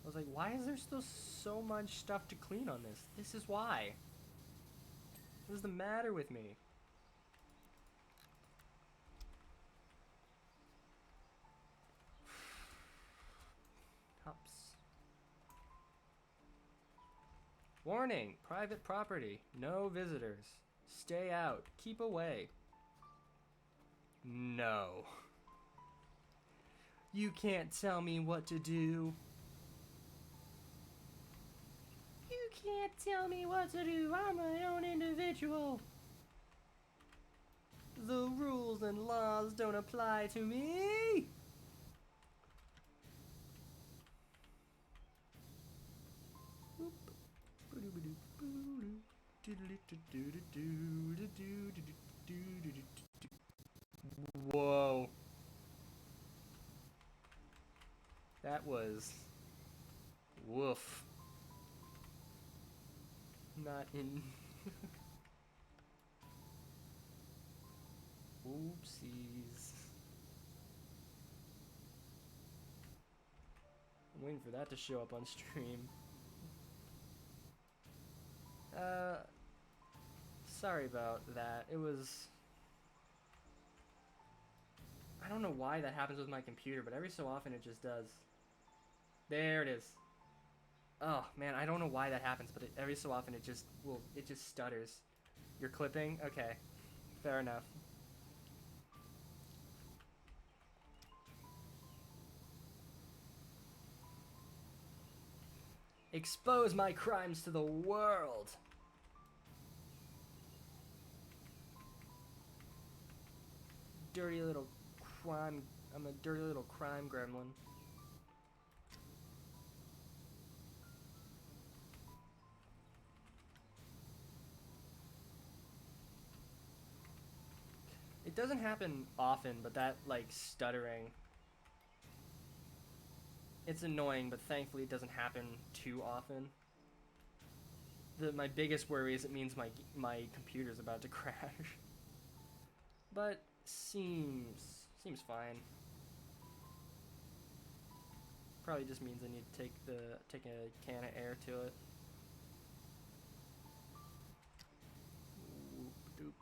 I was like, why is there still so much stuff to clean on this? This is why. What is the matter with me? Hops. Warning! Private property. No visitors. Stay out. Keep away. No. You can't tell me what to do. You can't tell me what to do. I'm my own individual. The rules and laws don't apply to me. Whoa. That was... woof. Not in... Oopsies. I'm waiting for that to show up on stream. Sorry about that. It was... I don't know why that happens with my computer, but every so often it just does. There it is. Oh, man, I don't know why that happens, but every so often it just stutters. You're clipping? Okay. Fair enough. Expose my crimes to the world. Dirty little crime. I'm a dirty little crime gremlin. It doesn't happen often, but that, like, stuttering, it's annoying, but thankfully it doesn't happen too often. My biggest worry is it means my computer's about to crash. But seems fine. Probably just means I need to take a can of air to it. Whoop doop.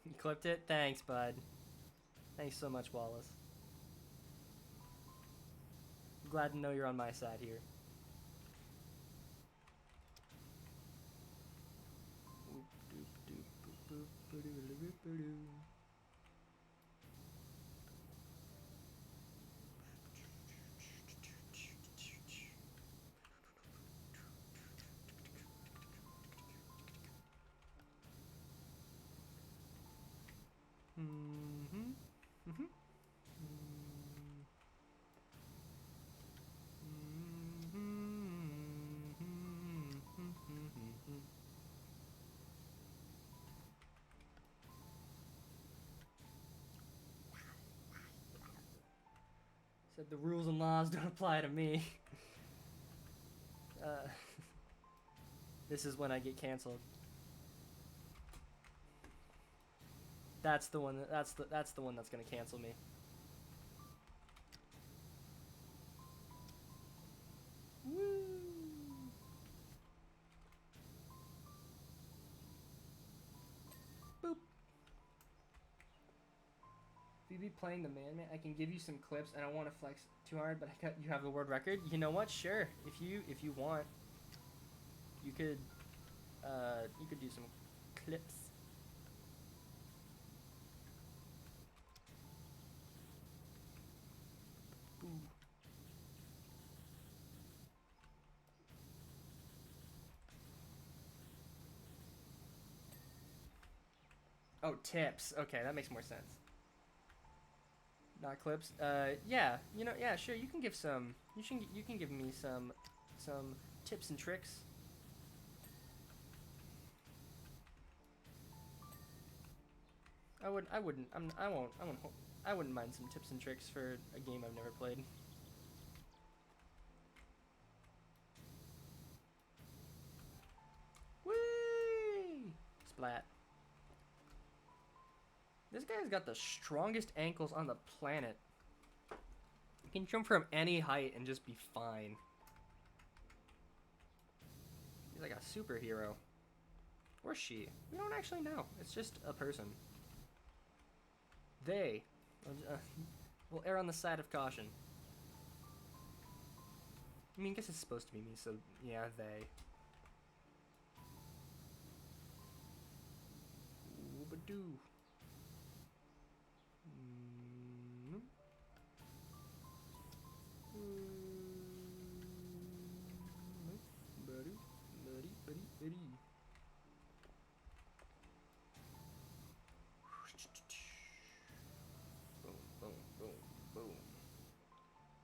You clipped it? Thanks, bud. Thanks so much, Wallace. Glad to know you're on my side here. Whoop doop doop boop boop ba-doo ba-doo. Said the rules and laws don't apply to me. This is when I get canceled. That's the one. That's the one that's gonna cancel me. Woo! Boop. If you be playing the man, I can give you some clips. I don't want to flex too hard, but you have the world record. You know what? Sure. If you want, you could do some clips. Ooh. Oh, tips. Okay, that makes more sense. Not clips. Yeah. You know, yeah, sure. You can give some. You can give me some tips and tricks. I wouldn't mind some tips and tricks for a game I've never played. Whee! Splat. This guy's got the strongest ankles on the planet. He can jump from any height and just be fine. He's like a superhero. Or she. We don't actually know. It's just a person. They. Will err on the side of caution. I mean, I guess it's supposed to be me, so yeah, they. Ooh-ba-doo. Boom, boom, boom, boom.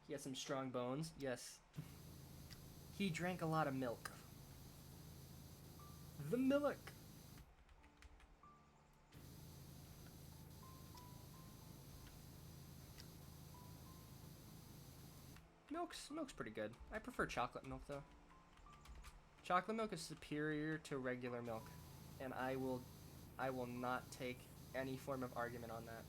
He has some strong bones, yes. He drank a lot of milk. The milk! Milk's pretty good. I prefer chocolate milk though. Chocolate milk is superior to regular milk, and I will not take any form of argument on that.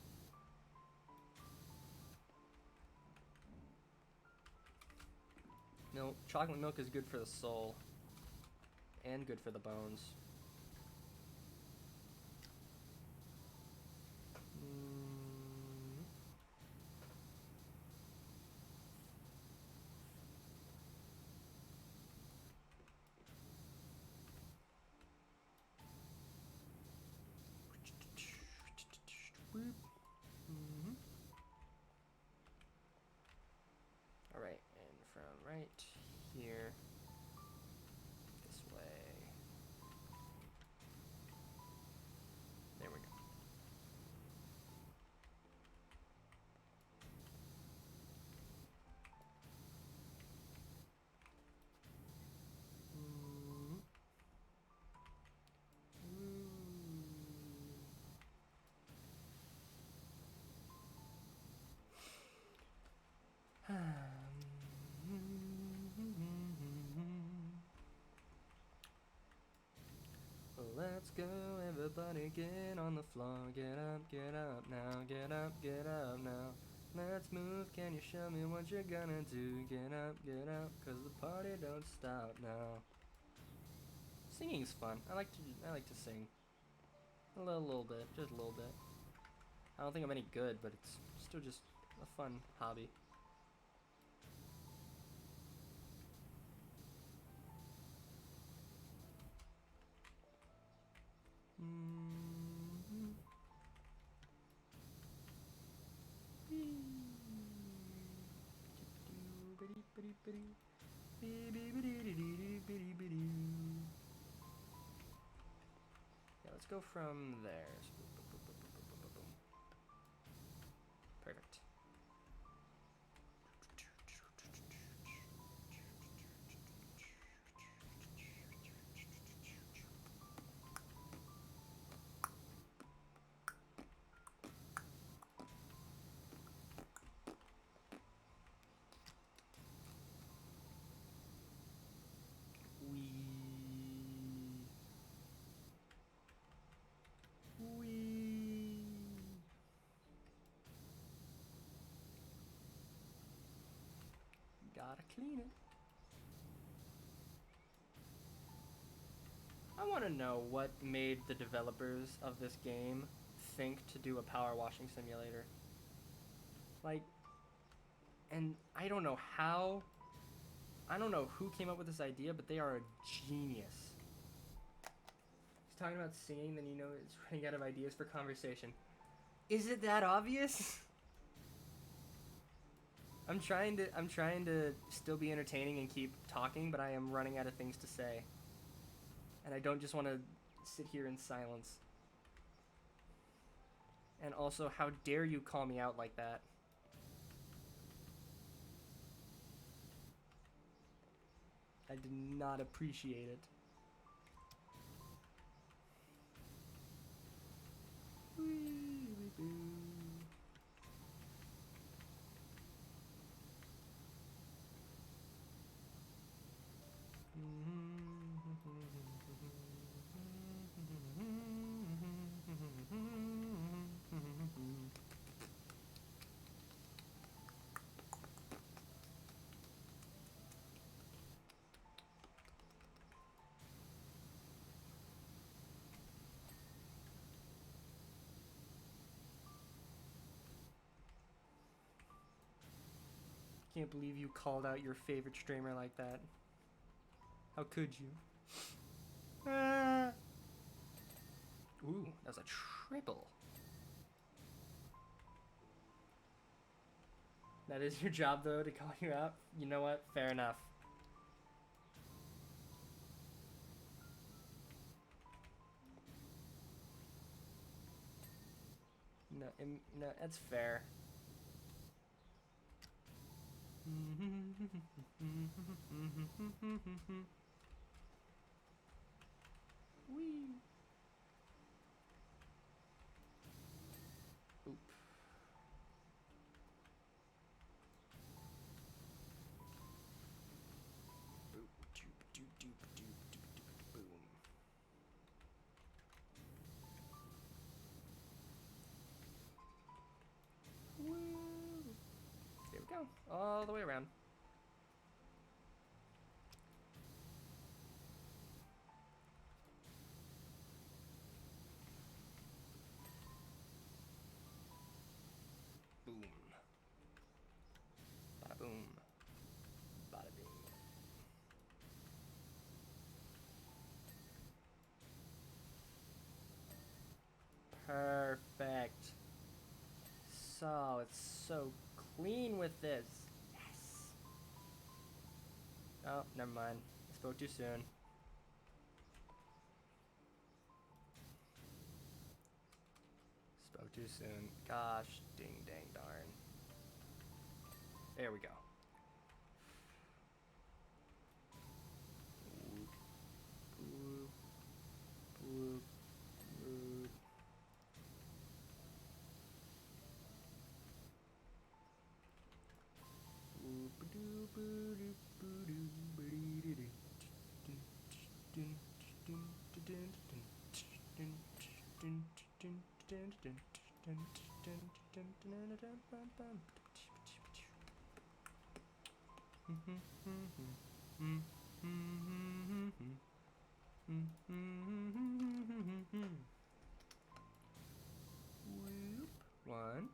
No, chocolate milk is good for the soul and good for the bones. Alright, and from right here, this way. Everybody get on the floor. Get up now. Get up now. Let's move, can you show me what you're gonna do? Get up, cause the party don't stop now. Singing's fun. I like to sing. A little bit, just a little bit. I don't think I'm any good, but it's still just a fun hobby. Yeah, let's go from there. Perfect. Gotta clean it. I want to know what made the developers of this game think to do a power washing simulator. Like, and I don't know how, I don't know who came up with this idea, but they are a genius. He's talking about singing, then you know it's running out of ideas for conversation. Is it that obvious? I'm trying to still be entertaining and keep talking, but I am running out of things to say. And I don't just want to sit here in silence. And also, how dare you call me out like that? I did not appreciate it. Can't believe you called out your favorite streamer like that. How could you? Ooh, that was a triple. That is your job, though, to call you out? You know what? Fair enough. No, no, that's fair. Wee. Oop. Boom. Woo. There we go. All the way around. Boom. Bada boom. Bada bing. Perfect. So, it's so clean with this. Yes. Oh, never mind. I spoke too soon. Spoke too soon. Gosh, ding dang darn. There we go. One.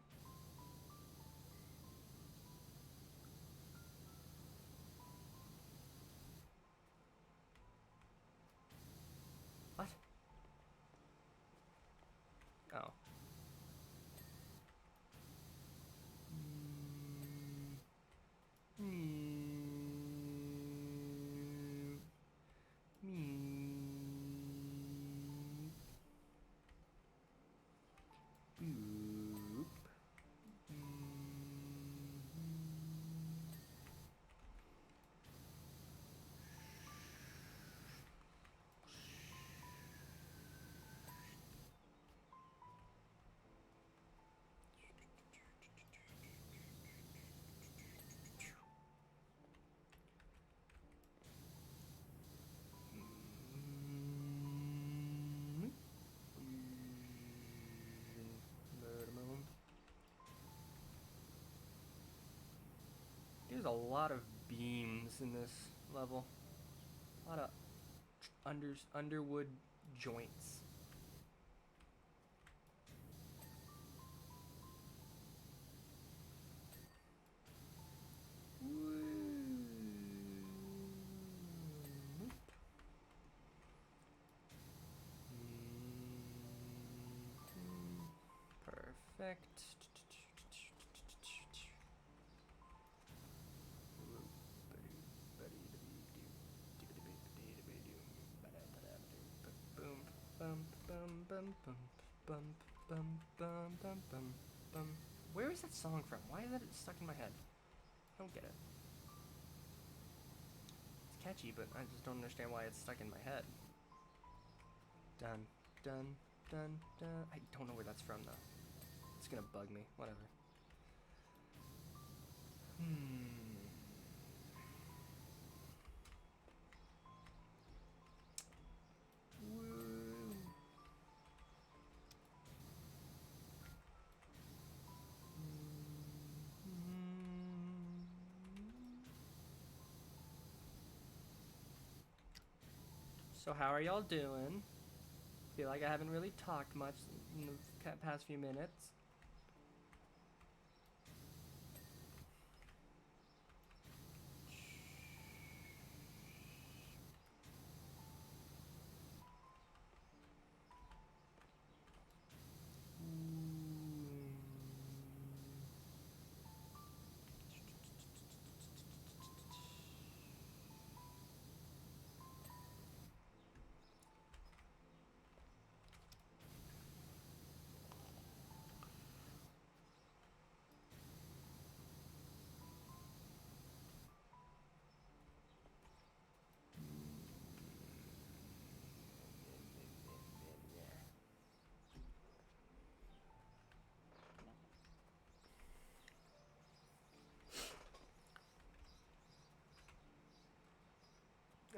What? Oh. There's a lot of beams in this level. A lot of underwood joints. Perfect. Where is that song from? Why is that stuck in my head? I don't get it. It's catchy, but I just don't understand why it's stuck in my head. Dun, dun, dun, dun. I don't know where that's from, though. It's gonna bug me. Whatever. Woo. So how are y'all doing? Feel like I haven't really talked much in the past few minutes.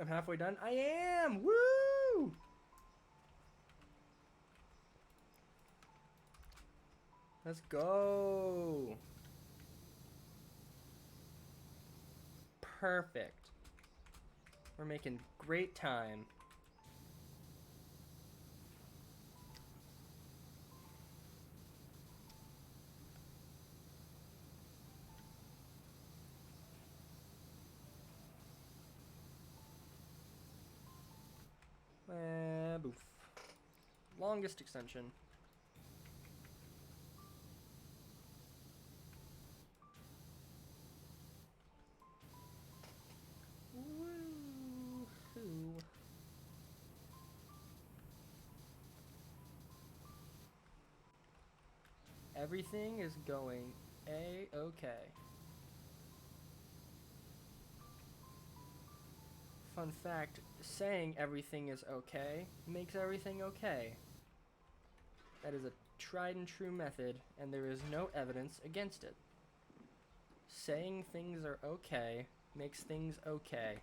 I'm halfway done. I am! Woo! Let's go. Perfect. We're making great time. Boof. Longest extension. Woo-hoo. Everything is going A-okay. Fun fact, saying everything is okay makes everything okay. That is a tried and true method, and there is no evidence against it. Saying things are okay makes things okay.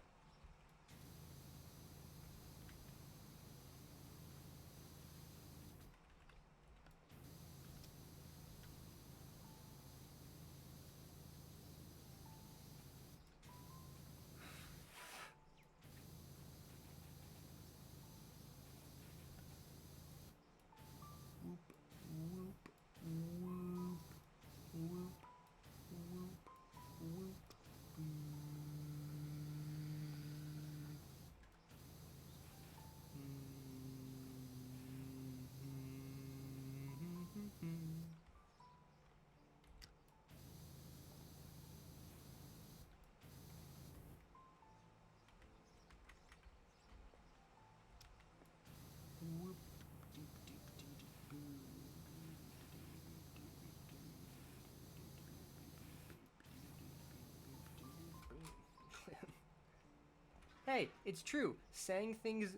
Hey, it's true. Saying things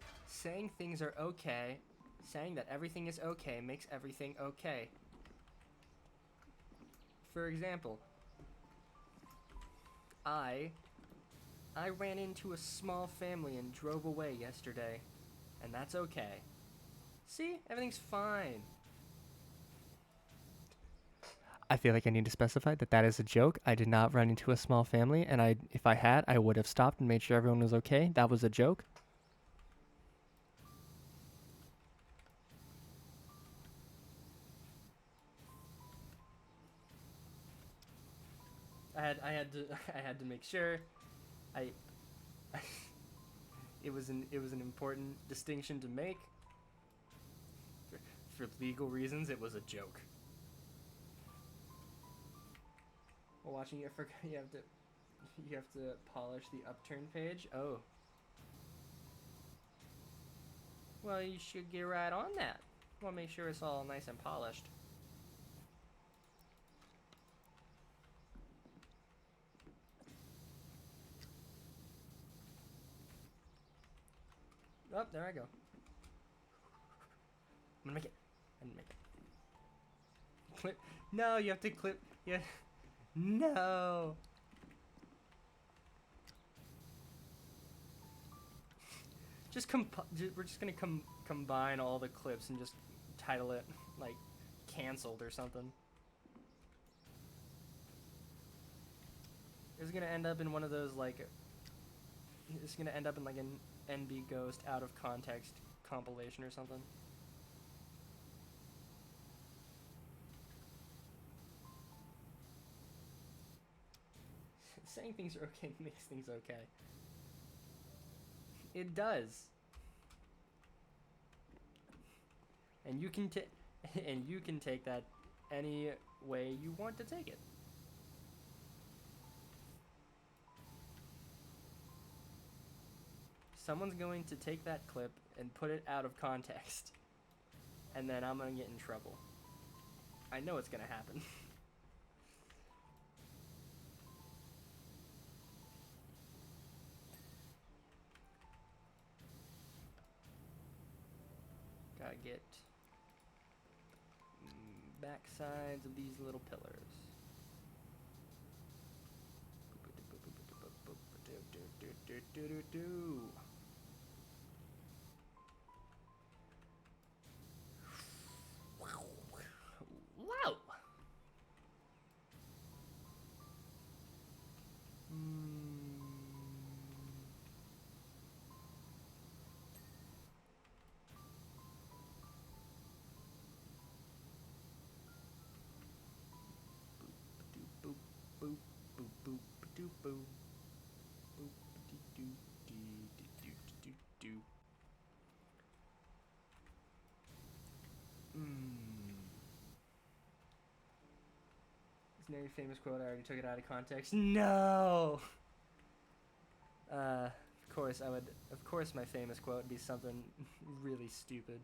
are okay, saying that everything is okay makes everything okay. For example, I ran into a small family and drove away yesterday, and that's okay. See, everything's fine. I feel like I need to specify that that is a joke. I did not run into a small family, and if I had, I would have stopped and made sure everyone was okay. That was a joke. I had to I had to make sure. I it was an important distinction to make. For legal reasons, it was a joke. While watching it, you have to polish the upturn page. Oh, well, you should get right on that. Want to make sure it's all nice and polished. Oh, there I go. I'm gonna make it. I didn't make it. Clip. No, you have to clip. Yeah. No. We're just gonna combine all the clips and just title it like canceled or something. It's gonna end up in one of those like. It's gonna end up in like an NB Ghost out of context compilation or something. Saying things are okay makes things okay. It does. And you can take that any way you want to take it. Someone's going to take that clip and put it out of context. And then I'm going to get in trouble. I know it's going to happen. Gotta get back sides of these little pillars. Wow. Boop boop boop boop boop boop boop doo doo doo doo. Isn't that your famous quote? I already took it out of context. No. Of course I would. Of course, my famous quote would be something really stupid.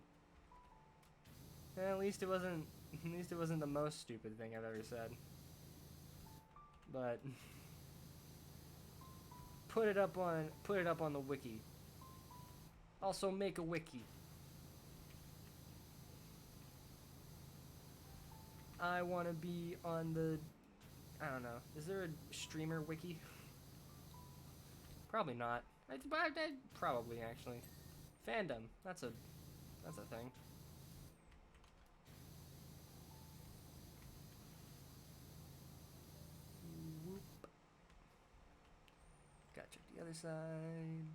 At least it wasn't. At least it wasn't the most stupid thing I've ever said. But put it up on the wiki. Also make a wiki. I want to be on the. I don't know. Is there a streamer wiki? Probably not. Probably actually. Fandom. That's a thing. Whoop. Gotta check the other side.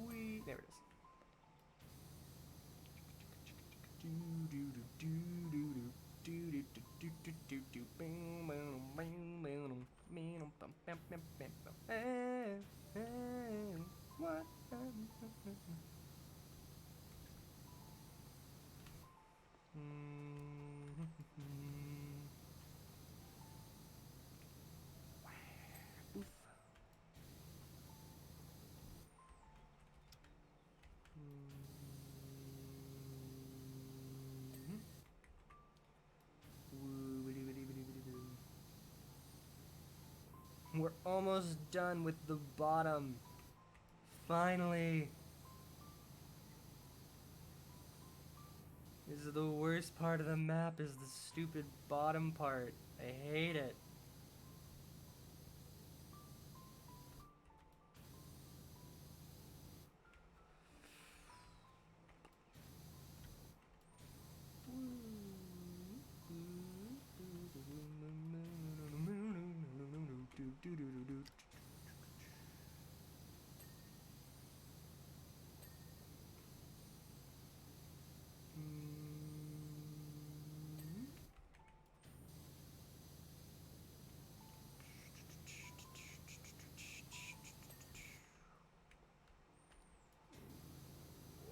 Wee. There it is. What? we're almost done with the bottom. Finally. This is the worst part of the map, is the stupid bottom part. I hate it.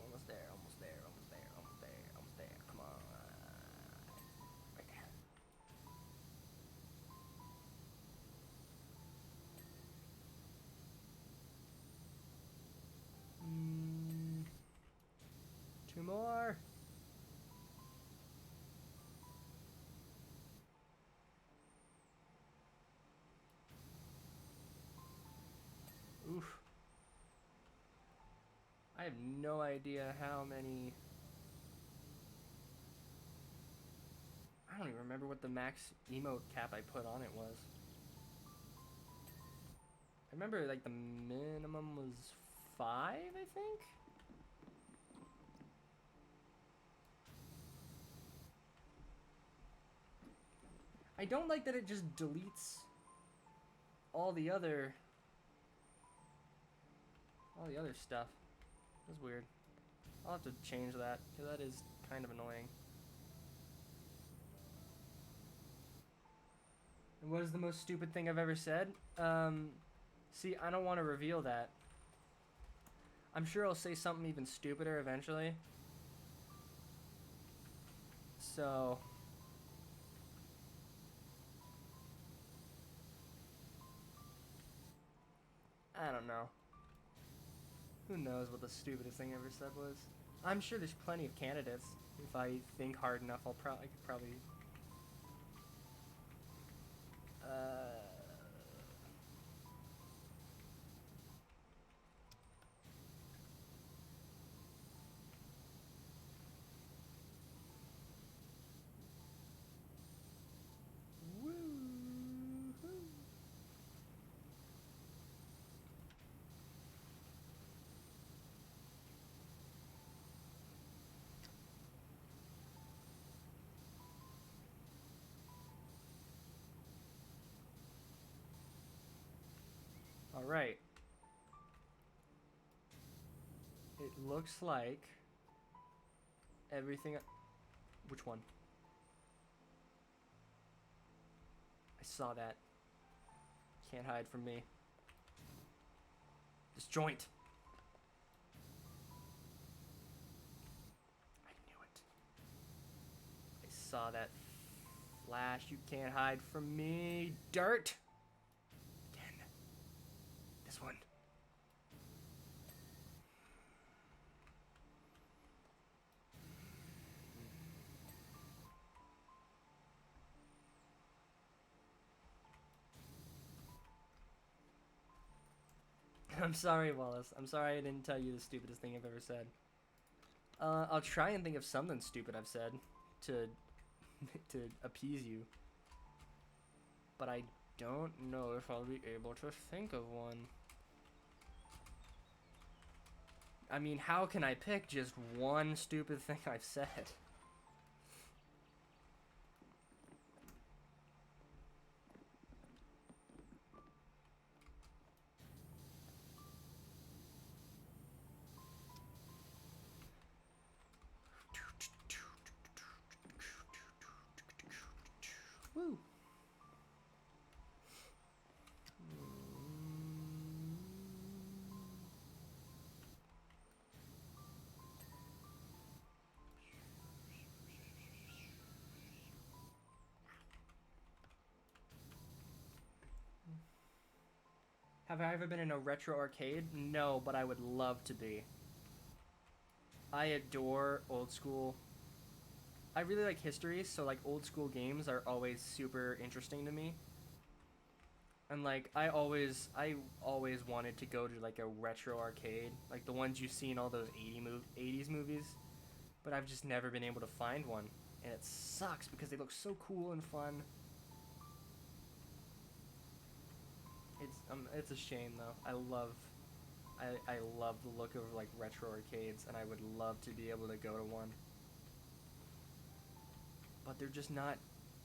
Almost there, almost there, almost there, almost there, almost there. Come on. Right there. Two more. Oof. I have no idea how many. I don't even remember what the max emote cap I put on it was. I remember like the minimum was 5, I think? I don't like that it just deletes all the other stuff. That's weird. I'll have to change that, because that is kind of annoying. And what is the most stupid thing I've ever said? See, I don't want to reveal that. I'm sure I'll say something even stupider eventually. So... I don't know. Who knows what the stupidest thing I ever said was? I'm sure there's plenty of candidates. If I think hard enough, I could probably... Woo-hoo. All right. It looks like everything... Which one? I saw that. Can't hide from me. This joint. I knew it. I saw that flash. You can't hide from me. Dirt. Again. This one. I'm sorry, Wallace. I'm sorry I didn't tell you the stupidest thing I've ever said. I'll try and think of something stupid I've said to to appease you. But I don't know if I'll be able to think of one. I mean, how can I pick just one stupid thing I've said? Woo! Have I ever been in a retro arcade? No, but I would love to be. I adore old school. I really like history, so like old school games are always super interesting to me. And like I always wanted to go to like a retro arcade, like the ones you see in all those 80s movies, but I've just never been able to find one, and it sucks because they look so cool and fun. It's a shame though. I love the look of like retro arcades, and I would love to be able to go to one. But they're just not.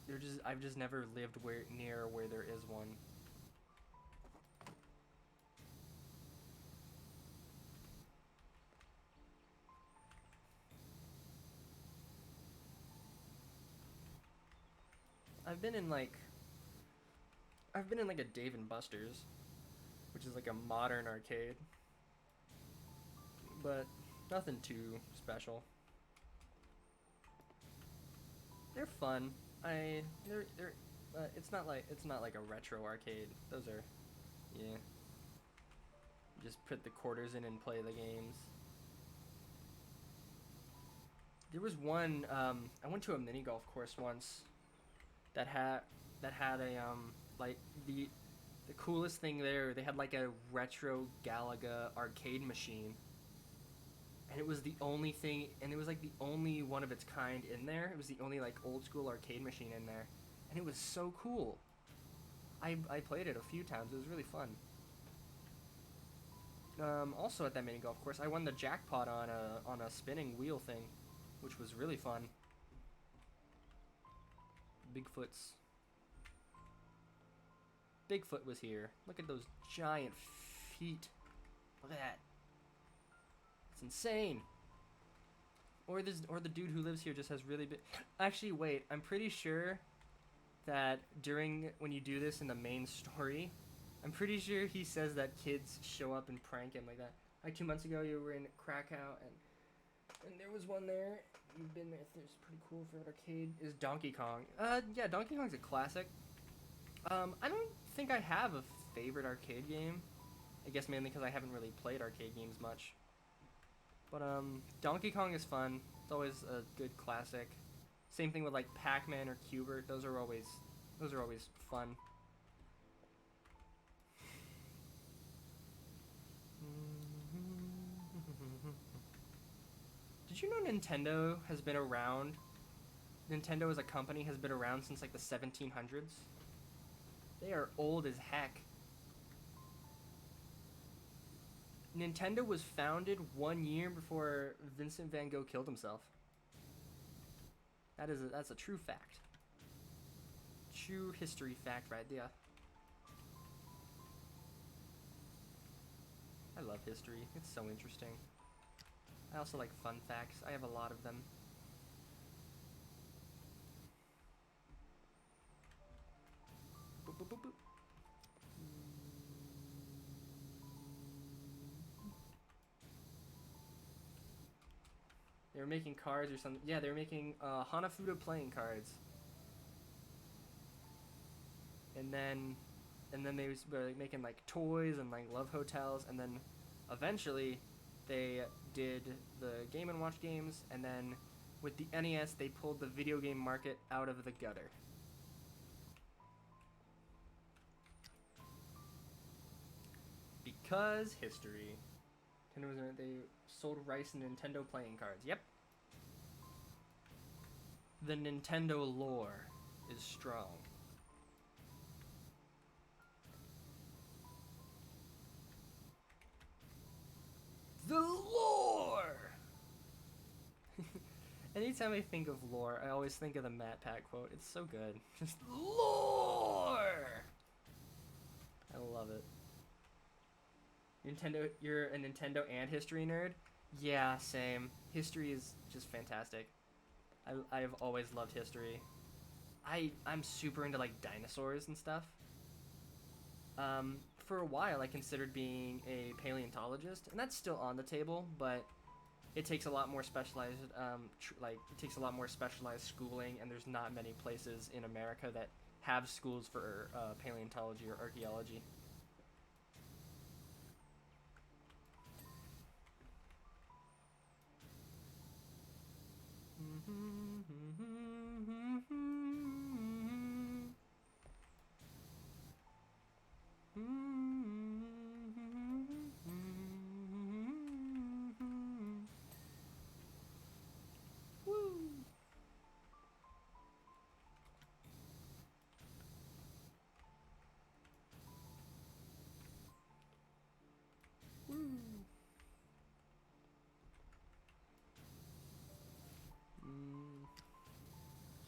They're just. I've just never lived near where there is one. I've been in like. I've been in like a Dave and Buster's, which is like a modern arcade, but nothing too special. They're fun. They're it's not like a retro arcade. Those are, yeah. Just put the quarters in and play the games. There was one. I went to a mini golf course once that had a like the coolest thing there. They had like a retro Galaga arcade machine, and it was the only thing, and it was like the only one of its kind in there. It was the only like old school arcade machine in there, and it was so cool. I played it a few times. It was really fun. Also at that mini golf course, I won the jackpot on a spinning wheel thing, which was really fun. Bigfoot's Bigfoot was here. Look at those giant feet. Look at that. It's insane. Or the dude who lives here just has really big. Actually, wait. I'm pretty sure that when you do this in the main story, I'm pretty sure he says that kids show up and prank him like that. Like 2 months ago, you were in Krakow and there was one there. You've been there. It's pretty cool for an arcade. Is Donkey Kong? Yeah, Donkey Kong's a classic. I don't think I have a favorite arcade game. I guess mainly because I haven't really played arcade games much. But Donkey Kong is fun. It's always a good classic. Same thing with like Pac-Man or Q*bert. Those are always fun. Did you know Nintendo has been around? Nintendo as a company has been around since like the 1700s. They are old as heck. Nintendo was founded 1 year before Vincent van Gogh killed himself. That's a true fact. True history fact right there. I love history. It's so interesting. I also like fun facts. I have a lot of them. Boop, boop, boop, boop. They were making cards or something. Yeah, they were making Hanafuda playing cards. And then they were like, making like toys and like love hotels, and then eventually they did the Game & Watch games, and then with the NES they pulled the video game market out of the gutter. Because history. They sold rice and Nintendo playing cards. Yep. The Nintendo lore is strong. The lore! Anytime I think of lore, I always think of the Matt Pat quote. It's so good. Just lore! I love it. Nintendo, you're a Nintendo and history nerd? Yeah, same. History is just fantastic. I've always loved history. I'm super into like dinosaurs and stuff. For a while I considered being a paleontologist, and that's still on the table, but it takes a lot more specialized it takes a lot more specialized schooling, and there's not many places in America that have schools for paleontology or archaeology.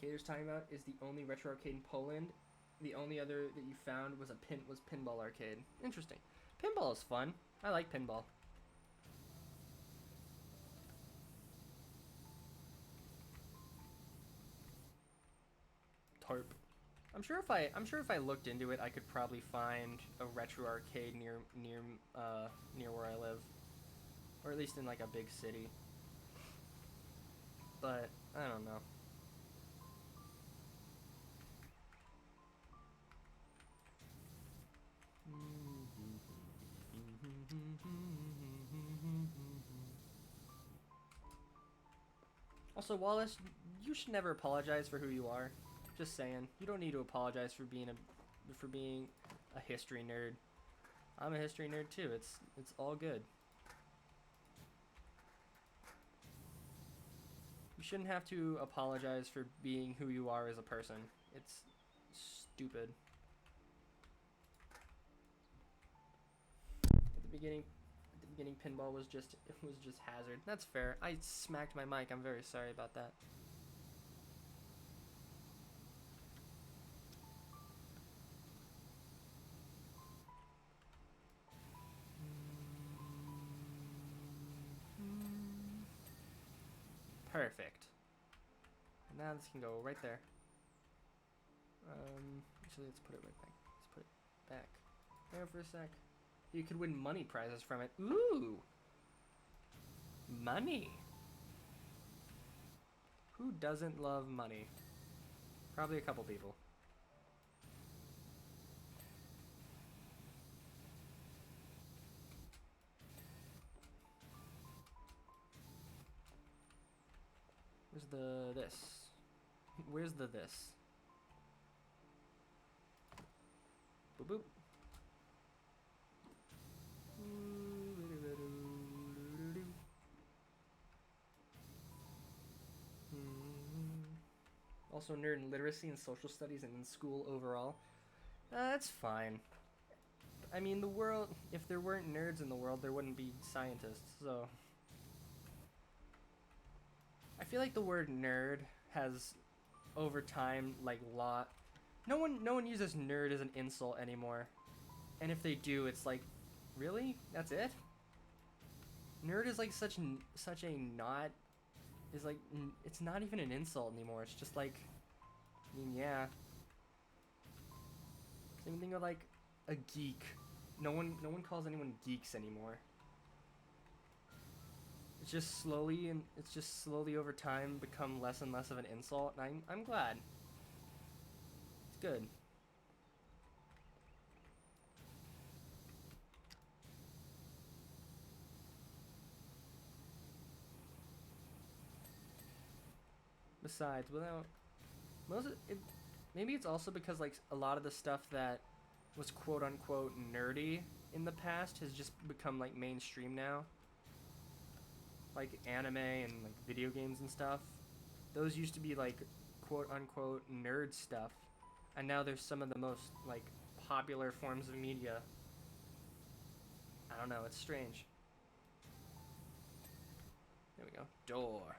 Cater's talking about is the only retro arcade in Poland. The only other that you found was Pinball Arcade. Interesting. Pinball is fun. I like pinball. Tarp. I'm sure if I looked into it, I could probably find a retro arcade near where I live, or at least in like a big city. But I don't know. Also, Wallace, you should never apologize for who you are. Just saying, you don't need to apologize for being a history nerd. I'm a history nerd too. It's all good. You shouldn't have to apologize for being who you are as a person. It's stupid. At the beginning, pinball was just hazard. That's fair. I smacked my mic. I'm very sorry about that. Perfect. Now this can go right there. Actually, let's put it right back. Let's put it back there for a sec. You could win money prizes from it. Ooh! Money! Who doesn't love money? Probably a couple people. Where's the this? Where's the this? Boop boop. Also nerd in literacy and social studies and in school overall. That's fine. I mean, the world, if there weren't nerds in the world, there wouldn't be scientists, so. I feel like the word nerd has, over time, like, no one uses nerd as an insult anymore. And if they do, it's like, really? That's it? Nerd is like such a not, is like, it's not even an insult anymore. It's just like, I mean, yeah. Same thing with like a geek. No one calls anyone geeks anymore. It's just slowly over time become less and less of an insult, and I'm glad. It's good. Besides, maybe it's also because like a lot of the stuff that was quote unquote nerdy in the past has just become like mainstream now. Like anime and like video games and stuff. Those used to be like quote unquote nerd stuff, and now there's some of the most like popular forms of media. I don't know, it's strange. There we go. Door.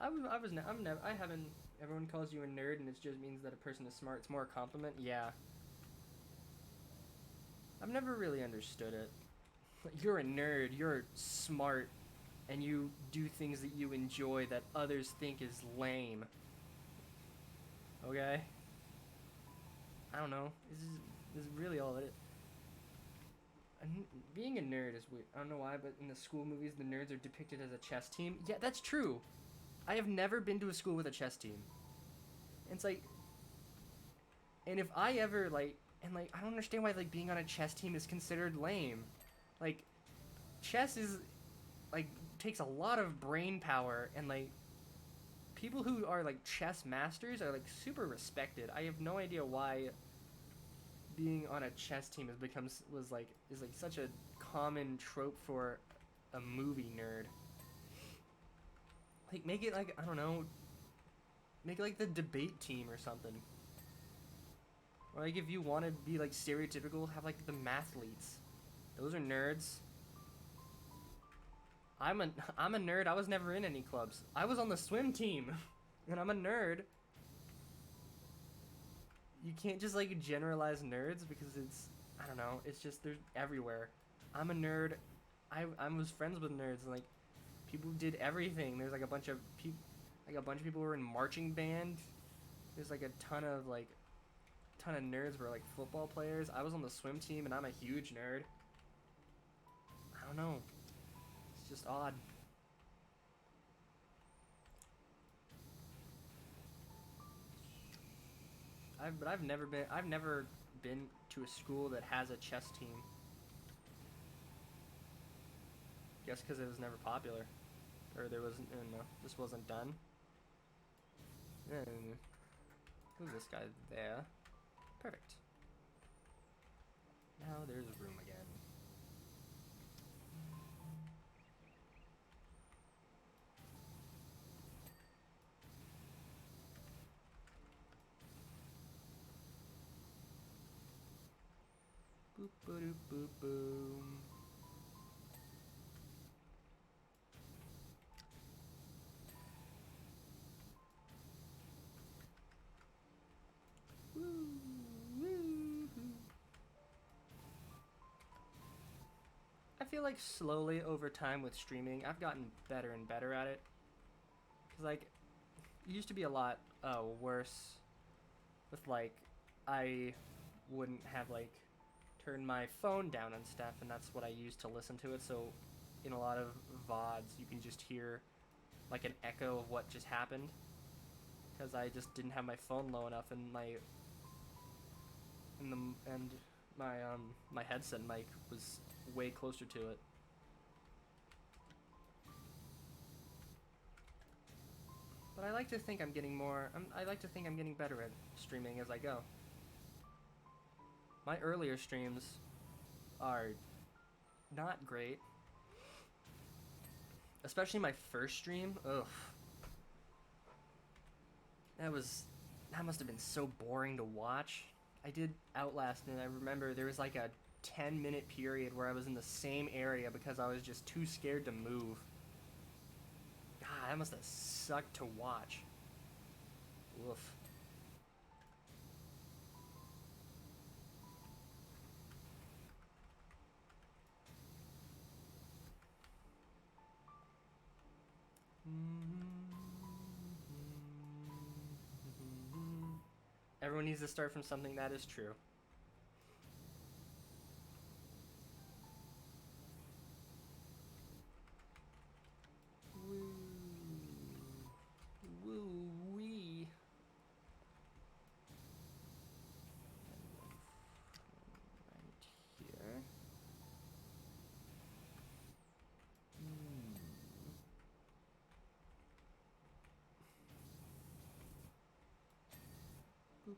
I haven't. Everyone calls you a nerd, and it just means that a person is smart. It's more a compliment. Yeah. I've never really understood it. You're a nerd. You're smart, and you do things that you enjoy that others think is lame. Okay. I don't know. This is really all it is. Being a nerd is weird. I don't know why, but in the school movies, the nerds are depicted as a chess team. Yeah, that's true. I have never been to a school with a chess team. And it's like, and if I ever like, and like, I don't understand why like being on a chess team is considered lame. Like, chess is like takes a lot of brain power, and like people who are like chess masters are like super respected. I have no idea why being on a chess team is like such a common trope for a movie nerd. Like, make it like, I don't know, make it like the debate team or something. Or like if you want to be like stereotypical, have like the mathletes. Those are nerds. I'm a nerd. I was never in any clubs. I was on the swim team, and I'm a nerd. You can't just like generalize nerds because it's, I don't know, it's just they're everywhere. I'm a nerd. I was friends with nerds, and like people did everything. There's like a bunch of people were in marching band. There's like a ton of nerds were like football players. I was on the swim team, and I'm a huge nerd. I don't know. It's just odd. I've never been to a school that has a chess team. Guess because it was never popular, or there wasn't. No, this wasn't done. And who's this guy there? Perfect. Now there's room again. Boop boop boop boom. I feel like slowly over time with streaming, I've gotten better and better at it. Cause like, it used to be a lot worse. With like, I wouldn't have like turned my phone down and stuff, and that's what I used to listen to it. So, in a lot of VODs, you can just hear like an echo of what just happened. Because I just didn't have my phone low enough, and my headset mic was way closer to it. But I like to think I'm getting better at streaming as I go. My earlier streams are not great. Especially my first stream. Ugh. That must have been so boring to watch. I did Outlast, and I remember there was like a 10-minute period where I was in the same area because I was just too scared to move. God, that must have sucked to watch. Woof. Everyone needs to start from something. That is true. Woo-wee. Right here. Boop.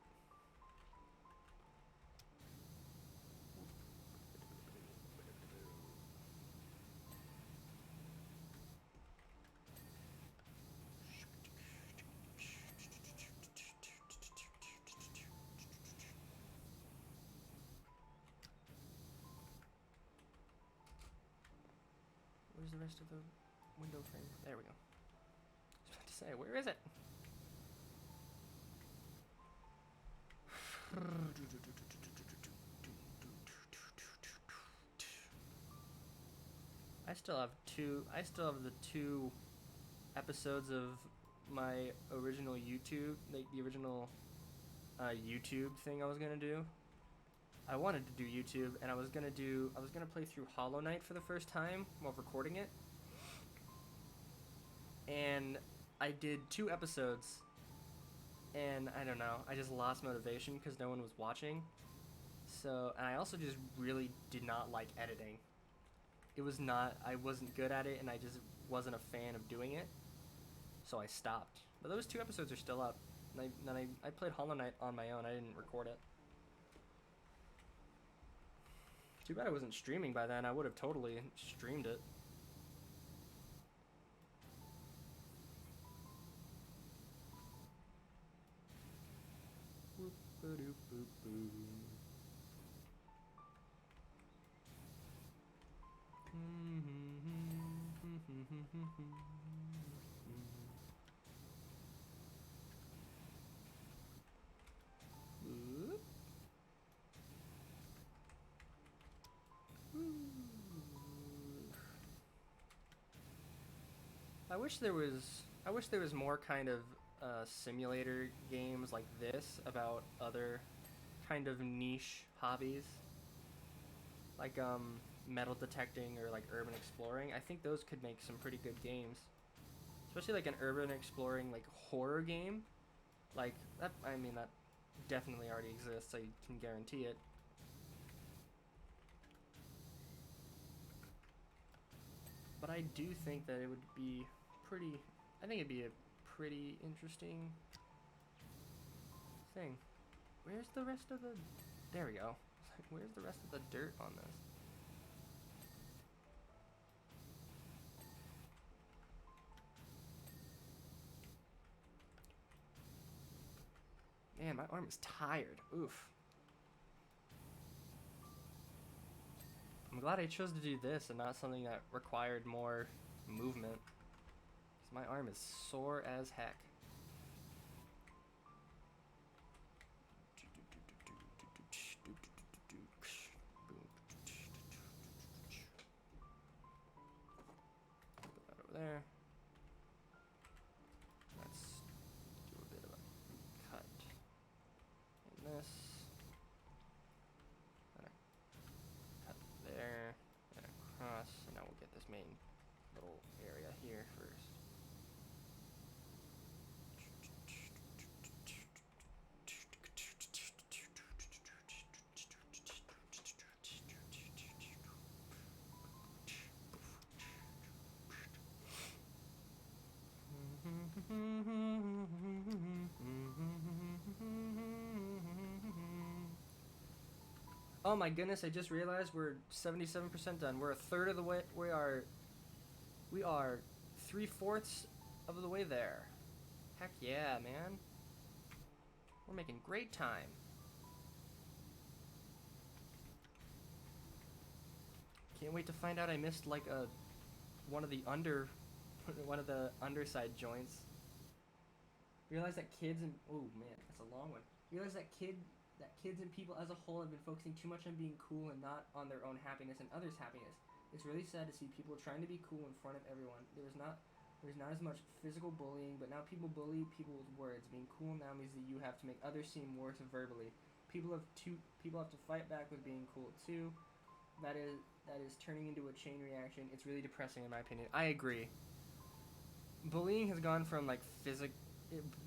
Where's the rest of the window frame? There we go. I was about to say, where is it? I still have the two episodes of my original YouTube, like the original YouTube thing I was gonna do. I wanted to do YouTube, and I was gonna play through Hollow Knight for the first time while recording it. And I did 2 episodes, and I don't know, I just lost motivation because no one was watching. So, and I also just really did not like editing. I wasn't good at it, and I just wasn't a fan of doing it. So I stopped. But those 2 episodes are still up. And I played Hollow Knight on my own. I didn't record it. Too bad I wasn't streaming by then. I would have totally streamed it. I wish there was more kind of simulator games like this about other kind of niche hobbies, like metal detecting or like urban exploring. I think those could make some pretty good games, especially like an urban exploring like horror game. Like that, I mean that definitely already exists. I can guarantee it. But I do think that it would be pretty. I think it'd be a pretty interesting thing. Where's the rest of the? There we go. Where's the rest of the dirt on this? Man, my arm is tired. Oof. I'm glad I chose to do this and not something that required more movement. Because my arm is sore as heck. Put that over there. Let's do a bit of a cut in this. And a cut there. And across. And now we'll get this main little area here first. Oh my goodness, I just realized we're 77% done. We're a third of the way. We are 3/4 of the way there. Heck yeah, man. We're making great time. Can't wait to find out I missed like one of the underside joints. Realize that kids and oh man, that's a long one. Realize that kids and people as a whole have been focusing too much on being cool and not on their own happiness and others' happiness. It's really sad to see people trying to be cool in front of everyone. There's not as much physical bullying, but now people bully people with words. Being cool now means that you have to make others seem worse verbally. People have to fight back with being cool too. That is turning into a chain reaction. It's really depressing in my opinion. I agree. Bullying has gone from like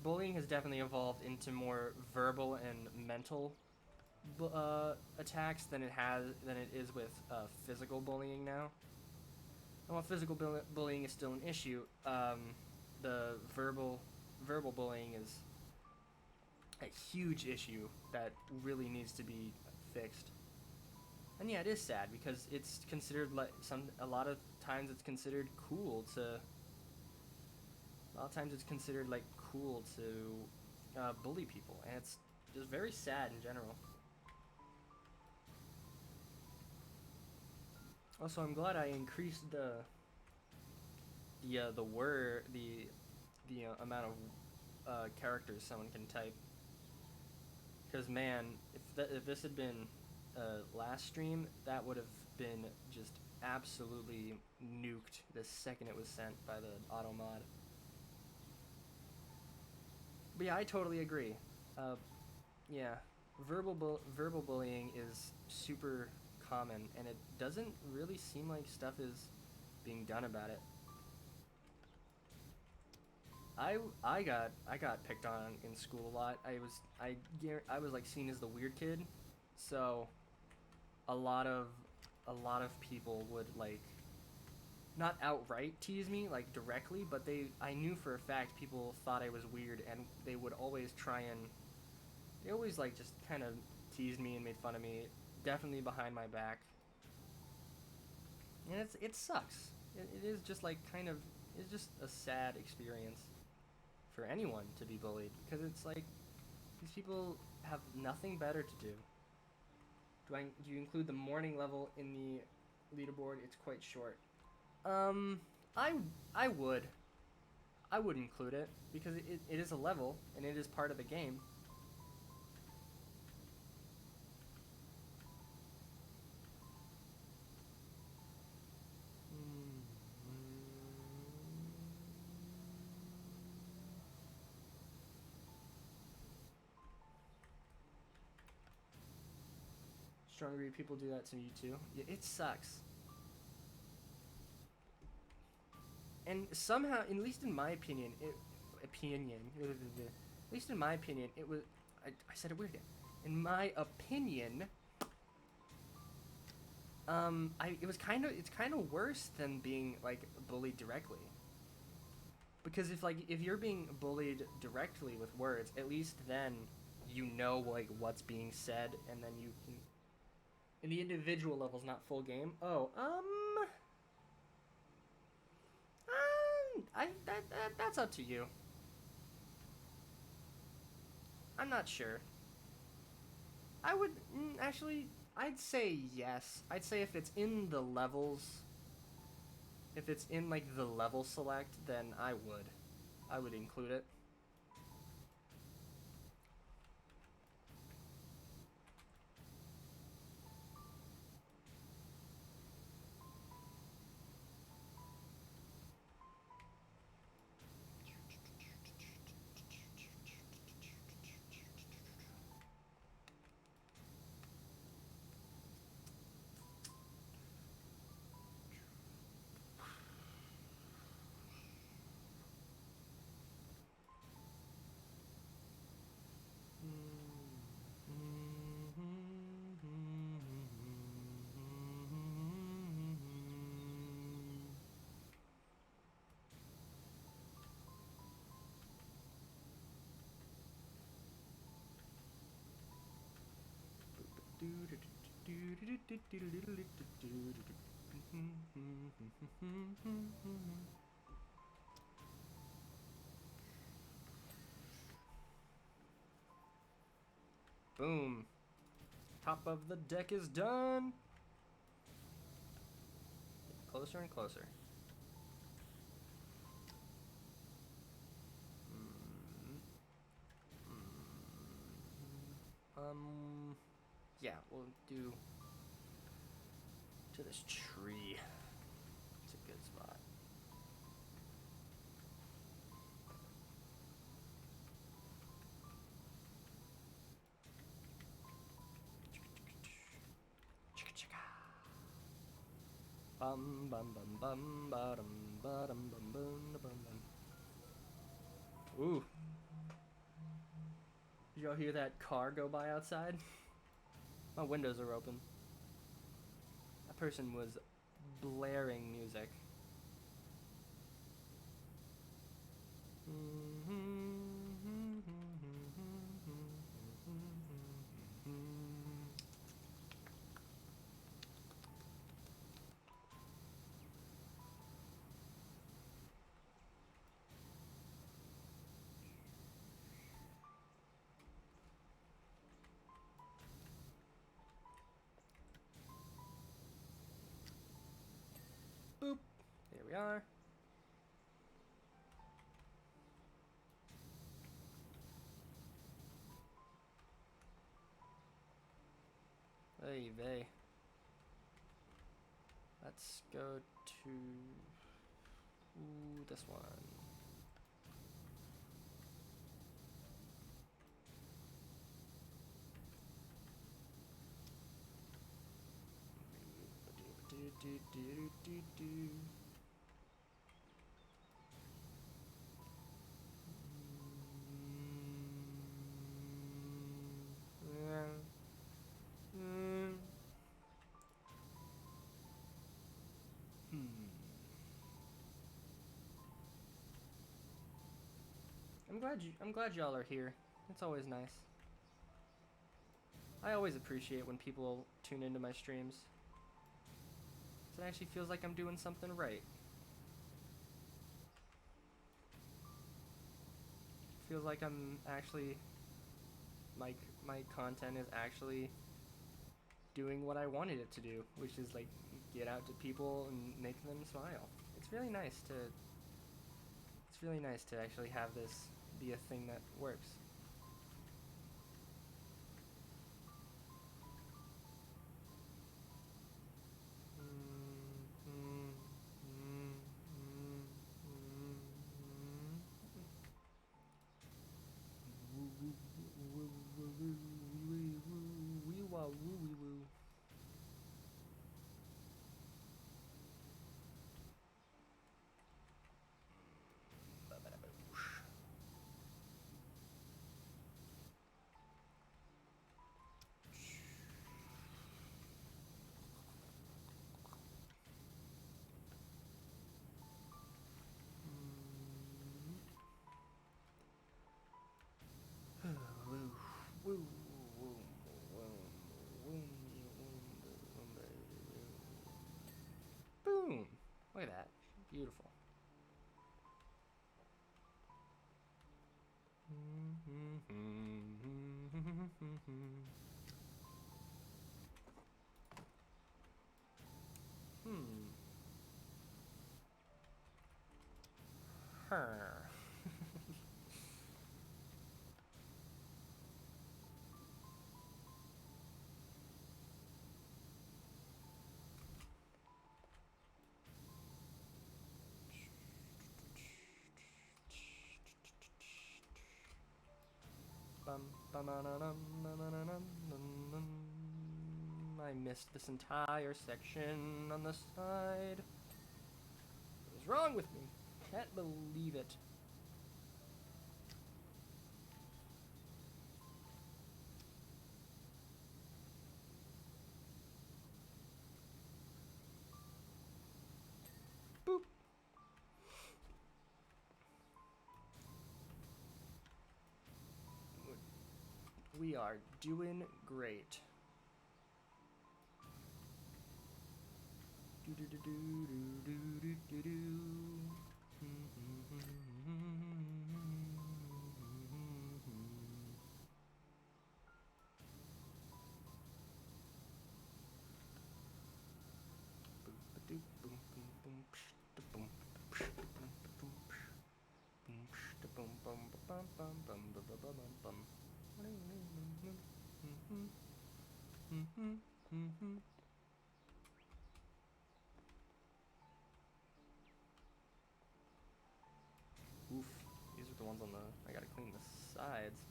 bullying has definitely evolved into more verbal and mental attacks than it is with physical bullying now. And while physical bullying is still an issue, the verbal bullying is a huge issue that really needs to be fixed. And yeah, it is sad because it's considered like a lot of times it's considered cool to. A lot of times it's considered like cool to bully people, and it's just very sad in general. Also, I'm glad I increased the amount of characters someone can type. Because man, if this had been last stream, that would have been just absolutely nuked the second it was sent by the auto mod. But yeah, I totally agree. Yeah, verbal bullying is super common, and it doesn't really seem like stuff is being done about it. I got picked on in school a lot. I was like seen as the weird kid, so a lot of people would like not outright tease me like directly, but I knew for a fact people thought I was weird, and they would always they always like just kind of teased me and made fun of me, definitely behind my back. And it sucks. It is just like it's just a sad experience for anyone to be bullied, because it's like these people have nothing better to do. Do you include the morning level in the leaderboard? It's quite short. I would. I would include it because it is a level and it is part of the game. Strong agree. People do that to me too. Yeah, it sucks. And somehow, at least in my opinion, at least in my opinion, it was. I said it weird again. In my opinion, it's kind of worse than being like bullied directly. Because if you're being bullied directly with words, at least then you know like what's being said, and then you can. And the individual level's not full game. Oh, that's up to you. I'm not sure. I would actually. I'd say yes. I'd say if it's in the levels, if it's in like the level select, then I would include it. Boom. Top of the deck is done. Closer and closer. Yeah, we'll do to this tree. It's a good spot. Bum bum bum bum bum bum bum bum bum bum. Ooh. Did y'all hear that car go by outside? My windows are open. That person was blaring music. Boop. There we are. Hey, vey. Let's go to this one. I'm glad y'all are here. It's always nice. I always appreciate when people tune into my streams. It actually feels like I'm doing something right. Feels like I'm actually my content is actually doing what I wanted it to do, which is like get out to people and make them smile. It's really nice to actually have this be a thing that works. Wee wah woo wee woo. Beautiful. Her. I missed this entire section on the side. What is wrong with me? Can't believe it. Boop. We are doing great. Do do do do do do do do. Oof, these are the ones on the, I gotta clean the sides.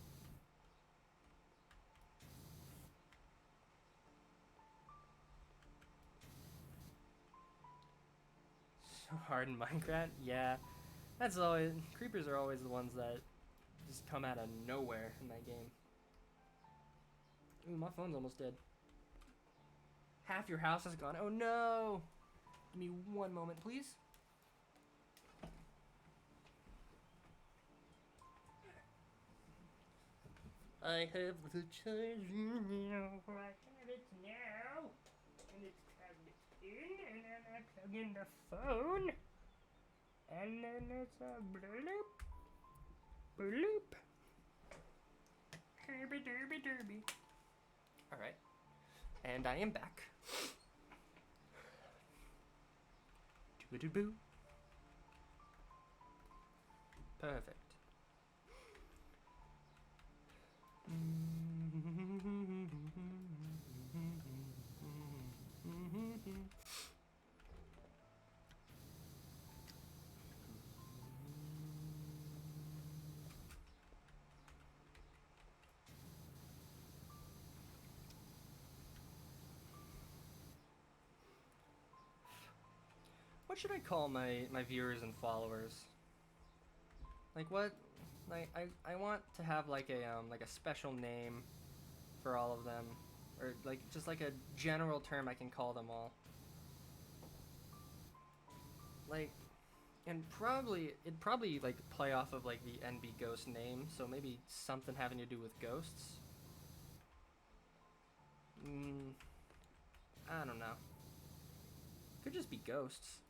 So hard in Minecraft? Yeah, that's always, creepers are always the ones that just come out of nowhere in that game. Ooh, my phone's almost dead. Half your house is gone. Oh no! Give me one moment, please. I have the charger now. I have it now. And it's plugged in, and then I plug in the phone. And then it's a bloop. Bloop. Herby derby derby. Alright. And I am back. Doo-doo-boo. Perfect. What should I call my viewers and followers? Like what? Like I want to have like a special name for all of them, or like just like a general term I can call them all. Like, and it'd probably like play off of like the NB Ghost name, so maybe something having to do with ghosts. I don't know. Could just be ghosts.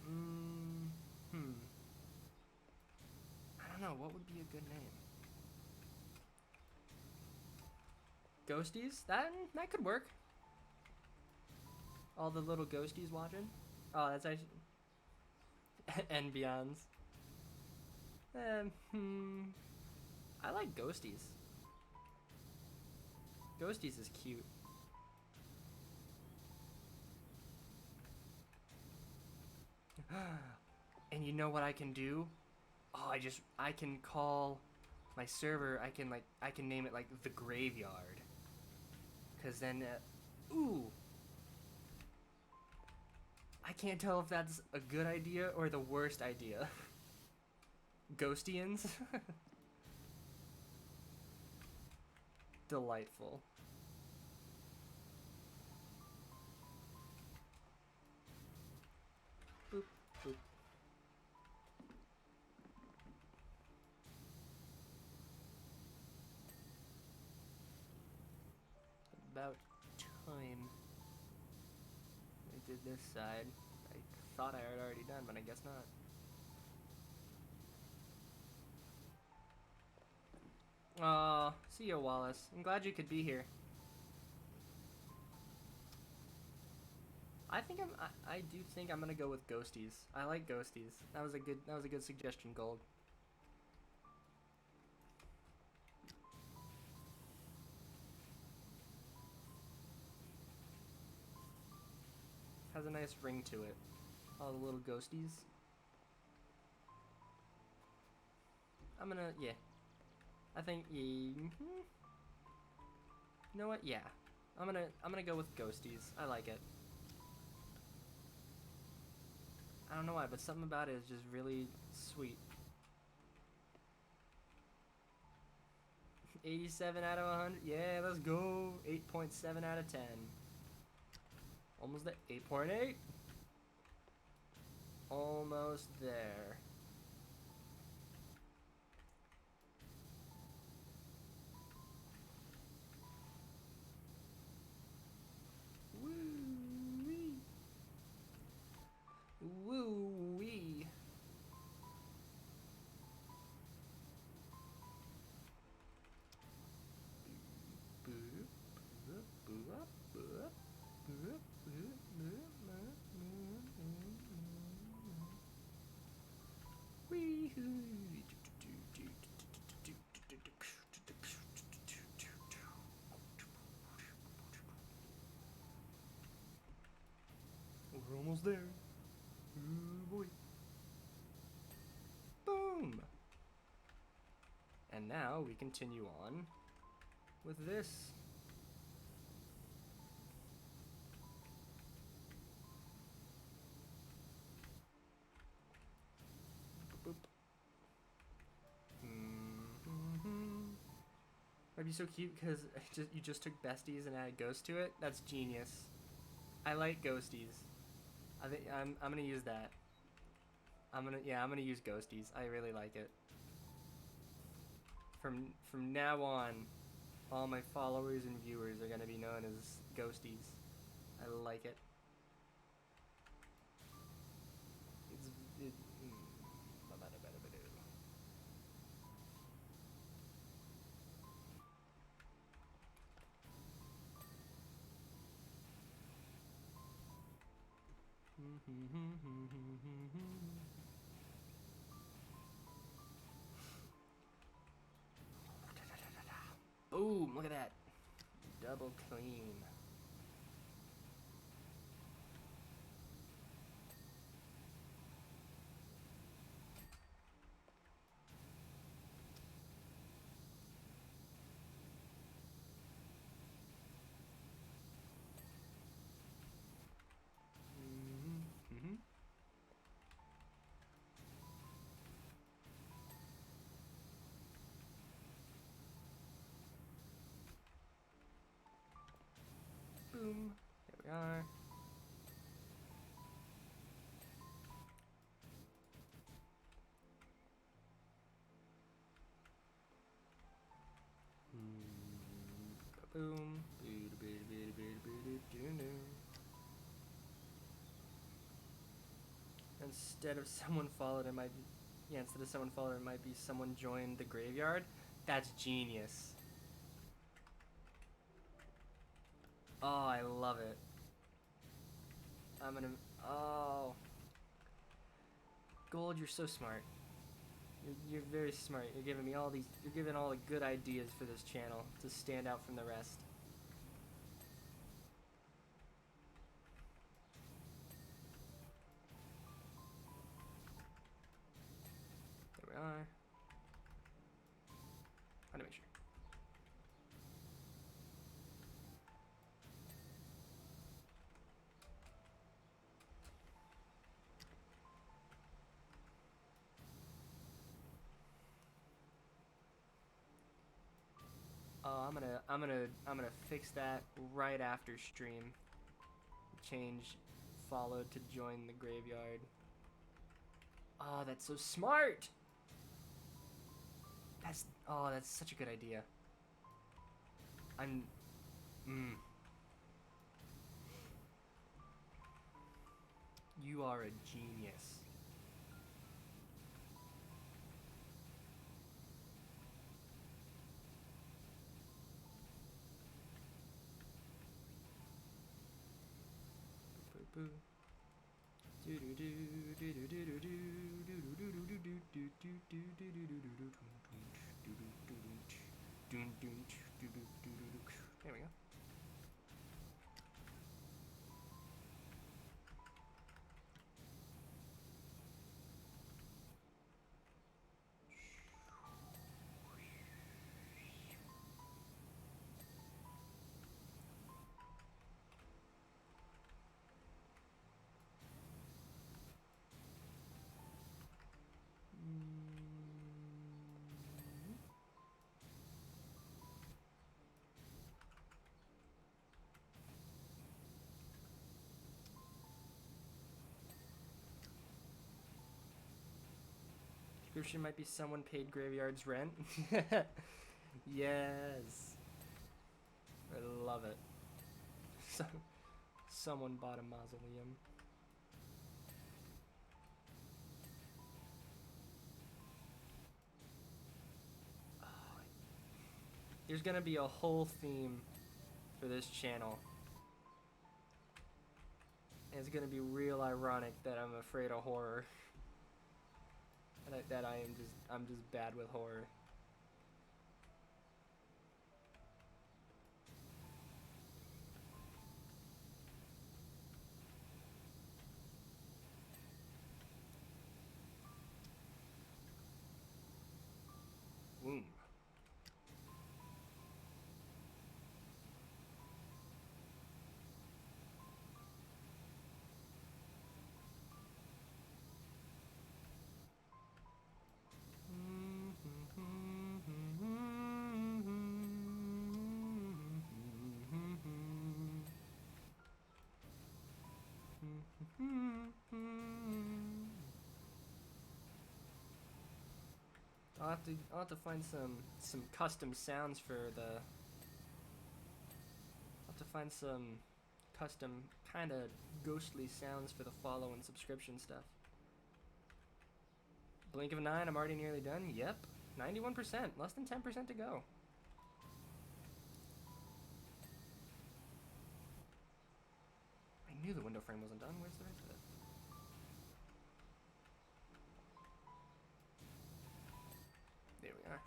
I don't know, what would be a good name? Ghosties? That could work. All the little ghosties watching. Oh, that's actually and beyonds. I like ghosties. Ghosties is cute. And you know what I can do? Oh, I can call my server, I can name it like the graveyard. Cause then, ooh. I can't tell if that's a good idea or the worst idea. Ghostians? Delightful. Boop, boop. About time I did this side. I thought I had already done, but I guess not. Aw, see you, Wallace. I'm glad you could be here. I do think I'm gonna go with ghosties. I like ghosties. That was a good suggestion, Gold. Has a nice ring to it. All the little ghosties. I'm gonna, yeah. I think, yeah. You know what? Yeah. I'm gonna go with ghosties. I like it. I don't know why, but something about it is just really sweet. 87 out of 100. Yeah, let's go. 8.7 out of 10. Almost at 8.8. Almost there. Woo-wee. Woo-wee. We're almost there. Ooh boy. Boom. And now we continue on with this. Boop. That'd be so cute because you just took besties and added ghost to it. That's genius. I like ghosties. I think I'm gonna use that. I'm gonna use ghosties. I really like it. From now on, all my followers and viewers are gonna be known as ghosties. I like it. Boom! Look at that. Double clean. Boom. There we are. Boom. Instead of someone followed, it might be, yeah, instead of someone followed, it might be someone joined the graveyard. That's genius. Oh, I love it. I'm gonna, oh. Gold, you're so smart. You're very smart. You're giving me all these, you're giving all the good ideas for this channel to stand out from the rest. There we are. I want to make sure. Oh, I'm gonna fix that right after stream. Change followed to join the graveyard. Oh, that's so smart. That's such a good idea. You are a genius. Boo. There we go. Description might be someone paid Graveyard's rent. Yes. I love it. So, someone bought a mausoleum. Oh, there's gonna be a whole theme for this channel. And it's gonna be real ironic that I'm afraid of horror. And that I'm just bad with horror. Womb. I'll have to find some custom sounds for the. I'll have to find some custom kind of ghostly sounds for the follow and subscription stuff. Blink of an eye, I'm already nearly done. Yep, 91%, less than 10% to go. I knew the window frame wasn't done. Where's the rest of it? There we are.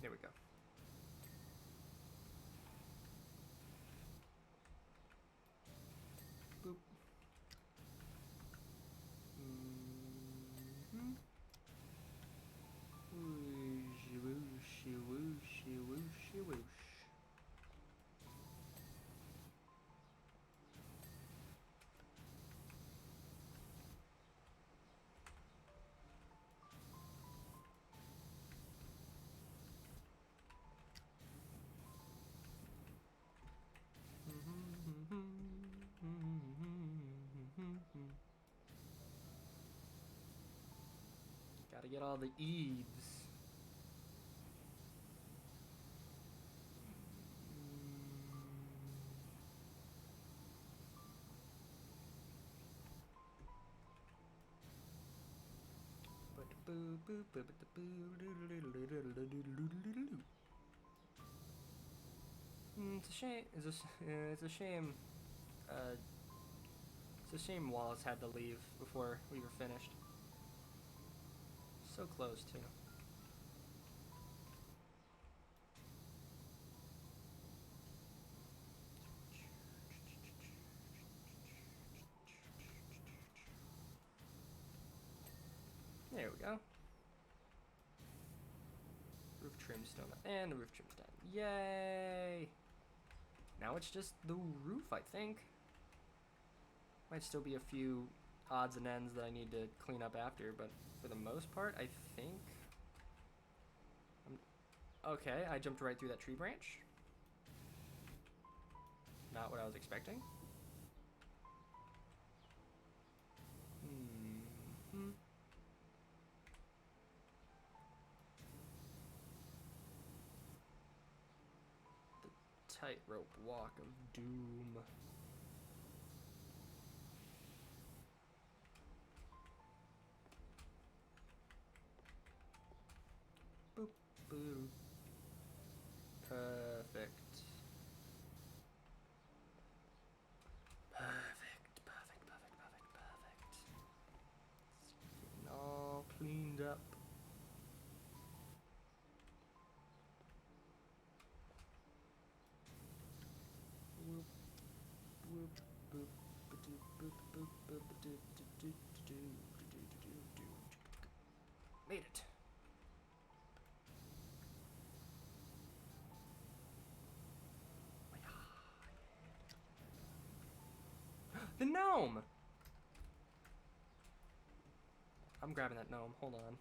There we go. Boop. Whooshy, whooshy, whooshy, whooshy, whoosh. Gotta get all the eaves. It's a shame. It's a shame. It's a shame Wallace had to leave before we were finished. So close too. There we go. Roof trim's still not, and the roof trim's done. Yay! Now it's just the roof, I think. Might still be a few odds and ends that I need to clean up after, but for the most part, I think. Okay, I jumped right through that tree branch. Not what I was expecting. tightrope walk of doom. Boop, boop. Perfect. Perfect, perfect, perfect, perfect, perfect. It's getting all cleaned up. Whoop, whoop, boop, ba-doop, boop, boop, boop, ba-doop, do-do, do-do, do-do, do-do, do. Made it. The gnome! I'm grabbing that gnome. Hold on.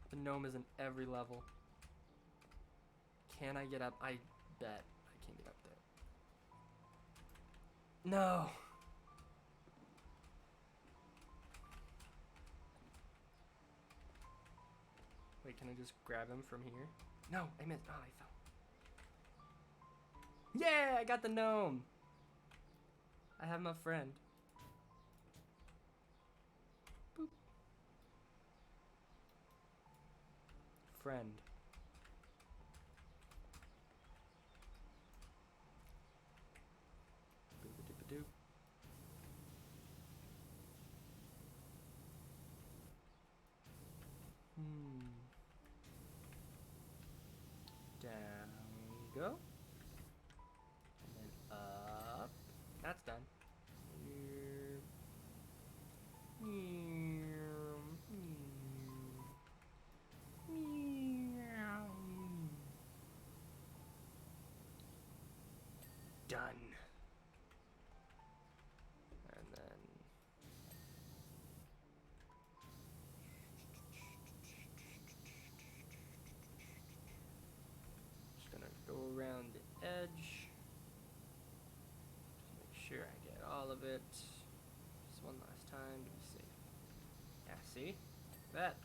The gnome is in every level. Can I get up? I bet I can't get up there. No! Wait, can I just grab him from here? No, I missed. Oh, I fell. Yeah, I got the gnome! I have my friend. Boop. Friend. Boop-a-doop-a-doop. Down we go. And then up. That's done. Here. Meow. Meow. Done. And then just gonna go around the edge. Just make sure I get all of it. Just one last time to be safe. Yeah, see? That.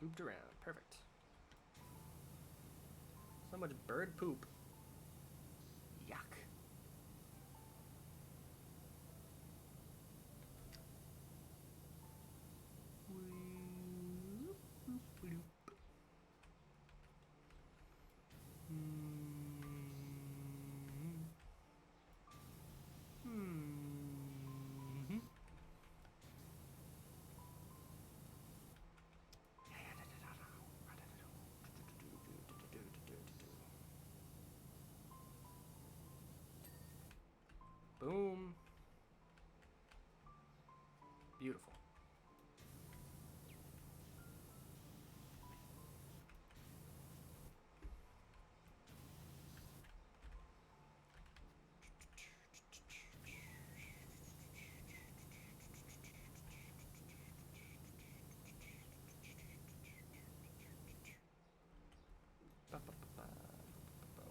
Looped around. Perfect. So much bird poop. Yuck. Whoop, whoop, whoop. Boom. Beautiful.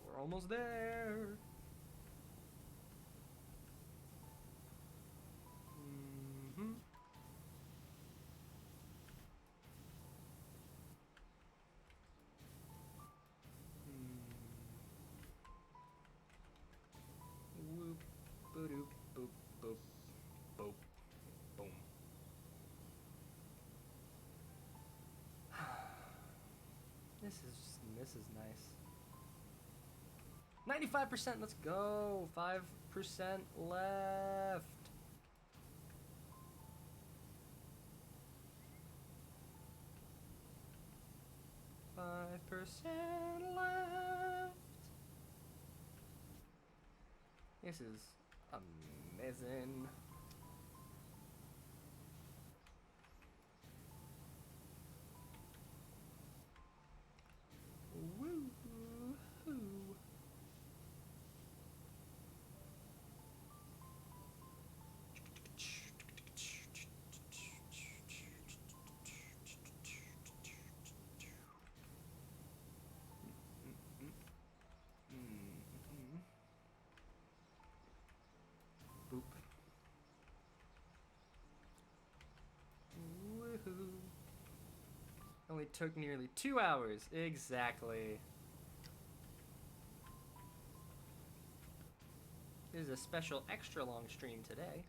We're almost there. Whoop, boop, boop, boop, boop, boom. This is nice. 95%, let's go. 5% left. This is amazing. Woo-hoo. Only took nearly 2 hours. Exactly. This is a special extra long stream today.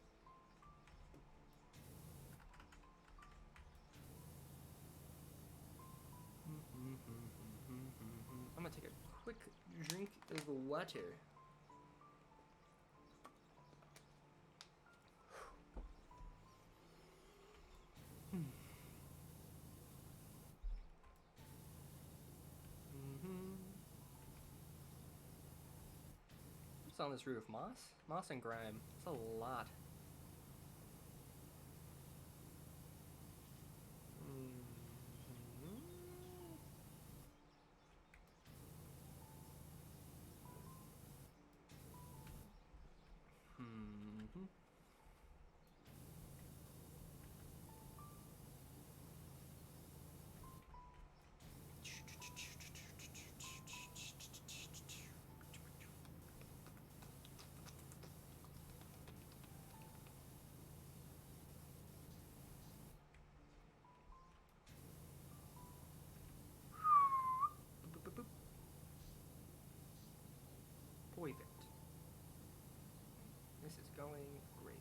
I'm gonna take a quick drink of water. What's on this roof? Moss? Moss and grime. It's a lot. Perfect. This is going great.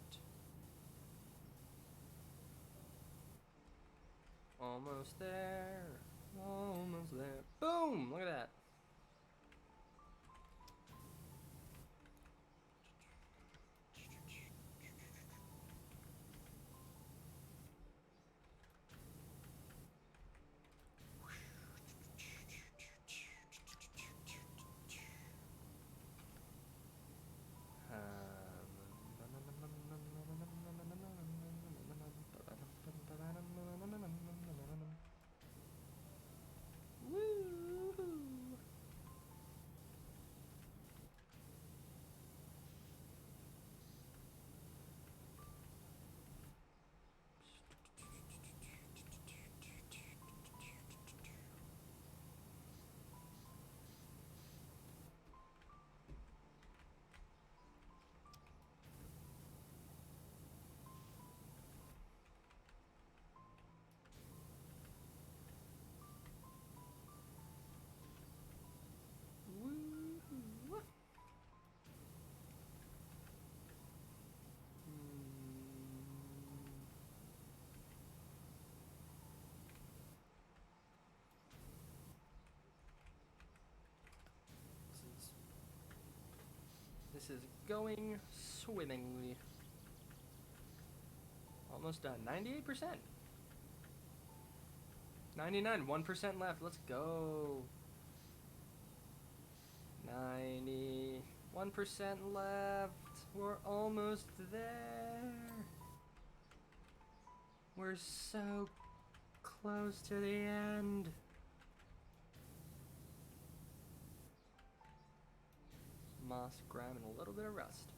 Almost there. Almost there. Boom! Look at that. Woo! Woo! This is going swimmingly. Almost done. 98%. 99. 1% left. Let's go. 91% left. We're almost there. We're so close to the end. Moss, grime, and a little bit of rust.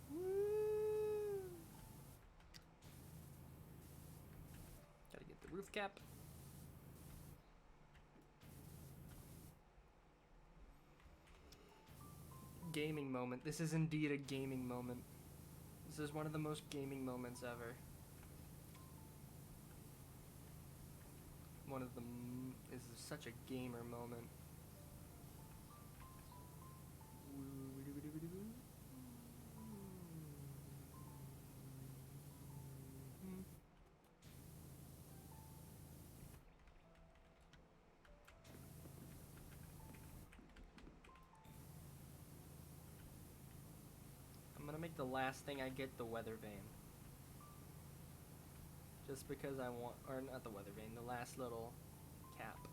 Woo! Gotta get the roof cap. Gaming moment. This is indeed a gaming moment. This is one of the most gaming moments ever. One of them is such a gamer moment. I'm gonna make the last thing I get the weather vane. Just because I want, or not the weather vane, the last little cap.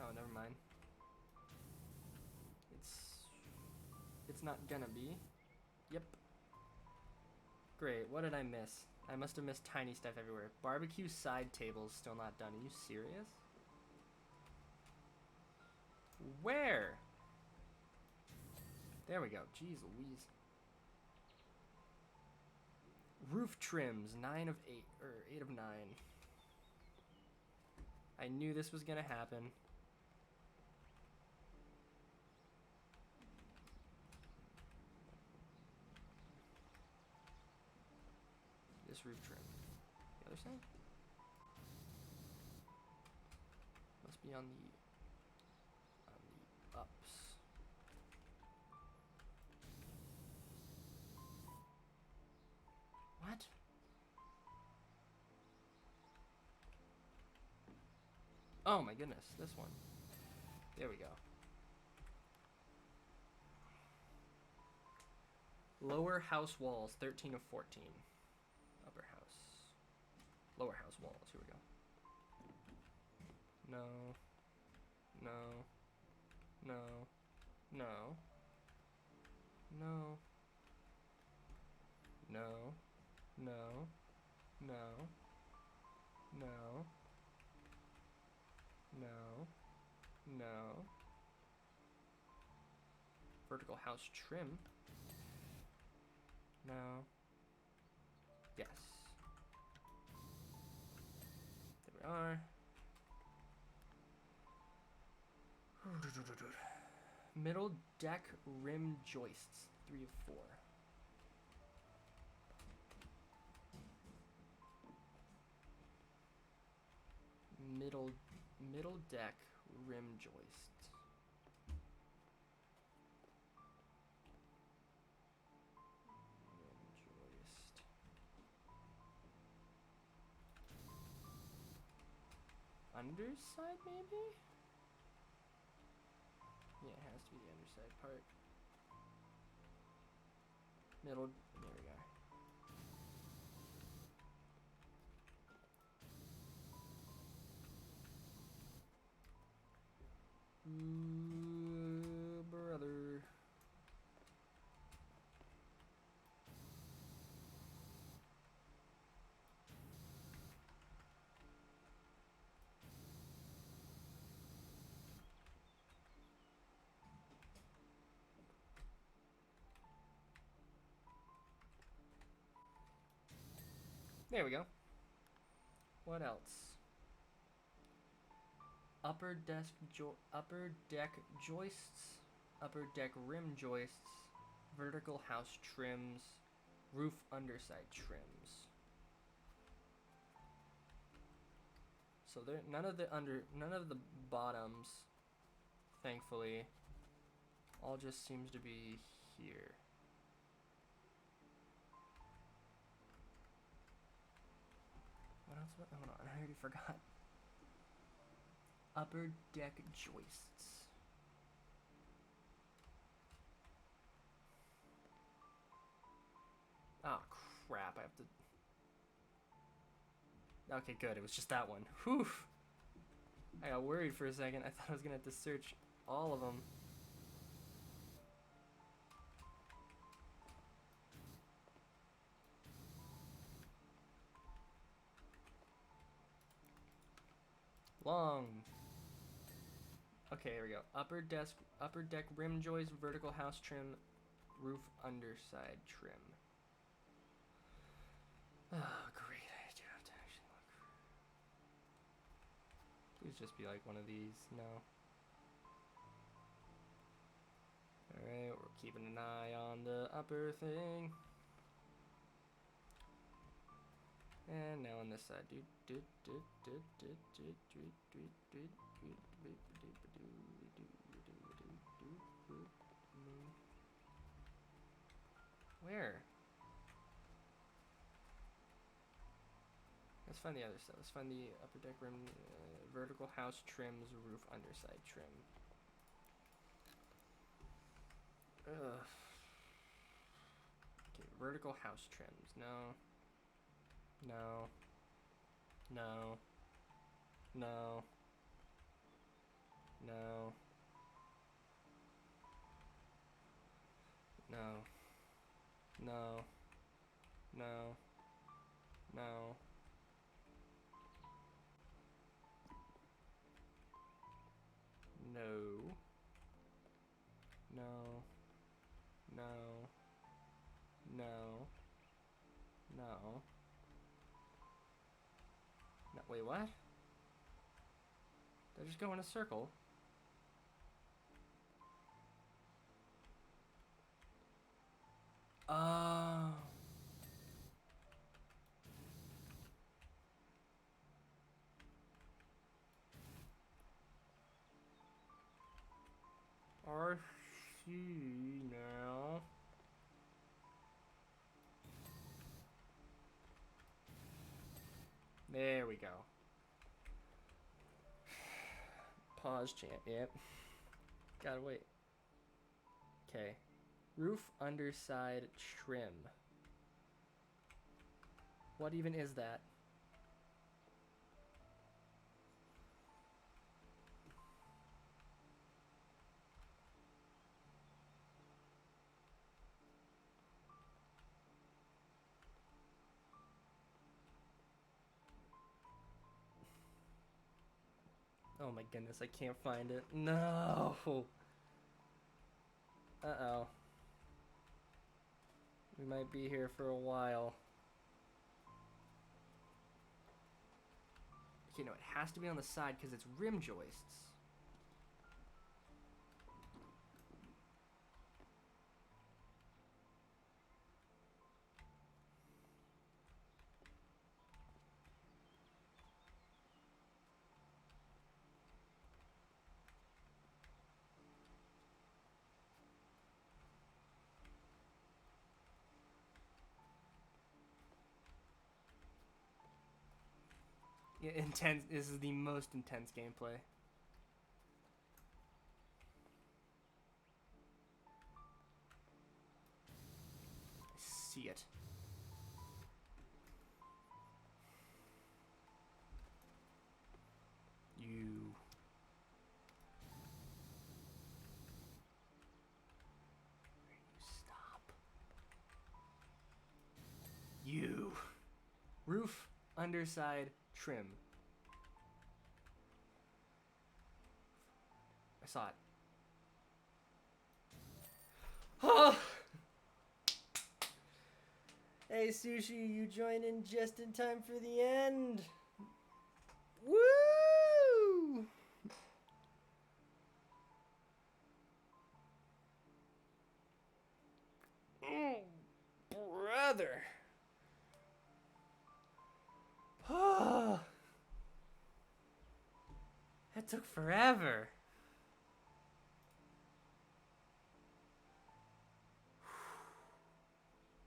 Oh, never mind. It's not gonna be. Yep. Great, what did I miss? I must have missed tiny stuff everywhere. Barbecue side tables still not done. Are you serious? Where? There we go. Jeez Louise. Roof trims, 9 of 8, or 8 of 9. I knew this was gonna happen. this roof trim? The other side? Must be on the ups. What? Oh my goodness, this one. There we go. Lower house walls, 13 of 14. Upper house. Lower house walls, here we go. No. No. No. No. No. No. No. No. No. No. No. Vertical house trim. No. Yes. There we are. Middle deck rim joists, 3 of 4. Middle deck rim joist. Rim joist. Underside maybe? Yeah, it has to be the underside part. Middle, there we go. Brother. There we go. What else? Upper deck joists, upper deck rim joists, vertical house trims, roof underside trims. So there, none of the bottoms, thankfully, all just seems to be here. What else? Hold on, I already forgot. Upper deck joists. Oh crap, I have to... Okay, good, it was just that one. Whew! I got worried for a second. I thought I was gonna have to search all of them. Long. Okay, here we go. Upper deck rim joist, vertical house trim, roof underside trim. Oh, great. I do have to actually look. Please just be like one of these. No. Alright, we're keeping an eye on the upper thing. And now on this side. Where? Let's find the other stuff. Let's find the upper deck rim, vertical house trims, roof underside trim. Ugh. Okay, vertical house trims. No. No. No. No. No. No. No. No. No. No. No. No. No. No. No. Wait, what? Did I just go in a circle? Oh. I see now. There we go. Pause chant, yep. Gotta wait. Okay. Roof underside trim. What even is that? Oh my goodness, I can't find it. No! Uh-oh. We might be here for a while. Okay, no, it has to be on the side because it's rim joists. Yeah, intense. This is the most intense gameplay. I see it. You. Stop. You. Roof, underside, trim. I saw it. Oh! Hey, Sushi, you joined in just in time for the end. Woo! Brother. That took forever.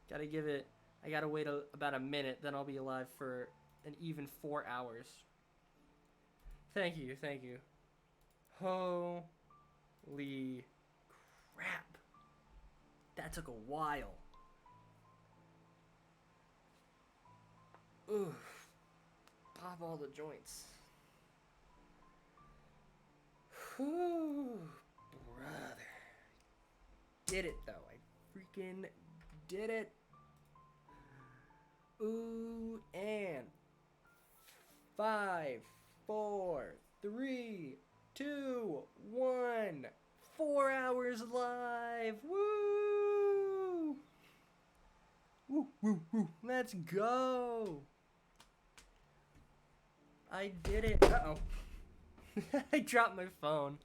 Gotta give it. I gotta wait about a minute, then I'll be alive for an even 4 hours. Thank you, thank you. Holy crap. That took a while. Ooh. Pop all the joints. Whew, brother. Did it though. I freaking did it. Ooh, and 5, 4, 3, 2, 1. 4 hours live. Woo! Woo, woo, woo. Let's go. I did it. Uh-oh. I dropped my phone.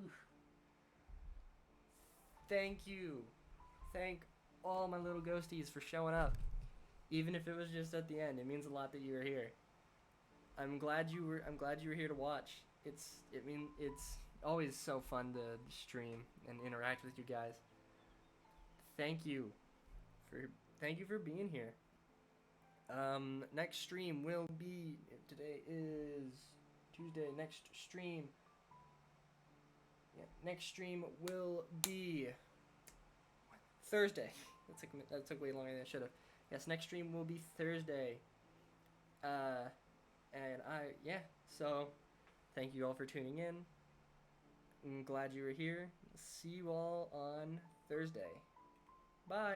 Oof. Thank you. Thank all my little ghosties for showing up. Even if it was just at the end, it means a lot that you were here. I'm glad you were here to watch. It's always so fun to stream and interact with you guys. Thank you for being here. Next stream will be, today is Tuesday. Next stream will be Thursday. That took way longer than it should have. Yes, next stream will be Thursday. So thank you all for tuning in. I'm glad you were here. See you all on Thursday. Bye.